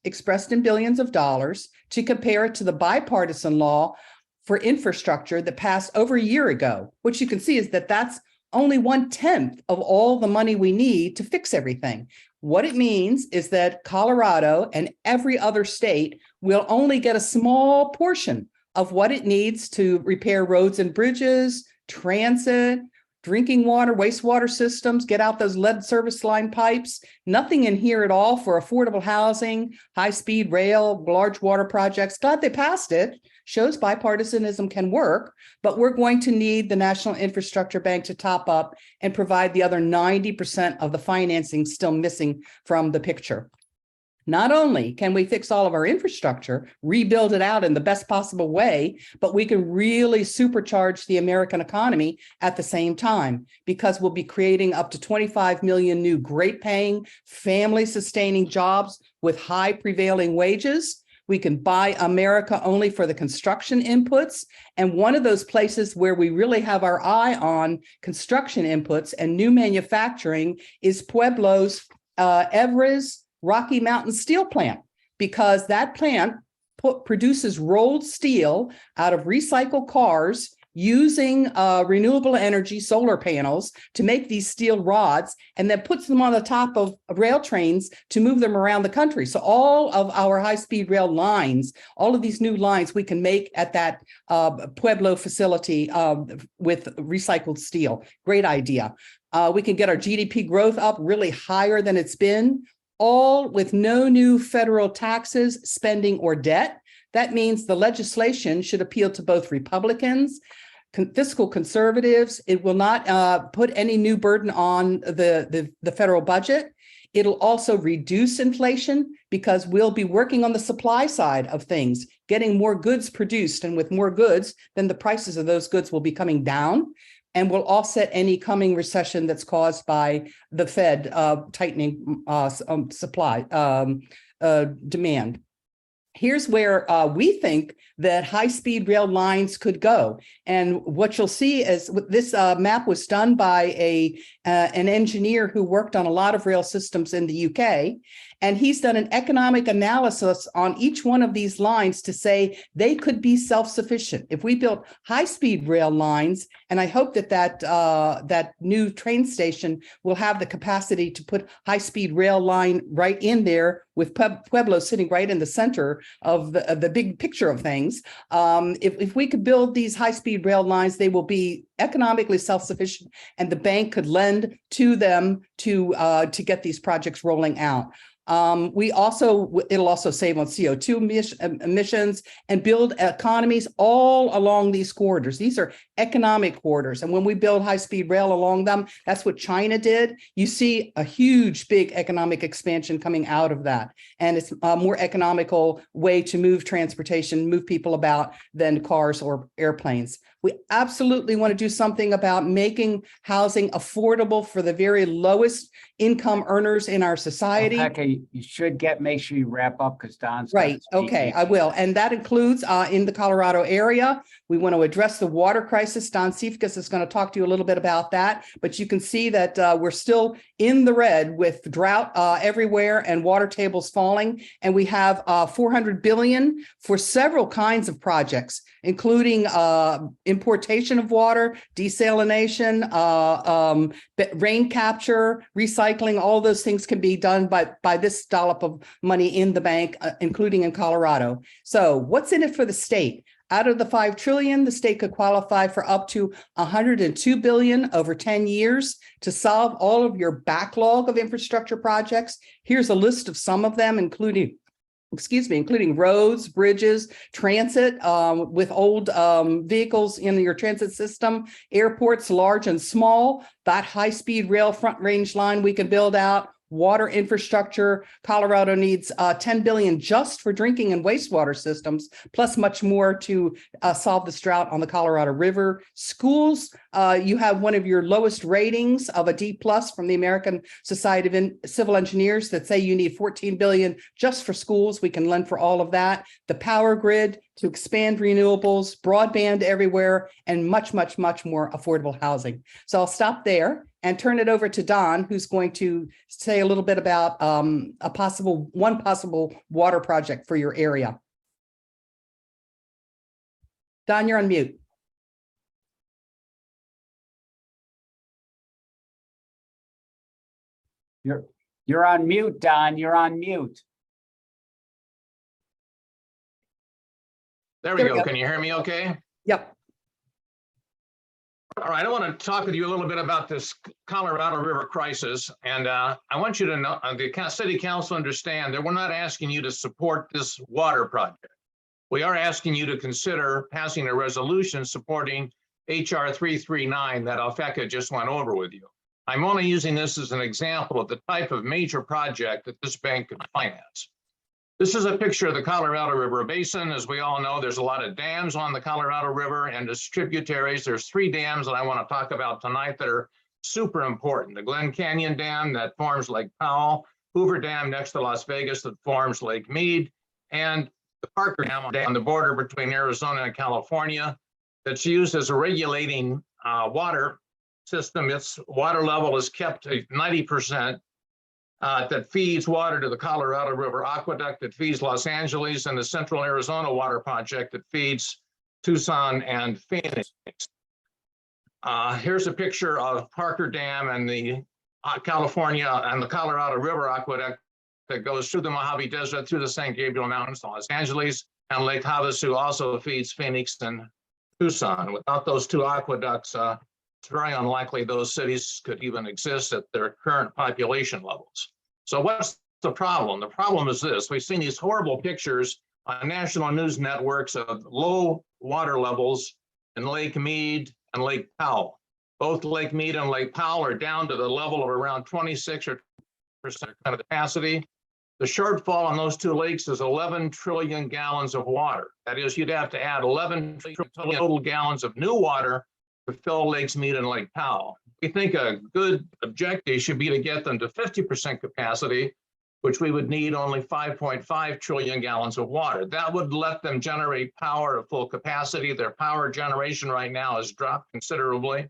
expressed in billions of dollars to compare it to the bipartisan law for infrastructure that passed over a year ago. What you can see is that that's only 1/10 of all the money we need to fix everything. What it means is that Colorado and every other state will only get a small portion of what it needs to repair roads and bridges, transit, drinking water, wastewater systems, get out those lead service line pipes. Nothing in here at all for affordable housing, high-speed rail, large water projects. Glad they passed it. Shows bipartisanism can work, but we're going to need the National Infrastructure Bank to top up and provide the other 90% of the financing still missing from the picture. Not only can we fix all of our infrastructure, rebuild it out in the best possible way, but we can really supercharge the American economy at the same time, because we'll be creating up to 25 million new great paying, family sustaining jobs with high prevailing wages. We can buy America only for the construction inputs. And one of those places where we really have our eye on construction inputs and new manufacturing is Pueblo's Everest Rocky Mountain Steel Plant, because that plant produces rolled steel out of recycled cars using renewable energy solar panels to make these steel rods, and then puts them on the top of rail trains to move them around the country. So all of our high-speed rail lines, all of these new lines we can make at that Pueblo facility with recycled steel. Great idea. We can get our GDP growth up really higher than it's been, all with no new federal taxes, spending, or debt. That means the legislation should appeal to both Republicans, fiscal conservatives. It will not put any new burden on the federal budget. It'll also reduce inflation because we'll be working on the supply side of things, getting more goods produced. And with more goods, then the prices of those goods will be coming down, and will offset any coming recession that's caused by the Fed tightening demand. Here's where we think that high-speed rail lines could go. And what you'll see is this map was done by an engineer who worked on a lot of rail systems in the UK. And he's done an economic analysis on each one of these lines to say they could be self-sufficient. If we built high-speed rail lines, and I hope that that new train station will have the capacity to put high-speed rail line right in there, with Pueblo sitting right in the center of the big picture of things. If we could build these high-speed rail lines, they will be economically self-sufficient, and the bank could lend to them to get these projects rolling out. It'll also save on CO2 emissions and build economies all along these corridors. These are economic corridors. And when we build high-speed rail along them, that's what China did. You see a huge, big economic expansion coming out of that. And it's a more economical way to move transportation, move people about than cars or airplanes. We absolutely want to do something about making housing affordable for the very lowest income earners in our society. Okay, you should make sure you wrap up because Don's right. Okay, I will. And that includes in the Colorado area, we want to address the water crisis. Don Siefkas is going to talk to you a little bit about that, but you can see that we're still in the red with drought everywhere and water tables falling. And we have $400 billion for several kinds of projects, including importation of water, desalination, rain capture, recycling. All those things can be done by this dollop of money in the bank, including in Colorado. So what's in it for the state? Out of the $5 trillion, the state could qualify for up to $102 billion over 10 years to solve all of your backlog of infrastructure projects. Here's a list of some of them, including roads, bridges, transit with old vehicles in your transit system, airports, large and small, that high-speed rail front range line we can build out, water infrastructure. Colorado needs $10 billion just for drinking and wastewater systems, plus much more to solve this drought on the Colorado River. Schools, you have one of your lowest ratings of a D+ from the American Society of Civil Engineers that say you need $14 billion just for schools. We can lend for all of that. The power grid to expand renewables, broadband everywhere, and much, much, much more affordable housing. So I'll stop there and turn it over to Don, who's going to say a little bit about one possible water project for your area. Don, you're on mute. You're on mute, Don. You're on mute. There we go. Can you hear me okay? Yep. All right, I want to talk with you a little bit about this Colorado River crisis. And I want you to know, the city council understand that we're not asking you to support this water project. We are asking you to consider passing a resolution supporting HR 339 that Alfecca just went over with you. I'm only using this as an example of the type of major project that this bank could finance. This is a picture of the Colorado River Basin. As we all know, there's a lot of dams on the Colorado River and its tributaries. There's 3 dams that I want to talk about tonight that are super important. The Glen Canyon Dam that forms Lake Powell, Hoover Dam next to Las Vegas that forms Lake Mead, and the Parker Dam on the border between Arizona and California that's used as a regulating water system. Its water level is kept at 90%. That feeds water to the Colorado River Aqueduct, that feeds Los Angeles, and the Central Arizona Water Project that feeds Tucson and Phoenix. Here's a picture of Parker Dam and the California and the Colorado River Aqueduct that goes through the Mojave Desert, through the San Gabriel Mountains, Los Angeles, and Lake Havasu also feeds Phoenix and Tucson. Without those two aqueducts, it's very unlikely those cities could even exist at their current population levels. So what's the problem? The problem is this: we've seen these horrible pictures on national news networks of low water levels in Lake Mead and Lake Powell. Both Lake Mead and Lake Powell are down to the level of around 26% of capacity. The shortfall on those two lakes is 11 trillion gallons of water. That is, you'd have to add 11 trillion total gallons of new water to fill Lakes Mead and Lake Powell. We think a good objective should be to get them to 50% capacity, which we would need only 5.5 trillion gallons of water. That would let them generate power at full capacity. Their power generation right now has dropped considerably.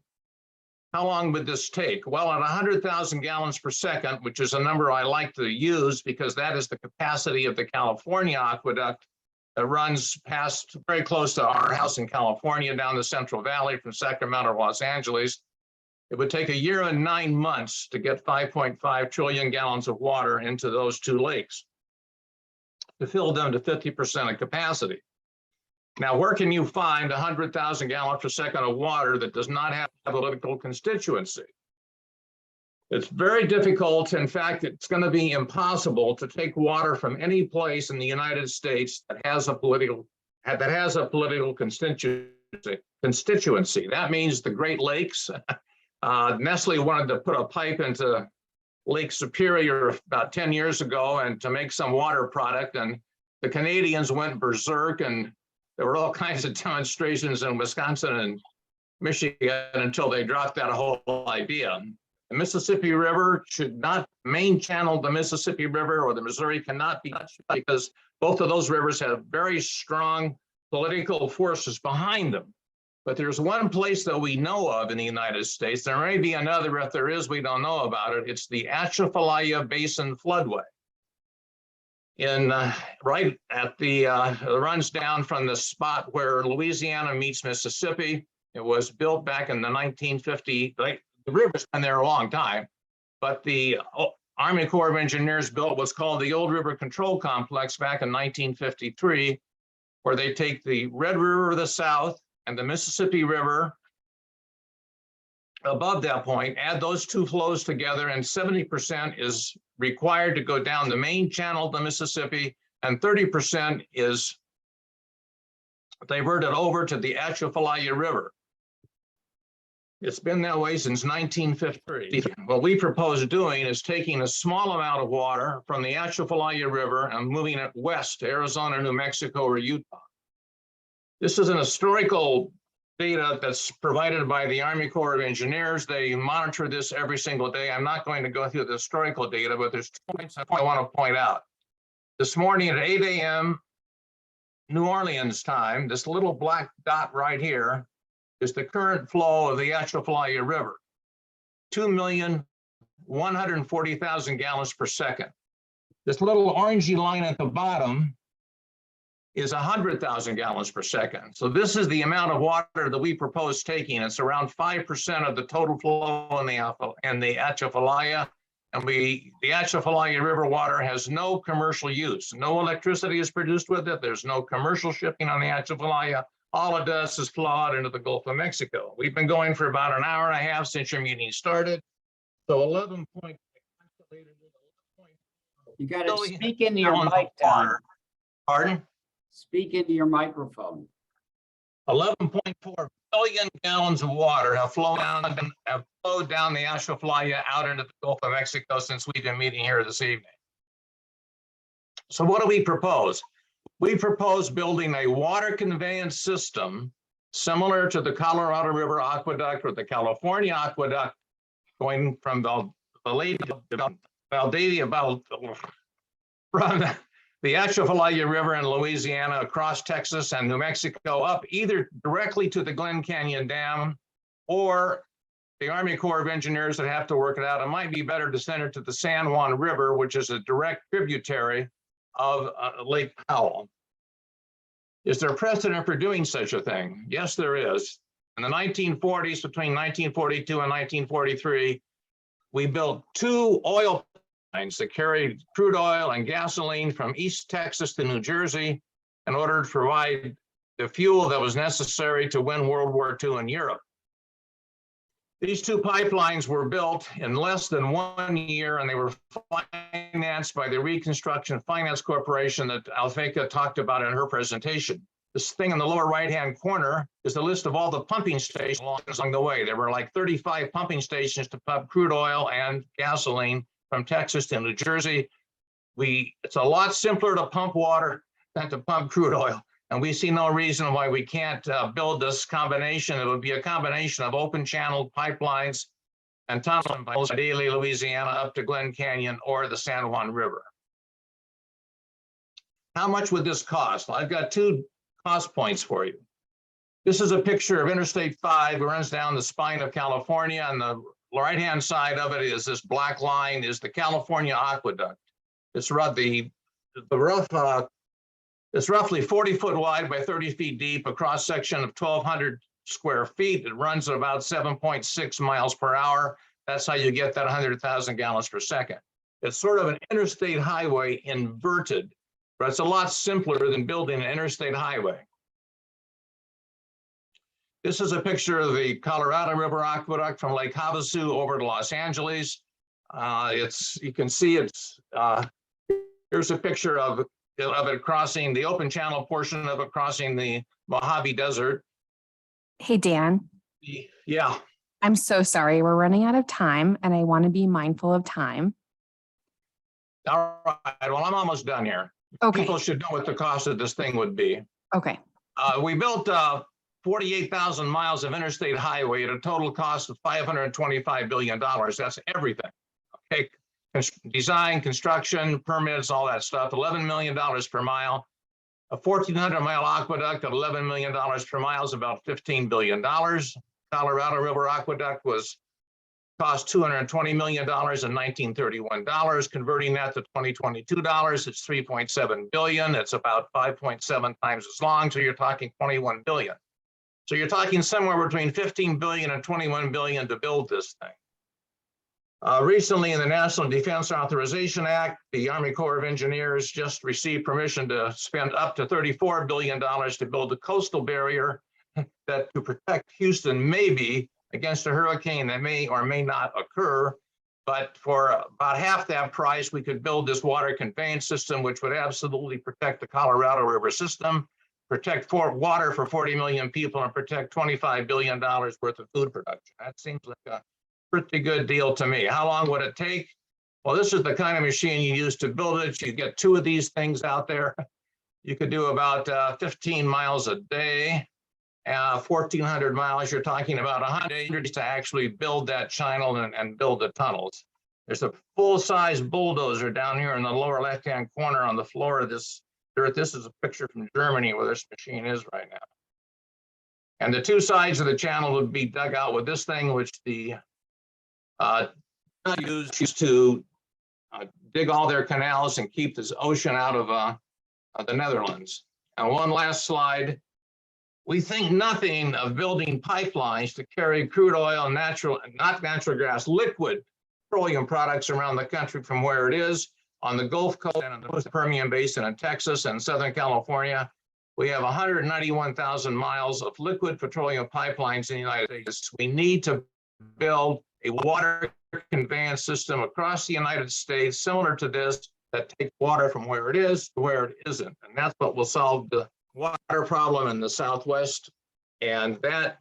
How long would this take? Well, at 100,000 gallons per second, which is a number I like to use because that is the capacity of the California aqueduct that runs past very close to our house in California down the Central Valley from Sacramento to Los Angeles. It would take 1 year and 9 months to get 5.5 trillion gallons of water into those two lakes to fill them to 50% of capacity. Now, where can you find 100,000 gallons per second of water that does not have a political constituency? It's very difficult. In fact, it's going to be impossible to take water from any place in the United States that has a political constituency. That means the Great Lakes. Nestle wanted to put a pipe into Lake Superior about 10 years ago and to make some water product, and the Canadians went berserk, and there were all kinds of demonstrations in Wisconsin and Michigan until they dropped that whole idea. The Mississippi River should not main channel. The Mississippi River or the Missouri cannot be touched because both of those rivers have very strong political forces behind them. But there's one place that we know of in the United States. There may be another. If there is, we don't know about it. It's the Atchafalaya Basin floodway. Right at the, it runs down from the spot where Louisiana meets Mississippi. It was built back in the 1950s. The river's been there a long time, but the Army Corps of Engineers built what's called the Old River Control Complex back in 1953, where they take the Red River to the south and the Mississippi River above that point, add those two flows together, and 70% is required to go down the main channel of the Mississippi, and 30% is diverted over to the Atchafalaya River. It's been that way since 1953. What we propose doing is taking a small amount of water from the Atchafalaya River and moving it west to Arizona, New Mexico, or Utah. This is an historical data that's provided by the Army Corps of Engineers. They monitor this every single day. I'm not going to go through the historical data, but there's 2 points I want to point out. This morning at 8 a.m. New Orleans time, this little black dot right here is the current flow of the Atchafalaya River, 2,140,000 gallons per second. This little orangey line at the bottom is 100,000 gallons per second. So this is the amount of water that we propose taking. It's around 5% of the total flow in the Atchafalaya. And the Atchafalaya River water has no commercial use. No electricity is produced with it. There's no commercial shipping on the Atchafalaya. All it does is flow out into the Gulf of Mexico. We've been going for about an hour and a half since your meeting started. So 11 point. You got to speak into your mic, Don. Pardon? Speak into your microphone. 11.4 billion gallons of water have flowed down the Atchafalaya out into the Gulf of Mexico since we've been meeting here this evening. So what do we propose? We propose building a water conveyance system similar to the Colorado River Aqueduct or the California Aqueduct, going from the Atchafalaya River in Louisiana, across Texas and New Mexico, up either directly to the Glen Canyon Dam, or the Army Corps of Engineers that have to work it out. It might be better to send it to the San Juan River, which is a direct tributary of Lake Powell. Is there precedent for doing such a thing? Yes, there is. In the 1940s, between 1942 and 1943, we built 2 oil lines that carried crude oil and gasoline from East Texas to New Jersey in order to provide the fuel that was necessary to win World War II in Europe. These 2 pipelines were built in less than 1 year, and they were financed by the Reconstruction Finance Corporation that Alpheka talked about in her presentation. This thing in the lower right-hand corner is the list of all the pumping stations along the way. There were like 35 pumping stations to pump crude oil and gasoline from Texas to New Jersey. It's a lot simpler to pump water than to pump crude oil. And we see no reason why we can't build this combination. It would be a combination of open channel pipelines and tunnels from Daly, Louisiana, up to Glen Canyon or the San Juan River. How much would this cost? I've got 2 cost points for you. This is a picture of Interstate 5. It runs down the spine of California, and the right-hand side of it is this black line is the California Aqueduct. It's roughly 40 foot wide by 30 feet deep, a cross section of 1,200 square feet. It runs at about 7.6 miles per hour. That's how you get that 100,000 gallons per second. It's sort of an interstate highway inverted, but it's a lot simpler than building an interstate highway. This is a picture of the Colorado River Aqueduct from Lake Havasu over to Los Angeles. You can see here's a picture of it crossing the open channel portion of it, crossing the Mojave Desert. Hey, Dan, Yeah, I'm so sorry. We're running out of time and I want to be mindful of time. all right, well, I'm almost done here. Okay. People should know what the cost of this thing would be. Okay. We built 48,000 miles of interstate highway at a total cost of $525 billion. That's everything. Okay, design, construction, permits, all that stuff, $11 million per mile. A 1,400 mile aqueduct at $11 million per mile is about $15 billion. Colorado River Aqueduct cost $220 million in 1931 dollars. Converting that to 2022 dollars, it's $3.7 billion. It's about 5.7 times as long. So you're talking 21 billion. So you're talking somewhere between 15 billion and 21 billion to build this thing. Recently in the National Defense Authorization Act, the Army Corps of Engineers just received permission to spend up to $34 billion to build a coastal barrier that to protect Houston maybe against a hurricane that may or may not occur. But for about half that price, we could build this water conveyance system, which would absolutely protect the Colorado River system, protect water for 40 million people, and protect $25 billion worth of food production. That seems like a pretty good deal to me. How long would it take? Well, this is the kind of machine you use to build it. You get 2 of these things out there. You could do about 15 miles a day. 1,400 miles, you're talking about 100 days to actually build that channel and build the tunnels. There's a full-size bulldozer down here in the lower left-hand corner on the floor of this dirt. This is a picture from Germany where this machine is right now. And the 2 sides of the channel would be dug out with this thing, which the used to dig all their canals and keep this ocean out of the Netherlands. And one last slide. We think nothing of building pipelines to carry crude oil and not natural gas, liquid petroleum products around the country from where it is on the Gulf Coast and on the Permian Basin in Texas and Southern California. We have 191,000 miles of liquid petroleum pipelines in the United States. We need to build a water conveyance system across the United States similar to this that takes water from where it is to where it isn't. And that's what will solve the water problem in the Southwest. And that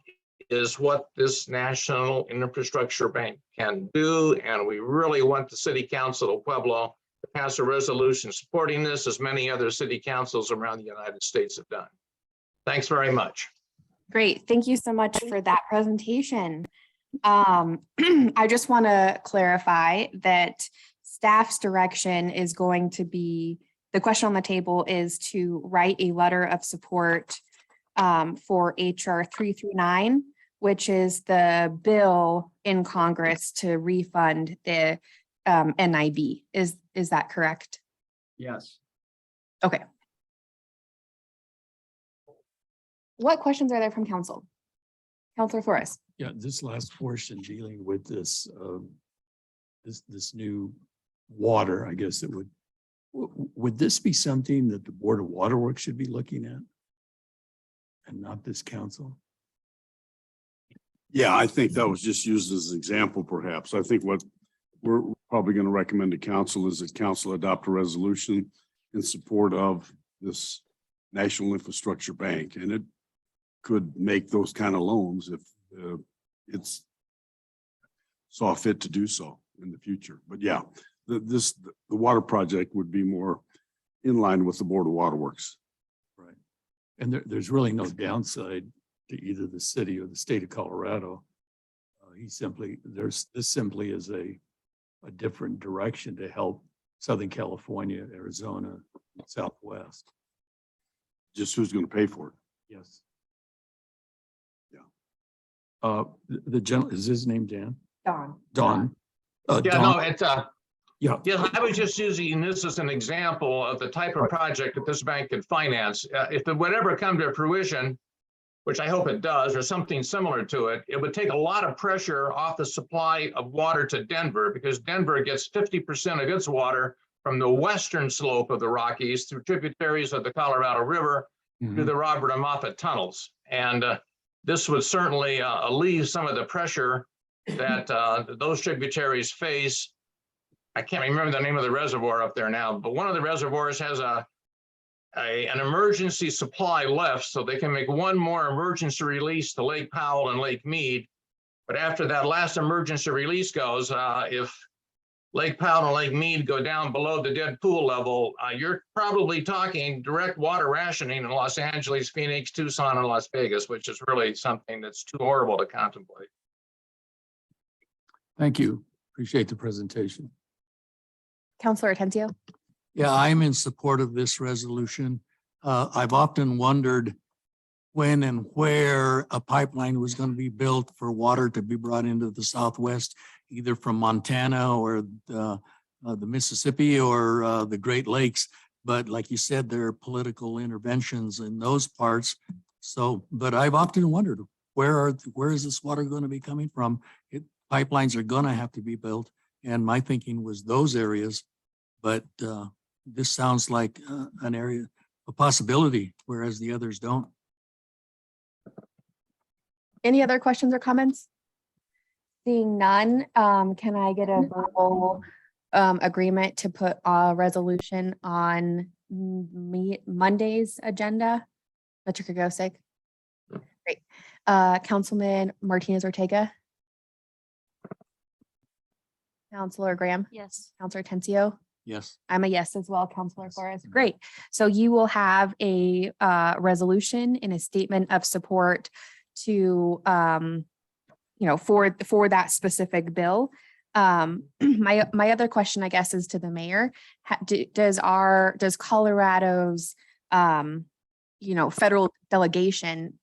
is what this National Infrastructure Bank can do. And we really want the City Council of Pueblo to pass a resolution supporting this, as many other city councils around the United States have done. Thanks very much. Great. Thank you so much for that presentation. I just want to clarify that staff's direction is going to be the question on the table is to write a letter of support for HR 339, which is the bill in Congress to refund the NIB. Is that correct? Yes. Okay. What questions are there from council? Counselor Flores. Yeah, this last portion dealing with this, this new water, I guess it would this be something that the Board of Waterworks should be looking at? And not this council? Yeah, I think that was just used as an example, perhaps. I think what we're probably going to recommend to council is that council adopt a resolution in support of this National Infrastructure Bank, and it could make those kind of loans if it's saw fit to do so in the future. But yeah, the water project would be more in line with the Board of Waterworks. Right. And there's really no downside to either the city or the state of Colorado. This simply is a different direction to help Southern California, Arizona, Southwest. Just who's going to pay for it? Yes. Yeah. The gentleman, is his name Dan? Don. Don. Yeah, Don? no, it's Yeah. yeah, I was just using this as an example of the type of project that this bank could finance. If it would ever come to fruition, which I hope it does, or something similar to it, it would take a lot of pressure off the supply of water to Denver, because Denver gets 50% of its water from the western slope of the Rockies through tributaries of the Colorado River to the Robert and Moffett tunnels. And this would certainly alleviate some of the pressure that those tributaries face. I can't remember the name of the reservoir up there now, but one of the reservoirs has an emergency supply left, so they can make one more emergency release to Lake Powell and Lake Mead. But after that last emergency release goes, if Lake Powell and Lake Mead go down below the dead pool level, you're probably talking direct water rationing in Los Angeles, Phoenix, Tucson, and Las Vegas, which is really something that's too horrible to contemplate. Thank you. Appreciate the presentation. Counselor Atencio. Yeah, I'm in support of this resolution. I've often wondered when and where a pipeline was going to be built for water to be brought into the Southwest, either from Montana or the Mississippi or the Great Lakes. But like you said, there are political interventions in those parts. So, but I've often wondered, where is this water going to be coming from? Pipelines are going to have to be built. And my thinking was those areas, but this sounds like an area, a possibility, whereas the others don't. Any other questions or comments? Seeing none, can I get a verbal agreement to put a resolution on Monday's agenda? Mr. Kagosik. Great. Councilman Martinez Ortega. Counselor Graham. Yes. Counselor Tencio. Yes. I'm a yes as well, Counselor Flores. Great. So you will have a resolution and a statement of support to for that specific bill. My other question, I guess, is to the mayor. Does Colorado's federal delegation,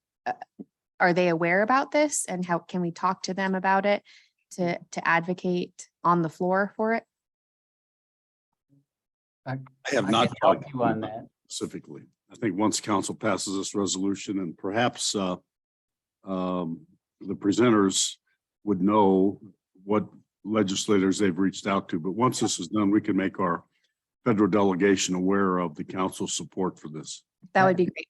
are they aware about this, and how can we talk to them about it to advocate on the floor for it? I have I not can help talked you on that. specifically. I think once council passes this resolution, and perhaps the presenters would know what legislators they've reached out to. But once this is done, we can make our federal delegation aware of the council's support for this. That would be great.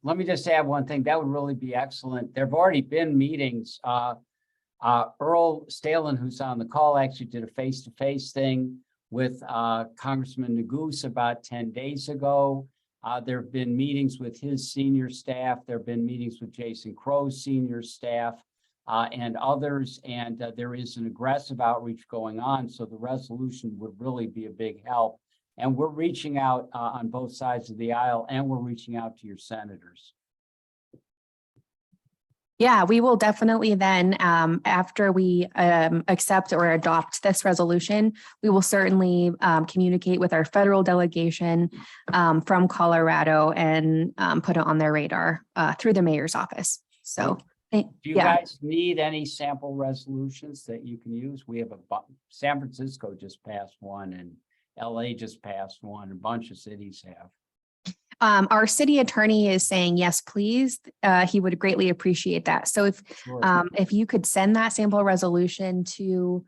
Let me just add one thing. That would really be excellent. There've already been meetings. Earl Stalen, who's on the call, actually did a face-to-face thing with Congressman Neguse about 10 days ago. There have been meetings with his senior staff. There have been meetings with Jason Crow's senior staff and others. And there is an aggressive outreach going on. So the resolution would really be a big help. And we're reaching out on both sides of the aisle, and we're reaching out to your senators. Yeah, we will definitely then, after we accept or adopt this resolution, we will certainly communicate with our federal delegation from Colorado and put it on their radar through the mayor's office. So, Do you yeah. guys need any sample resolutions that you can use? We have San Francisco just passed one and LA just passed one. A bunch of cities have. Our city attorney is saying, yes, please. He would greatly appreciate that. So Sure. if you could send that sample resolution to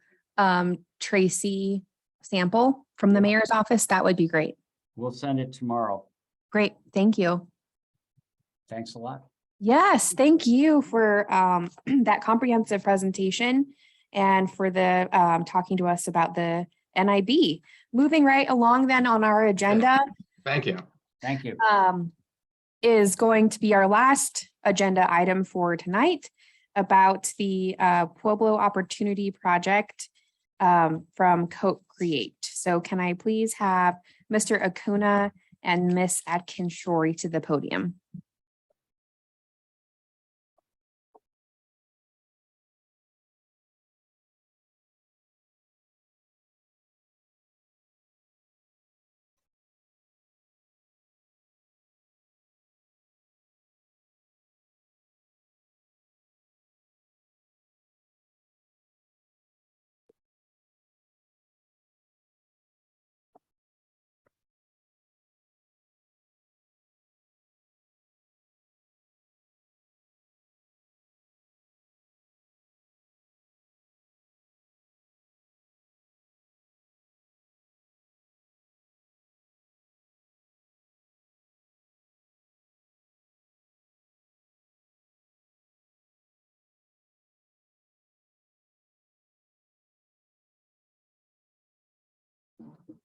Tracy Sample from the mayor's office, that would be great. We'll send it tomorrow. Great. Thank you. Thanks a lot. Yes, thank you for that comprehensive presentation and for the talking to us about the NIB. Moving right along then on our agenda. Thank you. Thank you. Is going to be our last agenda item for tonight about the Pueblo Opportunity Project from Co-Create. So can I please have Mr. Acuna and Miss Atkins-Shorey to the podium?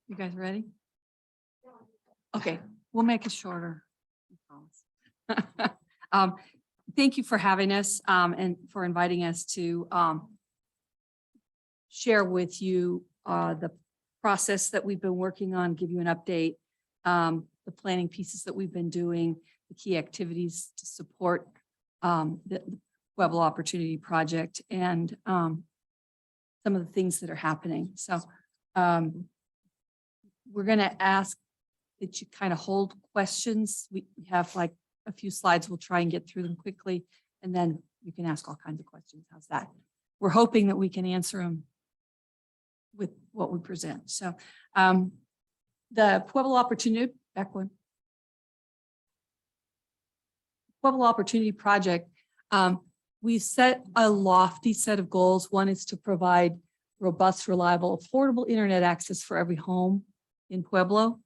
You guys ready? Okay, we'll make it shorter. I promise. Thank you for having us and for inviting us to share with you the process that we've been working on, give you an update, the planning pieces that we've been doing, the key activities to support the Pueblo Opportunity Project, and some of the things that are happening. So we're going to ask that you kind of hold questions. We have like a few slides. We'll try and get through them quickly, and then you can ask all kinds of questions. How's that? We're hoping that we can answer them with what we present. So the Pueblo Opportunity, back one. Pueblo Opportunity Project, we set a lofty set of goals. One is to provide robust, reliable, affordable internet access for every home in Pueblo.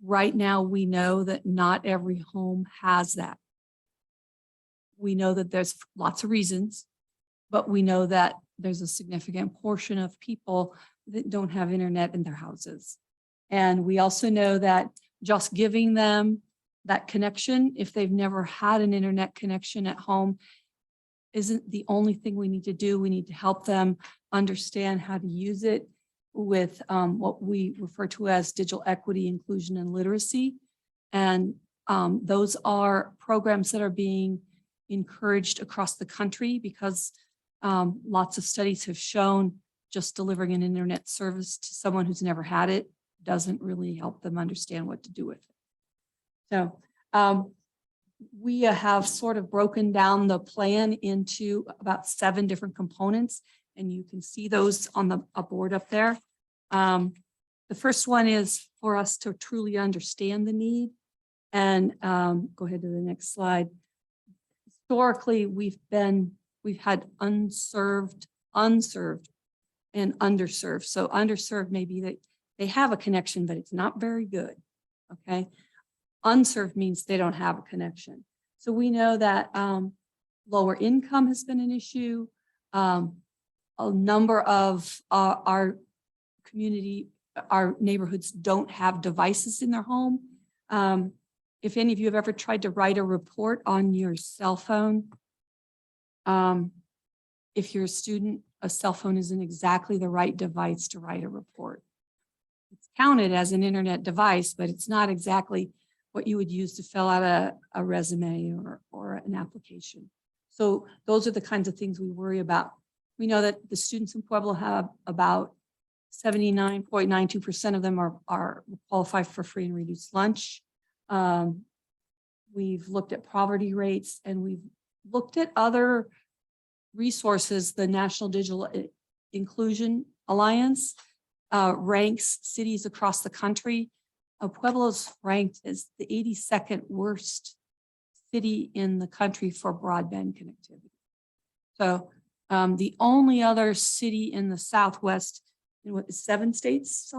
Right now, we know that not every home has that. We know that there's lots of reasons, but we know that there's a significant portion of people that don't have internet in their houses. And we also know that just giving them that connection, if they've never had an internet connection at home, isn't the only thing we need to do. We need to help them understand how to use it with what we refer to as digital equity, inclusion, and literacy. And those are programs that are being encouraged across the country because lots of studies have shown just delivering an internet service to someone who's never had it doesn't really help them understand what to do with it. So we have sort of broken down the plan into about 7 different components, and you can see those on the board up there. The first one is for us to truly understand the need. And go ahead to the next slide. Historically, we've had unserved, and underserved. So underserved may be that they have a connection, but it's not very good. Okay. Unserved means they don't have a connection. So we know that lower income has been an issue. A number of our community, our neighborhoods don't have devices in their home. If any of you have ever tried to write a report on your cell phone, if you're a student, a cell phone isn't exactly the right device to write a report. It's counted as an internet device, but it's not exactly what you would use to fill out a resume or an application. So those are the kinds of things we worry about. We know that the students in Pueblo have about 79.92% of them are qualify for free and reduced lunch. We've looked at poverty rates and we've looked at other resources. The National Digital Inclusion Alliance ranks cities across the country. Pueblo's ranked as the 82nd worst city in the country for broadband connectivity. So the only other city in the Southwest, in what is 7 states,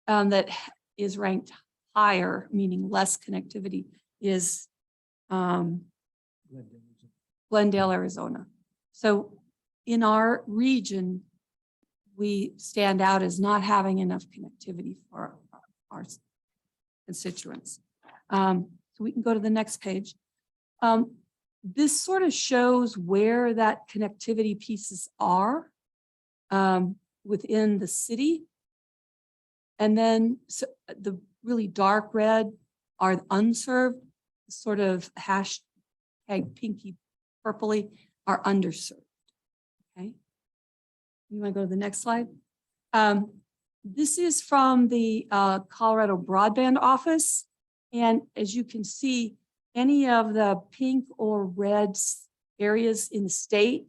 that is ranked higher, meaning less connectivity, is Glendale, Arizona. So in our region, we stand out as not having enough connectivity for our constituents. So we can go to the next page. This sort of shows where that connectivity pieces are within the city. And then the really dark red are unserved, sort of hashtag pinky purpley are underserved. Okay. You want to go to the next slide? This is from the Colorado Broadband Office. And as you can see, any of the pink or red areas in the state,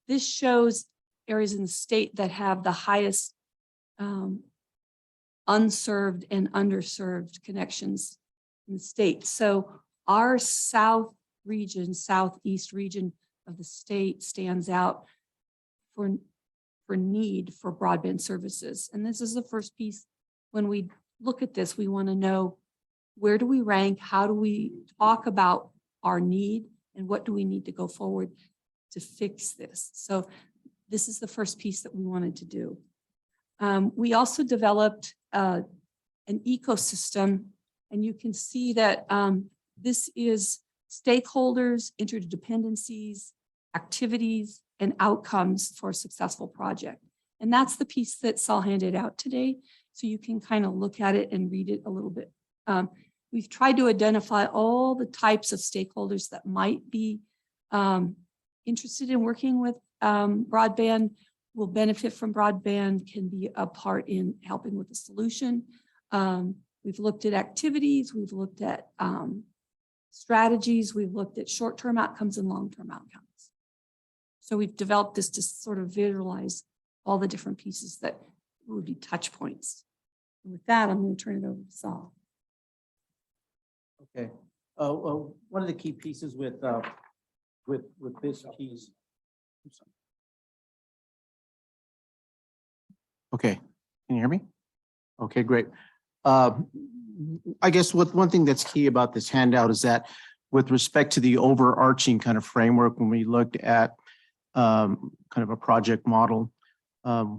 this shows areas in the state that have the highest unserved and underserved connections in the state. So our south region, southeast region of the state stands out for need for broadband services. And this is the first piece. When we look at this, we want to know, where do we rank? How do we talk about our need? And what do we need to go forward to fix this? So this is the first piece that we wanted to do. We also developed an ecosystem, and you can see that this is stakeholders, interdependencies, activities, and outcomes for a successful project. And that's the piece that Saul handed out today. So you can kind of look at it and read it a little bit. We've tried to identify all the types of stakeholders that might be interested in working with broadband, will benefit from broadband, can be a part in helping with the solution. We've looked at activities, we've looked at strategies, we've looked at short-term outcomes and long-term outcomes. So we've developed this to sort of visualize all the different pieces that would be touch points. And with that, I'm going to turn it over to Saul. Okay. Well, one of the key pieces with this piece. Okay, can you hear me? Okay, great. I guess one thing that's key about this handout is that with respect to the overarching kind of framework, when we looked at kind of a project model,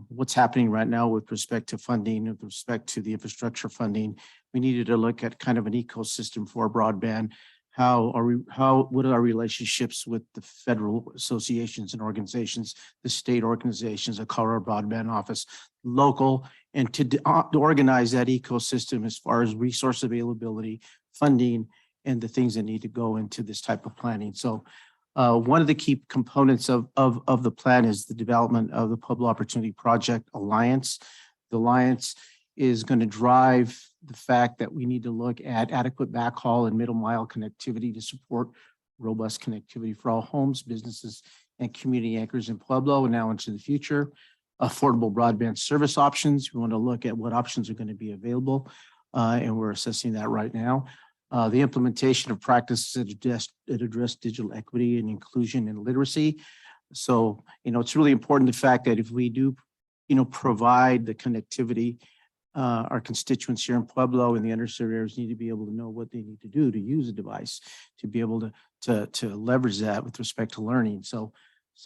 what's happening right now with respect to funding, with respect to the infrastructure funding, we needed to look at kind of an ecosystem for broadband. What are our relationships with the federal associations and organizations, the state organizations, the Colorado Broadband Office, local, and to organize that ecosystem as far as resource availability, funding, and the things that need to go into this type of planning. So one of the key components of the plan is the development of the Pueblo Opportunity Project Alliance. The Alliance is going to drive the fact that we need to look at adequate backhaul and middle mile connectivity to support robust connectivity for all homes, businesses, and community anchors in Pueblo and now into the future. Affordable broadband service options. We want to look at what options are going to be available, and we're assessing that right now. The implementation of practices that address digital equity and inclusion and literacy. So, it's really important the fact that if we do, provide the connectivity, our constituents here in Pueblo and the underserved areas need to be able to know what they need to do to use a device, to be able to leverage that with respect to learning. So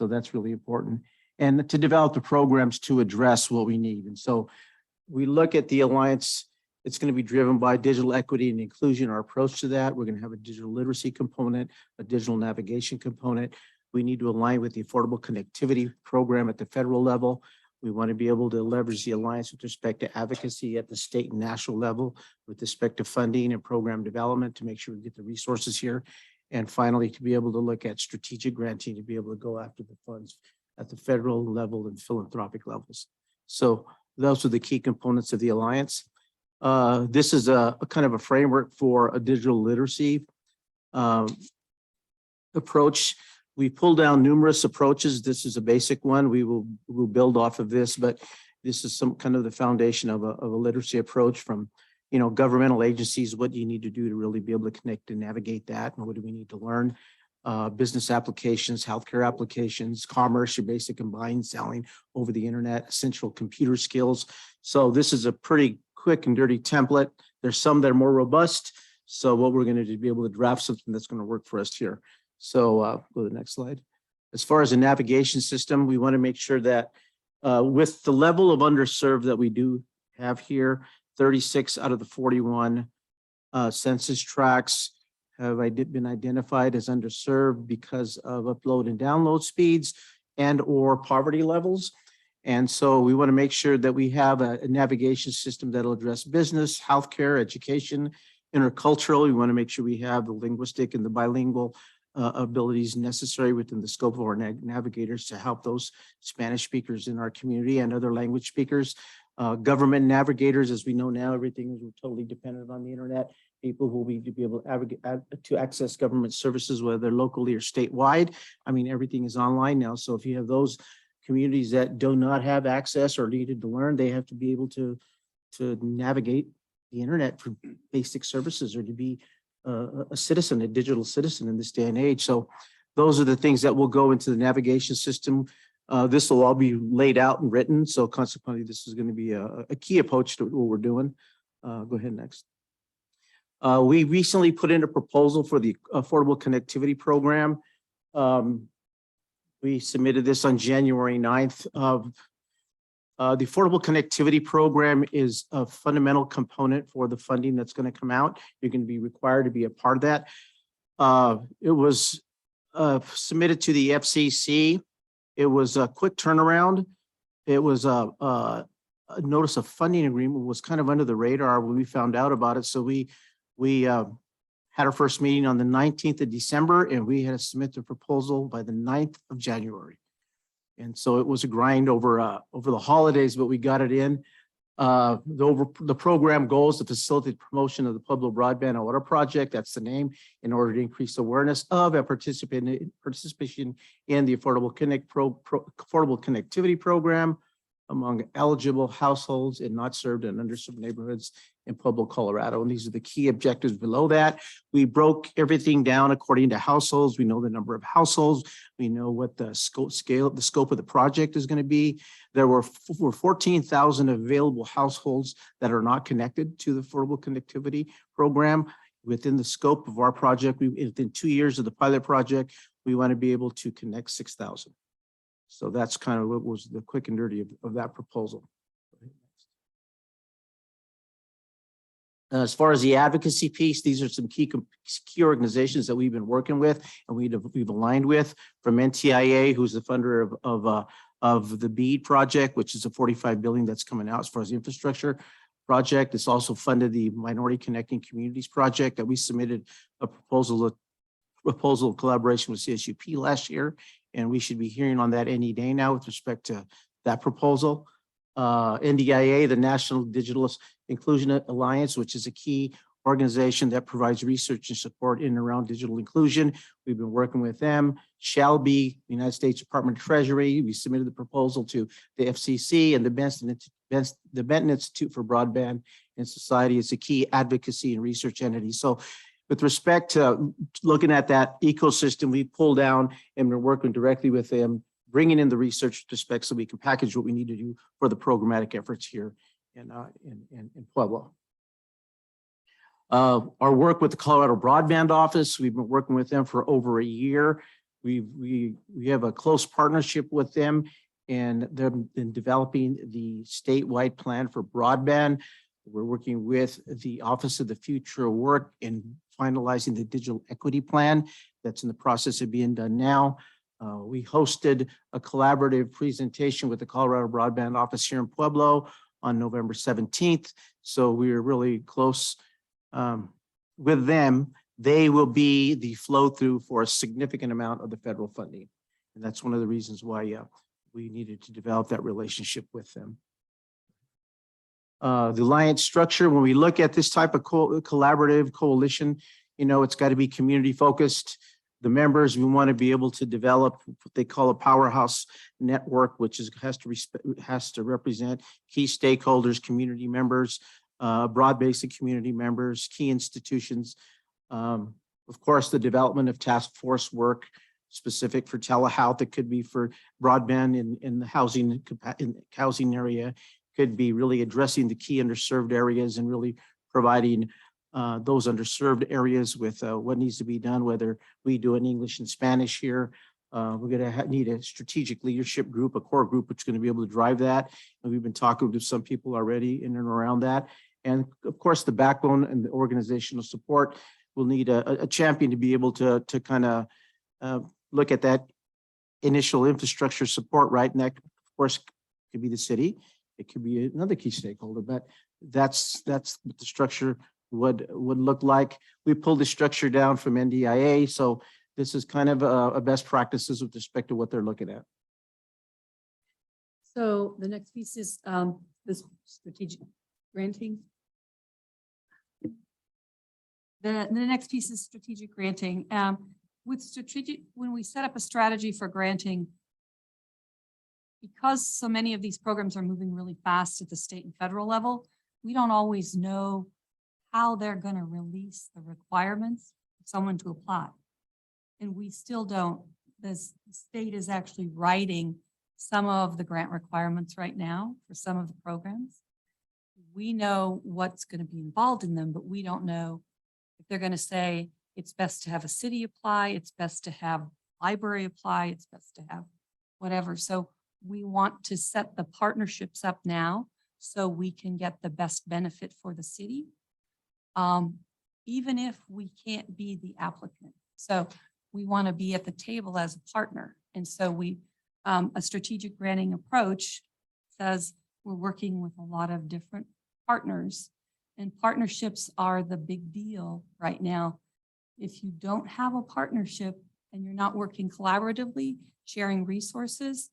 that's really important. And to develop the programs to address what we need. And so we look at the Alliance. It's going to be driven by digital equity and inclusion. Our approach to that, we're going to have a digital literacy component, a digital navigation component. We need to align with the Affordable Connectivity Program at the federal level. We want to be able to leverage the Alliance with respect to advocacy at the state and national level, with respect to funding and program development to make sure we get the resources here. And finally, to be able to look at strategic granting, to be able to go after the funds at the federal level and philanthropic levels. So those are the key components of the Alliance. This is a kind of a framework for a digital literacy approach. We pulled down numerous approaches. This is a basic one. We'll build off of this, but this is some kind of the foundation of a literacy approach from, you know, governmental agencies. What do you need to do to really be able to connect and navigate that? And what do we need to learn? Business applications, healthcare applications, commerce, your basic and buying, selling over the internet, essential computer skills. So this is a pretty quick and dirty template. There's some that are more robust. So what we're going to do is be able to draft something that's going to work for us here. So go to the next slide. As far as a navigation system, we want to make sure that with the level of underserved that we do have here, 36 out of the 41 census tracts have been identified as underserved because of upload and download speeds and or poverty levels. And so we want to make sure that we have a navigation system that'll address business, healthcare, education, intercultural. We want to make sure we have the linguistic and the bilingual abilities necessary within the scope of our navigators to help those Spanish speakers in our community and other language speakers. Government navigators, as we know now, everything is totally dependent on the internet. People will be to be able to access government services, whether locally or statewide. I mean, everything is online now. So if you have those communities that do not have access or needed to learn, they have to be able to navigate the internet for basic services or to be a citizen, a digital citizen in this day and age. So those are the things that will go into the navigation system. This will all be laid out and written. So consequently, this is going to be a key approach to what we're doing. Go ahead next. We recently put in a proposal for the Affordable Connectivity Program. We submitted this on January 9th. The Affordable Connectivity Program is a fundamental component for the funding that's going to come out. You're going to be required to be a part of that. It was submitted to the FCC. It was a quick turnaround. It was a notice of funding agreement was kind of under the radar when we found out about it. So we had our first meeting on the 19th of December, and we had to submit the proposal by the 9th of January. And so it was a grind over the holidays, but we got it in. The program goals to facilitate promotion of the Pueblo Broadband Water Project. That's the name, in order to increase awareness of and participation in the Affordable Connectivity Program among eligible households in not served and underserved neighborhoods in Pueblo, Colorado. And these are the key objectives below that. We broke everything down according to households. We know the number of households. We know what the scope of the project is going to be. There were 14,000 available households that are not connected to the Affordable Connectivity Program. Within the scope of our project, within 2 years of the pilot project, we want to be able to connect 6,000. So that's kind of what was the quick and dirty of that proposal. As far as the advocacy piece, these are some key organizations that we've been working with and we've aligned with, from NTIA, who's the funder of the BEAD project, which is a $45 billion that's coming out as far as infrastructure project. It's also funded the Minority Connecting Communities project that we submitted a proposal of collaboration with CSUP last year, and we should be hearing on that any day now with respect to that proposal. NDIA, the National Digital Inclusion Alliance, which is a key organization that provides research and support in and around digital inclusion. We've been working with them. Shelby, United States Department of Treasury. We submitted the proposal to the FCC, and the Benton Institute for Broadband and Society is a key advocacy and research entity. So with respect to looking at that ecosystem, we pulled down and we're working directly with them, bringing in the research respect so we can package what we need to do for the programmatic efforts here in Pueblo. Our work with the Colorado Broadband Office, we've been working with them for over a year. We have a close partnership with them, and they've been developing the statewide plan for broadband. We're working with the Office of the Future of Work in finalizing the digital equity plan that's in the process of being done now. We hosted a collaborative presentation with the Colorado Broadband Office here in Pueblo on November 17th. So we are really close with them they will be the flow through for a significant amount of the federal funding. And that's one of the reasons why we needed to develop that relationship with them. The alliance structure, when we look at this type of collaborative coalition, you know, it's got to be community focused. The members, we want to be able to develop what they call a powerhouse network, which has to represent key stakeholders, community members, broad basic community members, key institutions. Of course, the development of task force work specific for telehealth. It could be for broadband in the housing area. Could be really addressing the key underserved areas and really providing those underserved areas with what needs to be done, whether we do in English and Spanish here. We're going to need a strategic leadership group, a core group, which is going to be able to drive that. And we've been talking to some people already in and around that. And of course, the backbone and the organizational support will need a champion to be able to kind of look at that initial infrastructure support, right? And that, of course, could be the city. It could be another key stakeholder, but that's what the structure would look like. We pulled the structure down from NDIA, so this is kind of a best practices with respect to what they're looking at. So the next piece is this strategic granting. The next piece is strategic granting. With strategic, when we set up a strategy for granting, because so many of these programs are moving really fast at the state and federal level, we don't always know how they're going to release the requirements for someone to apply. And we still don't. The state is actually writing some of the grant requirements right now for some of the programs. We know what's going to be involved in them, but we don't know if they're going to say it's best to have a city apply, it's best to have library apply, it's best to have whatever. So we want to set the partnerships up now so we can get the best benefit for the city, even if we can't be the applicant. So we want to be at the table as a partner. And so a strategic granting approach says we're working with a lot of different partners, and partnerships are the big deal right now. If you don't have a partnership and you're not working collaboratively, sharing resources,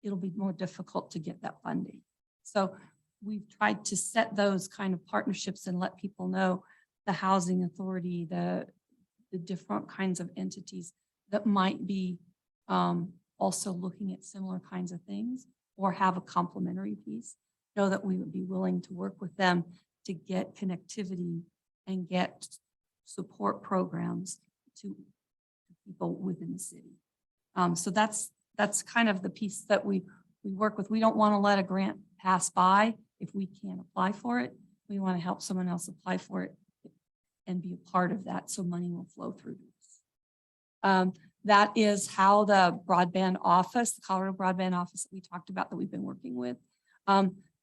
it'll be more difficult to get that funding. So we've tried to set those kind of partnerships and let people know the housing authority, the different kinds of entities that might be also looking at similar kinds of things or have a complementary piece, know that we would be willing to work with them to get connectivity and get support programs to people within the city. So that's kind of the piece that we work with. We don't want to let a grant pass by if we can't apply for it. We want to help someone else apply for it and be a part of that so money will flow through this. That is how the broadband office, the Colorado Broadband Office that we talked about that we've been working with,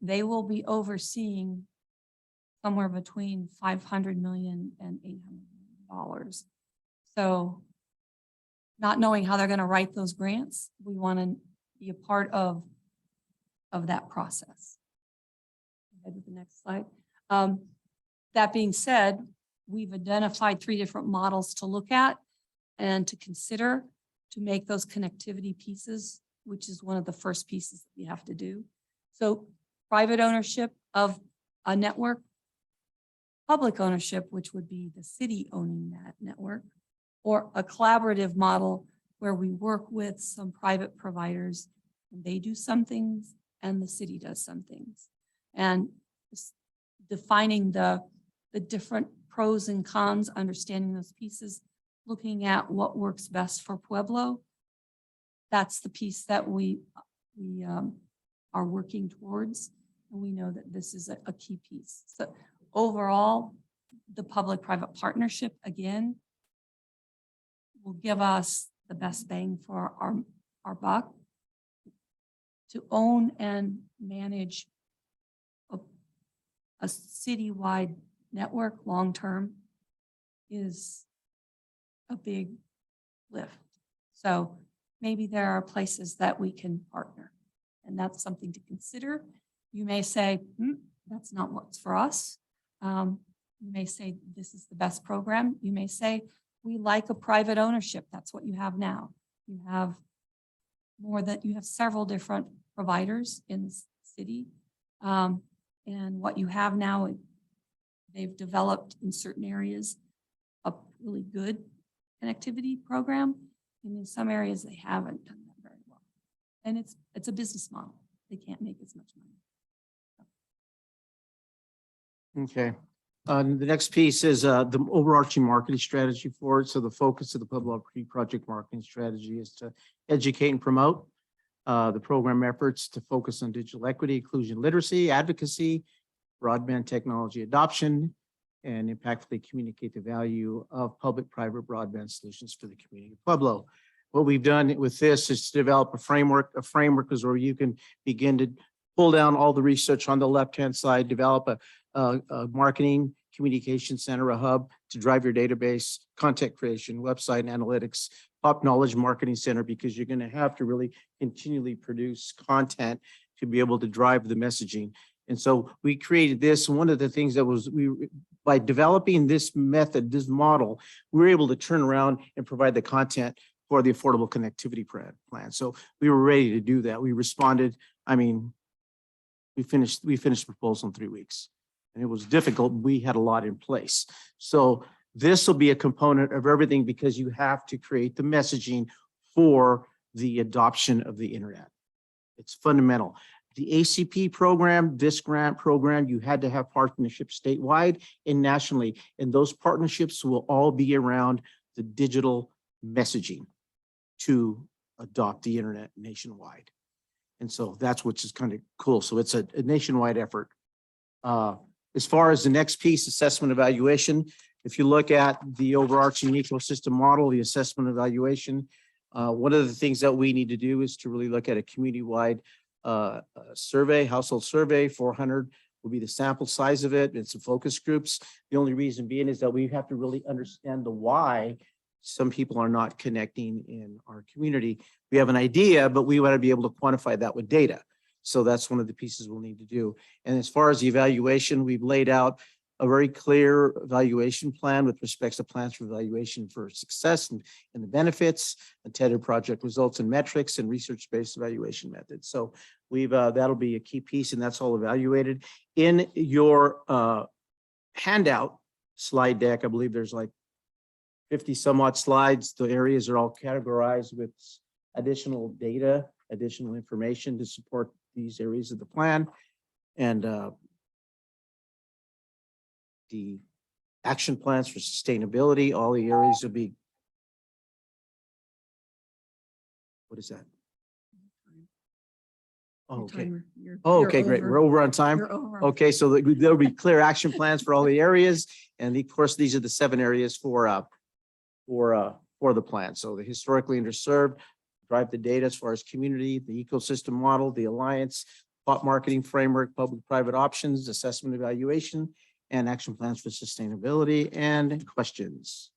they will be overseeing somewhere between $500 million and $800 million. So not knowing how they're going to write those grants, we want to be a part of that process. Go ahead with the next slide. That being said, we've identified 3 different models to look at and to consider to make those connectivity pieces, which is one of the first pieces that we have to do. So private ownership of a network, public ownership, which would be the city owning that network, or a collaborative model where we work with some private providers and they do some things and the city does some things. And defining the different pros and cons, understanding those pieces, looking at what works best for Pueblo. That's the piece that we are working towards. And we know that this is a key piece. So overall, the public-private partnership, again, will give us the best bang for our buck. To own and manage a citywide network long-term is a big lift. So maybe there are places that we can partner, and that's something to consider. You may say, that's not what's for us. You may say, this is the best program. You may say, we like a private ownership. That's what you have now. You have you have several different providers in the city. And what you have now, they've developed in certain areas a really good connectivity program. And in some areas, they haven't done that very well. And it's a business model. They can't make as much money. Okay. The next piece is the overarching marketing strategy for it. So the focus of the Pueblo Creek project marketing strategy is to educate and promote the program efforts to focus on digital equity, inclusion, literacy, advocacy, broadband technology adoption, and impactfully communicate the value of public-private broadband solutions for the community of Pueblo. What we've done with this is to develop a framework. A framework is where you can begin to pull down all the research on the left-hand side, develop a marketing communication center, a hub to drive your database, content creation, website and analytics, pop knowledge marketing center, because you're going to have to really continually produce content to be able to drive the messaging. And so we created this. One of the things that was by developing this method, this model, we were able to turn around and provide the content for the affordable connectivity plan. So we were ready to do that. We responded. I mean, we finished the proposal in 3 weeks, and it was difficult. We had a lot in place. So this will be a component of everything, because you have to create the messaging for the adoption of the internet. It's fundamental. The ACP program, this grant program, you had to have partnerships statewide and nationally, and those partnerships will all be around the digital messaging to adopt the internet nationwide. And so that's what's just kind of cool. So it's a nationwide effort. As far as the next piece, assessment evaluation, if you look at the overarching ecosystem model, the assessment evaluation, one of the things that we need to do is to really look at a community-wide survey, household survey. 400 will be the sample size of it. It's focus groups. The only reason being is that we have to really understand the why some people are not connecting in our community. We have an idea, but we want to be able to quantify that with data. So that's one of the pieces we'll need to do. And as far as the evaluation, we've laid out a very clear evaluation plan with respect to plans for evaluation for success and the benefits, intended project results and metrics, and research-based evaluation methods. So we've that'll be a key piece, and that's all evaluated. In your handout slide deck, I believe there's like 50 some odd slides. The areas are all categorized with additional data, additional information to support these areas of the plan. And the action plans for sustainability, all the areas will be. What is that? Oh, okay. Oh, okay, great. We're over on time. Okay, so there'll be clear action plans for all the areas. And of course, these are the 7 areas for the plan. So the historically underserved, drive the data as far as community, the ecosystem model, the alliance, pop marketing framework, public-private options, assessment evaluation, and action plans for sustainability. And questions.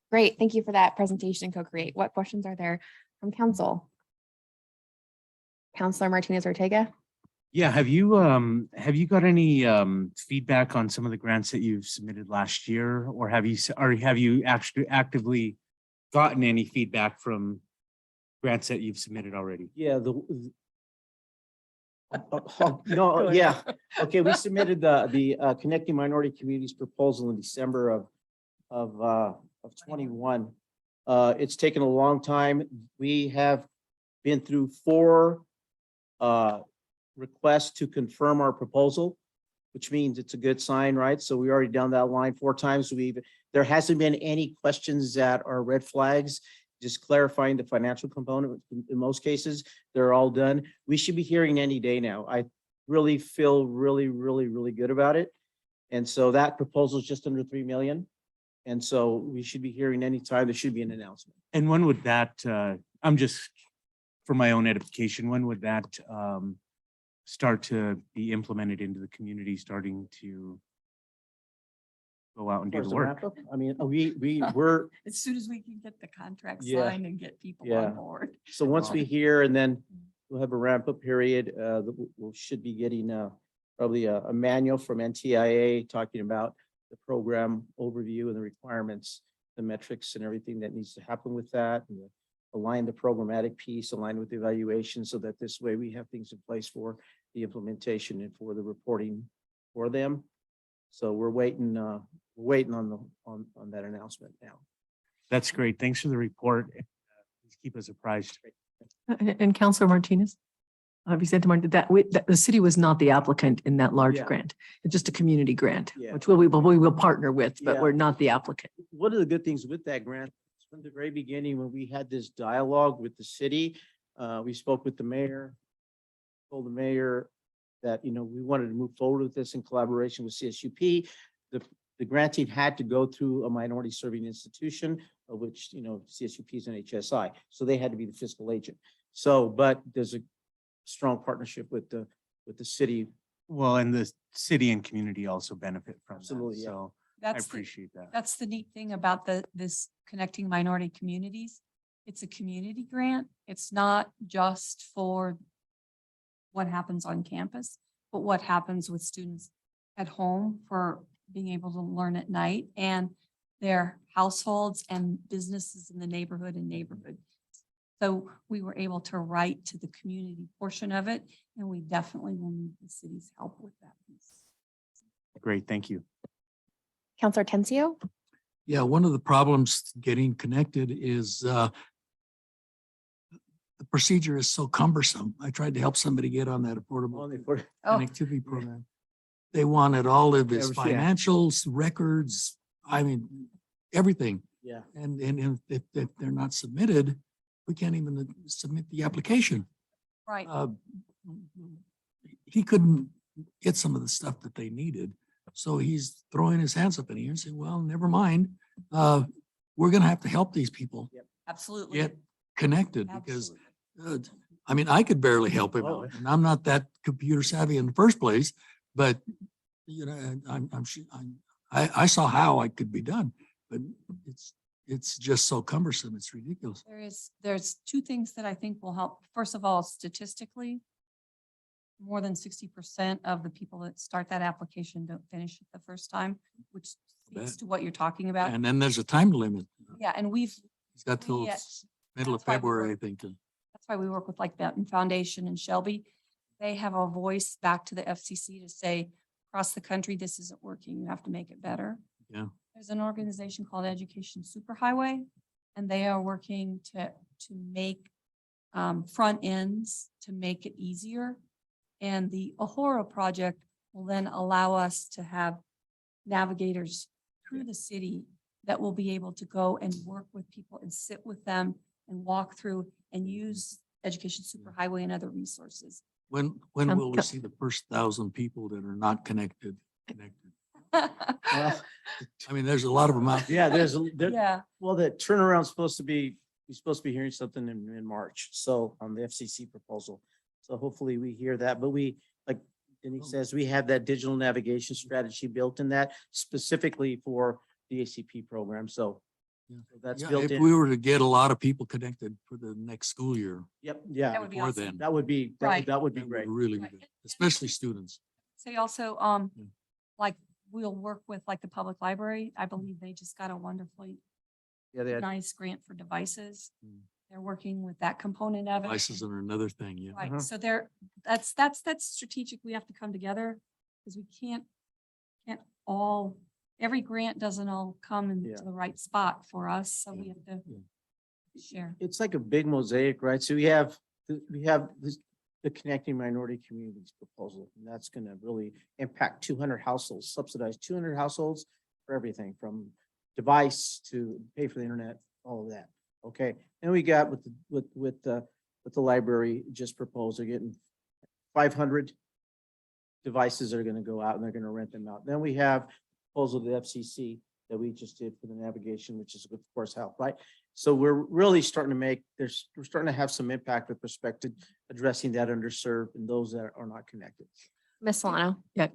Great. Thank you for that presentation, Co-Create. What questions are there from council? Councilor Martinez Ortega. Yeah, have you got any feedback on some of the grants that you've submitted last year, or have you actually actively gotten any feedback from grants that you've submitted already? Yeah, no, yeah. Okay, we submitted the Connecting Minority Communities proposal in December of 21. It's taken a long time. We have been through 4 requests to confirm our proposal, which means it's a good sign, right? So we already down that line 4 times. There hasn't been any questions that are red flags. Just clarifying the financial component. In most cases, they're all done. We should be hearing any day now. I really feel really good about it. And so that proposal is just under 3 million. And so we should be hearing anytime. There should be an announcement. And when would that, I'm just, for my own edification, when would that start to be implemented into the community, starting to go out and do the work? I mean, we're As soon as we can get the contract Yeah. signed and get people Yeah. on board. So once we hear, and then we'll have a ramp up period, we should be getting probably a manual from NTIA talking about the program overview and the requirements, the metrics and everything that needs to happen with that, and align the programmatic piece, align with the evaluation, so that this way we have things in place for the implementation and for the reporting for them. So we're waiting on that announcement now. That's great. Thanks for the report. Please keep us apprised. And Counselor Martinez? Vicente Martinez, that the city was not the applicant in that large Yeah. grant. It's just a community grant, Yeah. which we will partner with, but Yeah. we're not the applicant. One of the good things with that grant, from the very beginning, when we had this dialogue with the city, we spoke with the mayor, told the mayor that, we wanted to move forward with this in collaboration with CSUP. The grantee had to go through a minority serving institution, of which, CSUP is an HSI, so they had to be the fiscal agent. So, but there's a strong partnership with the city. Well, and the city and community also benefit from that. Absolutely, yeah. So I That's the, appreciate that. that's the neat thing about this Connecting Minority Communities. It's a community grant. It's not just for what happens on campus, but what happens with students at home for being able to learn at night and their households and businesses in the neighborhood and neighborhood. So we were able to write to the community portion of it, and we definitely will need the city's help with that piece. Great, thank you. Counselor Tencio? Yeah, one of the problems getting connected is the procedure is so cumbersome. I tried to help somebody get on that affordable connectivity program. They wanted all of his Yeah. financials, records, I mean, everything. Yeah. And if they're not submitted, we can't even submit the application. Right. He couldn't get some of the stuff that they needed. So he's throwing his hands up in the air and saying, well, never mind. We're gonna have to help these people Absolutely. get connected because I mean, I could barely help him out, and I'm not that computer savvy in the first place, but I saw how it could be done, but it's just so cumbersome. It's ridiculous. There's two things that I think will help. First of all, statistically, more than 60% of the people that start that application don't finish it the first time, which speaks Bet. to what you're talking about. And then there's a time limit. Yeah, and He's got till we, middle of that's why we February, I work- think. that's why we work with like Benton Foundation and Shelby. They have a voice back to the FCC to say, across the country, this isn't working. You have to make it better. Yeah. There's an organization called Education Superhighway, and they are working to make front ends to make it easier. And the Ahora project will then allow us to have navigators through the city that will be able to go and work with people and sit with them and walk through and use Education Superhighway and other resources. When will we see the first 1,000 people that are not connected? Well, I mean, there's a lot of them out. Yeah, Yeah. well, the turnaround's supposed to be, we're supposed to be hearing something in March, so on the FCC proposal. So hopefully we hear that, but we, like Denise says, we have that digital navigation strategy built in that specifically for the ACP program, so that's Yeah, built if in. we were to get a lot of people connected for the next school year, Yep, yeah, That would be before awesome. then, that would be, Right. that would be that great. would really be good, especially students. Say also, like we'll work with like the public library. I believe they just got a wonderfully Yeah, they had, nice grant for devices. They're working with that component of it. Devices are another thing, yeah. Right, so that's strategic. We have to come together because we can't all, every grant doesn't all come into Yeah. the right spot for us, so we have to share. it's like a big mosaic, right? So we have the Connecting Minority Communities proposal, and that's gonna really impact 200 households, subsidize 200 households for everything from device to pay for the internet, all of that. Okay, and we got with the library just proposed, they're getting 500 devices that are gonna go out and they're gonna rent them out. Then we have proposal to the FCC that we just did for the navigation, which is of course help, right? So we're really starting to we're starting to have some impact with respect to addressing that underserved and those that are not connected. Ms. Solano? Yeah,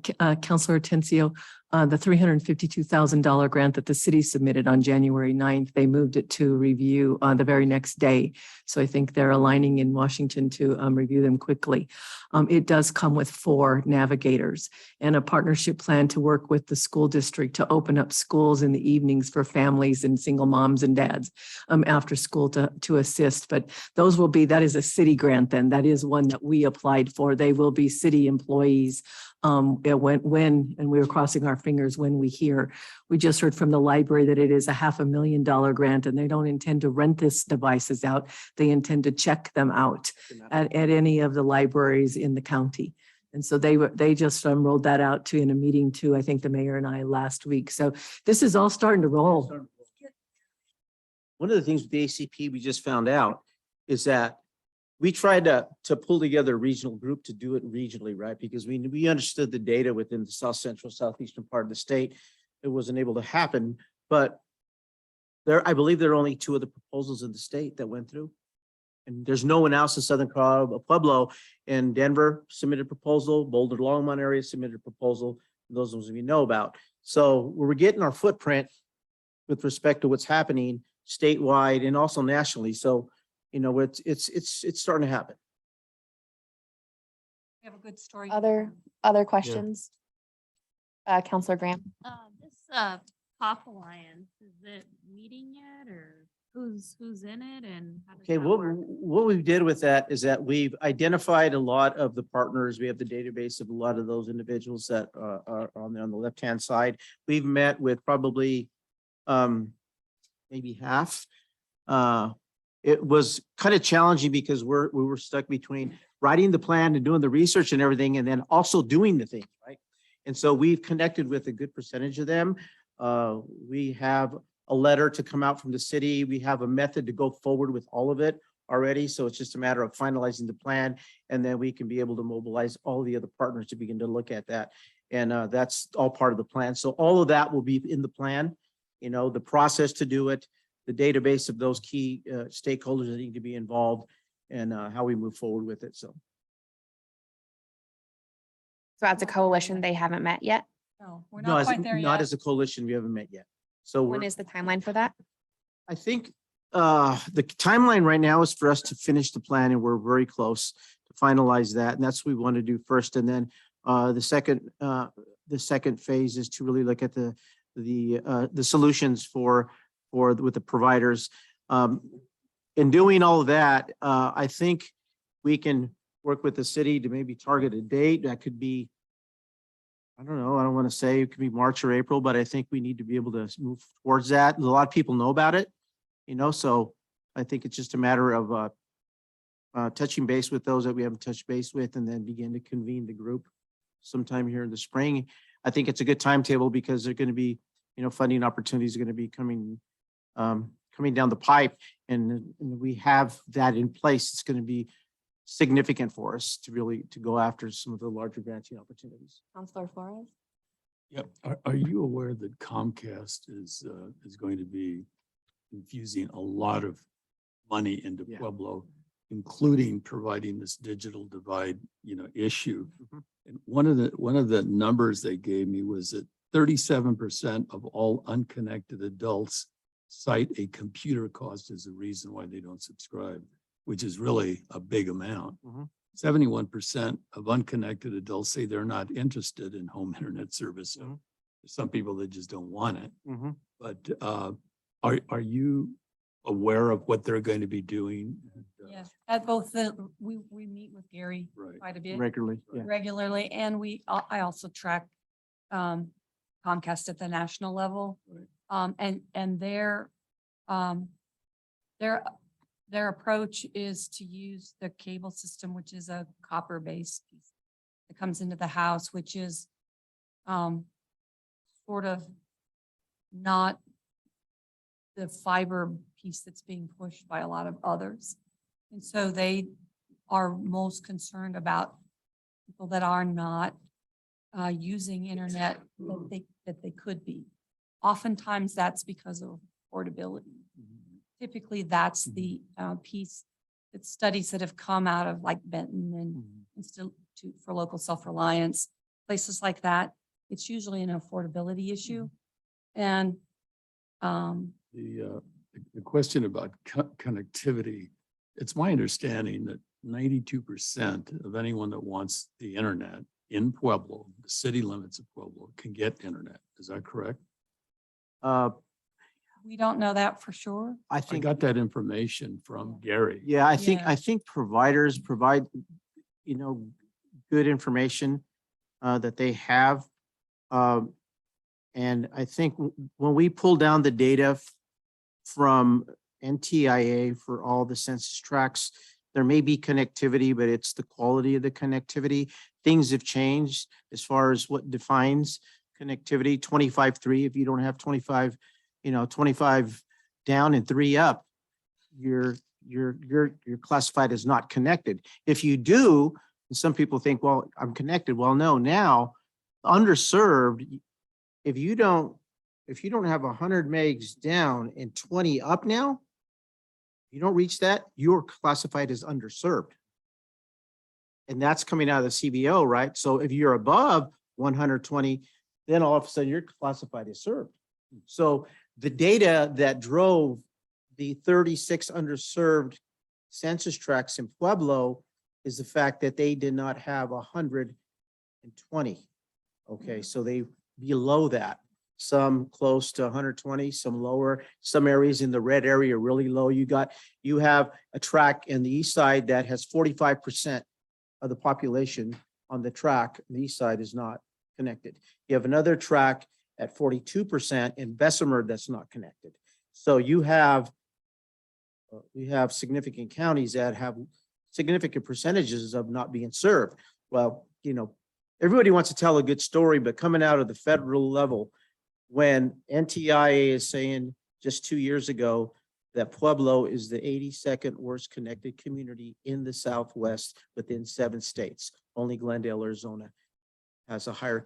Counselor Tencio, The $352,000 grant that the city submitted on January 9th, they moved it to review the very next day. So I think they're aligning in Washington to review them quickly. It does come with 4 navigators and a partnership plan to work with the school district to open up schools in the evenings for families and single moms and dads after school to assist. But that is a city grant then. That is one that we applied for. They will be city employees and we were crossing our fingers when we hear. We just heard from the library that it is a $500,000 grant and they don't intend to rent these devices out. They intend to check them out at any of the libraries in the county. And so they just rolled that out in a meeting too, I think the mayor and I last week. So this is all starting to roll. One of the things with the ACP we just found out is that we tried to pull together a regional group to do it regionally, right? Because we understood the data within the south central, southeastern part of the state. It wasn't able to happen, but I believe there are only 2 of the proposals in the state that went through. And there's no one else in Southern Colorado. Pueblo and Denver submitted a proposal, Boulder Longmont area submitted a proposal. Those ones we know about. So we're getting our footprint with respect to what's happening statewide and also nationally. So, it's starting to happen. We have a good story. Other questions? Counselor Graham? This Pop Alliance, is it meeting yet or who's in it and? how does Okay, that what work? we did with that is that we've identified a lot of the partners. We have the database of a lot of those individuals that are on the left-hand side. We've met with probably maybe half. It was kind of challenging because we were stuck between writing the plan and doing the research and everything, and then also doing the thing, right? And so we've connected with a good percentage of them. We have a letter to come out from the city. We have a method to go forward with all of it already. So it's just a matter of finalizing the plan, and then we can be able to mobilize all the other partners to begin to look at that. And that's all part of the plan. So all of that will be in the plan, the process to do it, the database of those key stakeholders that need to be involved, and how we move forward with it. So As a coalition, they haven't met yet. No, we're no, not quite there not yet. as a coalition, we haven't met yet. So When is the timeline for that? I think the timeline right now is for us to finish the plan, and we're very close to finalize that. And that's what we want to do first. And then the second phase is to really look at the solutions with the providers. In doing all of that, I think we can work with the city to maybe target a date that could be, I don't know, I don't want to say it could be March or April, but I think we need to be able to move towards that. A lot of people know about it, so I think it's just a matter of touching base with those that we haven't touched base with, and then begin to convene the group sometime here in the spring. I think it's a good timetable because they're going to be, funding opportunities are going to be coming down the pipe, and we have that in place. It's going to be significant for us to go after some of the larger granting opportunities. Counselor Flores? Yep. Are you aware that Comcast is going to be infusing a lot of money into Yeah. Pueblo, including providing this digital divide, issue? Mhm. And one of the numbers they gave me was that 37% of all unconnected adults cite a computer cost as a reason why they don't subscribe, which is really a big amount. Mhm. 71% of unconnected adults say they're not interested in home internet service. So Mhm. there's some people that just don't want it. Mhm. But are you aware of what they're going to be doing? Yes, at both we meet with Gary Right. quite a bit Regularly, yeah. regularly, and I also track Comcast at the national level. Right. And their approach is to use the cable system, which is a copper-based piece that comes into the house, which is sort of not the fiber piece that's being pushed by a lot of others. And so they are most concerned about people that are not using internet that they could be. Oftentimes that's because of affordability. Typically, that's the piece that studies that have come out of like Benton and Institute for Local Self-Reliance, places like that. it's usually an affordability issue. And, The question about connectivity, it's my understanding that 92% of anyone that wants the internet in Pueblo, the city limits of Pueblo, can get internet. Is that correct? we don't know that for sure. I I think, got that information from Gary. yeah, I Yeah. think providers provide, good information that they have. And I think when we pull down the data from NTIA for all the census tracts, there may be connectivity, but it's the quality of the connectivity. Things have changed as far as what defines connectivity. 25.3, if you don't have 25 down and 3 up, you're classified as not connected. If you do, and some people think, well, I'm connected. Well, no, now underserved, if you don't have 100 megs down and 20 up now, you don't reach that, you're classified as underserved. And that's coming out of the CBO, right? So if you're above 120, then all of a sudden you're classified as served. So the data that drove the 36 underserved census tracts in Pueblo is the fact that they did not have 120. Okay, so they below that. Some close to 120, some lower, some areas in the red area are really low. You have a tract in the east side that has 45% of the population on the track. The east side is not connected. You have another tract at 42% in Bessemer that's not connected. So you have significant counties that have significant percentages of not being served. Well, everybody wants to tell a good story, but coming out of the federal level, when NTIA is saying just 2 years ago that Pueblo is the 82nd worst connected community in the Southwest within 7 states. Only Glendale, Arizona has a higher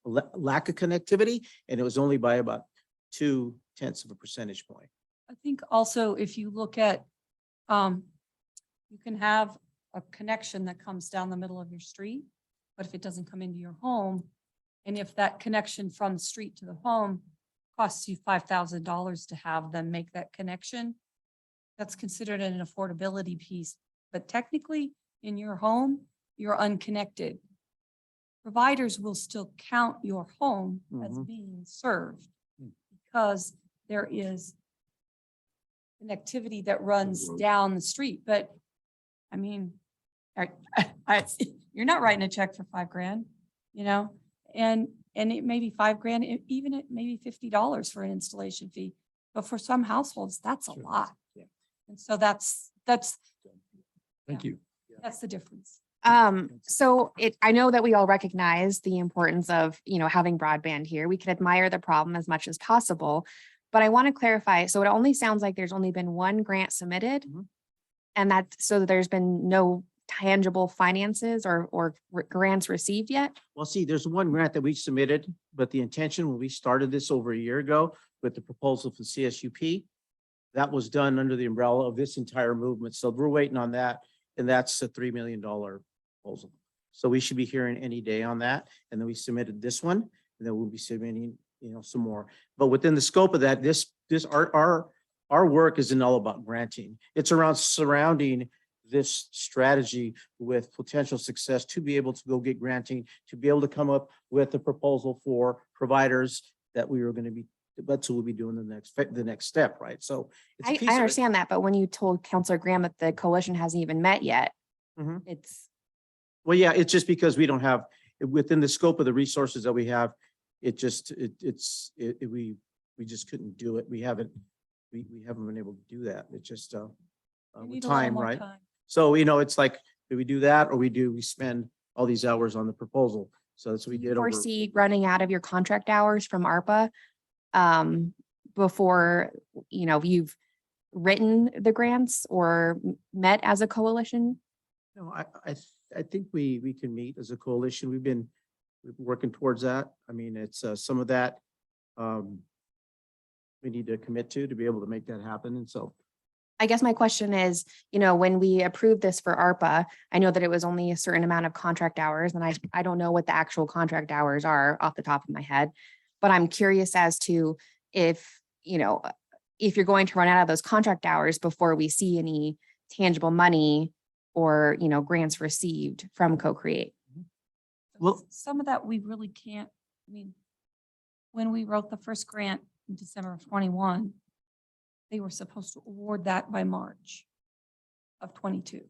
lack of connectivity, and it was only by about 0.2 of a percentage point. I think also if you look at, you can have a connection that comes down the middle of your street, but if it doesn't come into your home, and if that connection from the street to the home costs you $5,000 to have them make that connection, that's considered an affordability piece. But technically, in your home, you're unconnected. Providers will still count your home as being served because there is connectivity that runs down the street. But I mean, you're not writing a check for $5,000, and it may be $5,000, even it may be $50 for an installation fee. But for some households, that's a lot. Yeah. And so that's Thank you. that's the difference. So I know that we all recognize the importance of, having broadband here. We can admire the problem as much as possible, but I want to clarify. So it only sounds like there's only been one grant submitted, and so there's been no tangible finances or grants received yet? Well, see, there's one grant that we submitted, but the intention when we started this over a year ago with the proposal for CSUP, that was done under the umbrella of this entire movement. So we're waiting on that. And that's a $3 million proposal. So we should be hearing any day on that. And then we submitted this one, and then we'll be submitting, some more. But within the scope of that, our work isn't all about granting. It's around surrounding this strategy with potential success to be able to go get granting, to be able to come up with a proposal for providers that we are going to be, that's what we'll be doing the next step, right? So it's a piece I of it. understand that, but when you told Councilor Graham that the coalition hasn't even met yet, it's. Well, yeah, it's just because we don't have, within the scope of the resources that we have, we just couldn't do it. We haven't been able to do that. It's just You with need a little time, more right? time. So, it's like, do we do that or we spend all these hours on the proposal? So that's what we Do you did over. foresee running out of your contract hours from ARPA before, you've written the grants or met as a coalition? No, I think we can meet as a coalition. We've been working towards that. I mean, it's some of that we need to commit to be able to make that happen. And so I guess my question is, you know, when we approved this for ARPA, I know that it was only a certain amount of contract hours, and I don't know what the actual contract hours are off the top of my head. But I'm curious as to if, you know, if you're going to run out of those contract hours before we see any tangible money or, you know, grants received from Co-Create. Well, Some of that we really can't, I mean, when we wrote the first grant in December of 21, they were supposed to award that by March of 22.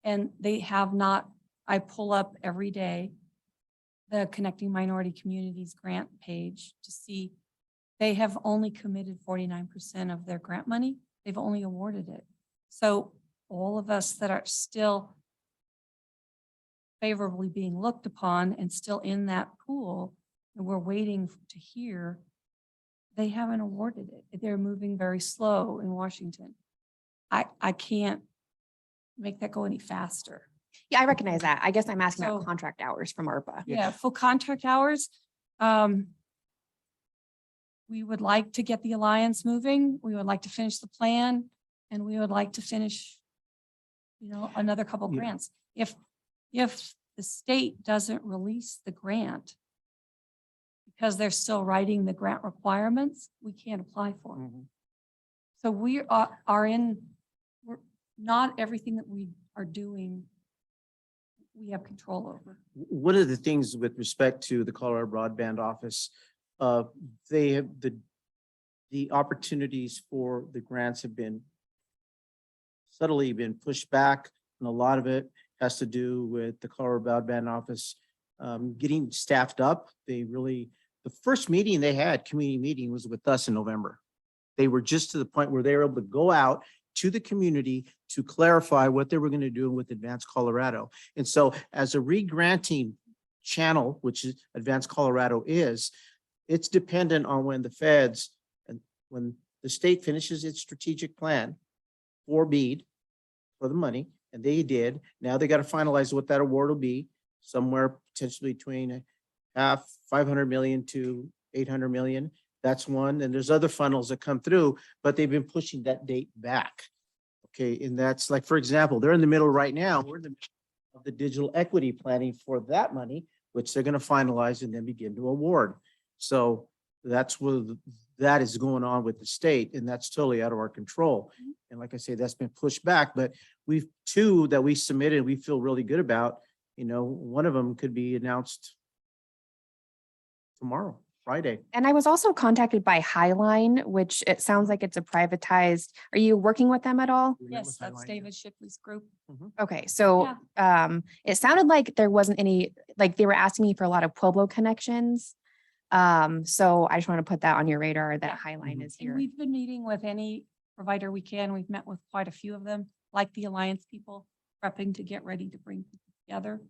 And they have not, I pull up every day the Connecting Minority Communities grant page to see they have only committed 49% of their grant money. They've only awarded it. So all of us that are still favorably being looked upon and still in that pool, and we're waiting to hear, they haven't awarded it. They're moving very slow in Washington. I can't make that go any faster. Yeah, I recognize that. I guess I'm asking So- about contract hours from ARPA. Yeah, full contract hours. We would like to get the alliance moving. We would like to finish the plan, and we would like to finish, you know, another couple Yeah. grants. If the state doesn't release the grant because they're still writing the grant requirements, we can't apply for it. So we are in, we're not everything that we are doing, we have control over. One of the things with respect to the Colorado Broadband Office, they have the opportunities for the grants have been subtly been pushed back, and a lot of it has to do with the Colorado Broadband Office getting staffed up. They really, the first meeting they had, community meeting, was with us in November. They were just to the point where they were able to go out to the community to clarify what they were going to do with Advanced Colorado. And so as a re-granting channel, which is Advanced Colorado is, it's dependent on when the feds and when the state finishes its strategic plan for BEAD, for the money, and they did. Now they got to finalize what that award will be, somewhere potentially between half, 500 million to 800 million. That's one. And there's other funnels that come through, but they've been pushing that date back. Okay, and that's like, for example, they're in the middle right now. We're in the middle of the digital equity planning for that money, which they're going to finalize and then begin to award. So that's where that is going on with the state, and that's totally out of our control. And like I say, that's been pushed back, but we've two that we submitted, we feel really good about. You know, one of them could be announced tomorrow, Friday. And I was also contacted by Highline, which it sounds like it's a privatized. Are you working with them at all? Yes, that's David Shipley's group. Okay, so it sounded like there wasn't any, like they were asking me for a lot of Pueblo connections. So I just want to put that on your radar that Highline is And here. we've been meeting with any provider we can. We've met with quite a few of them, like the Alliance people, prepping to get ready to bring people together.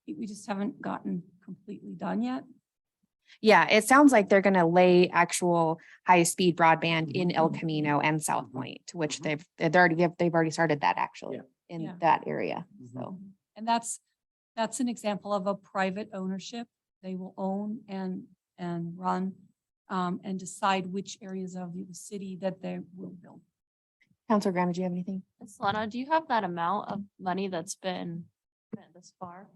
We just haven't gotten completely done yet. Yeah, it sounds like they're gonna lay actual high-speed broadband in El Camino and South Point, to which they've already started that actually in Yeah. that area. So And that's an example of a private ownership. They will own and run and decide which areas of the city that they will build. Counselor Graham, did you have anything? Solana, do you have that amount of money that's been spent this far?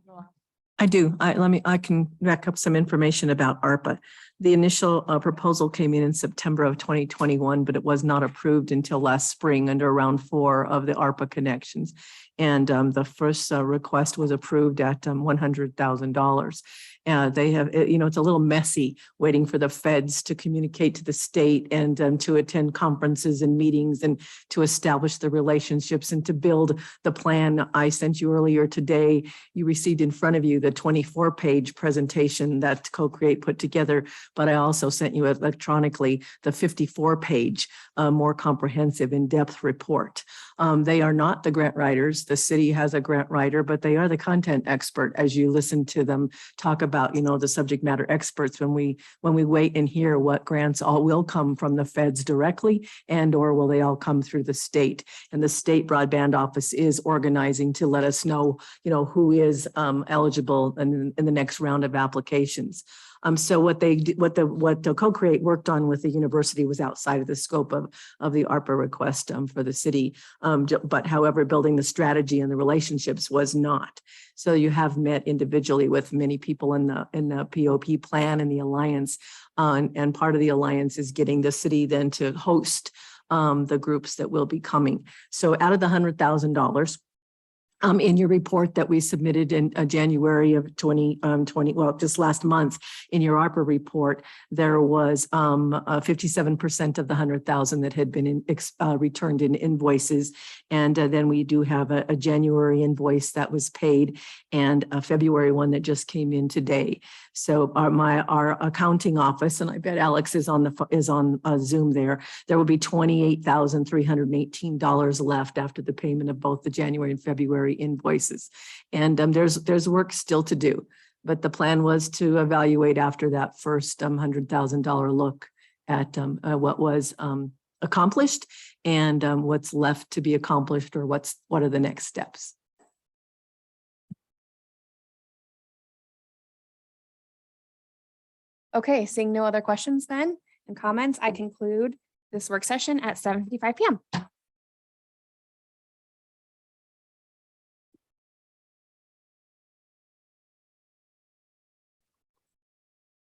I do. I can back up some information about ARPA. The initial proposal came in September of 2021, but it was not approved until last spring under round 4 of the ARPA connections. And the first request was approved at $100,000. They have, it's a little messy waiting for the feds to communicate to the state and to attend conferences and meetings and to establish the relationships and to build the plan I sent you earlier today. You received in front of you the 24-page presentation that Co-Create put together, but I also sent you electronically the 54-page, more comprehensive in-depth report. They are not the grant writers. The city has a grant writer, but they are the content expert as you listen to them talk about, the subject matter experts when we wait and hear what grants all will come from the feds directly and or will they all come through the state. And the state broadband office is organizing to let us know, who is eligible in the next round of applications. So what they, what the Co-Create worked on with the university was outside of the scope of the ARPA request for the city. But however, building the strategy and the relationships was not. So you have met individually with many people in the POP plan and the alliance. And part of the alliance is getting the city then to host the groups that will be coming. So out of the $100,000, in your report that we submitted in January of 2020, well, just last month, in your ARPA report, there was 57% of the 100,000 that had been returned in invoices. And then we do have a January invoice that was paid and a February one that just came in today. So our accounting office, and I bet Alex is on Zoom there will be $28,318 left after the payment of both the January and February invoices. And there's work still to do, but the plan was to evaluate after that first $100,000 look at what was accomplished and what's left to be accomplished, or what are the next steps. Okay, seeing no other questions then and comments, I conclude this work session at 7:55 p.m.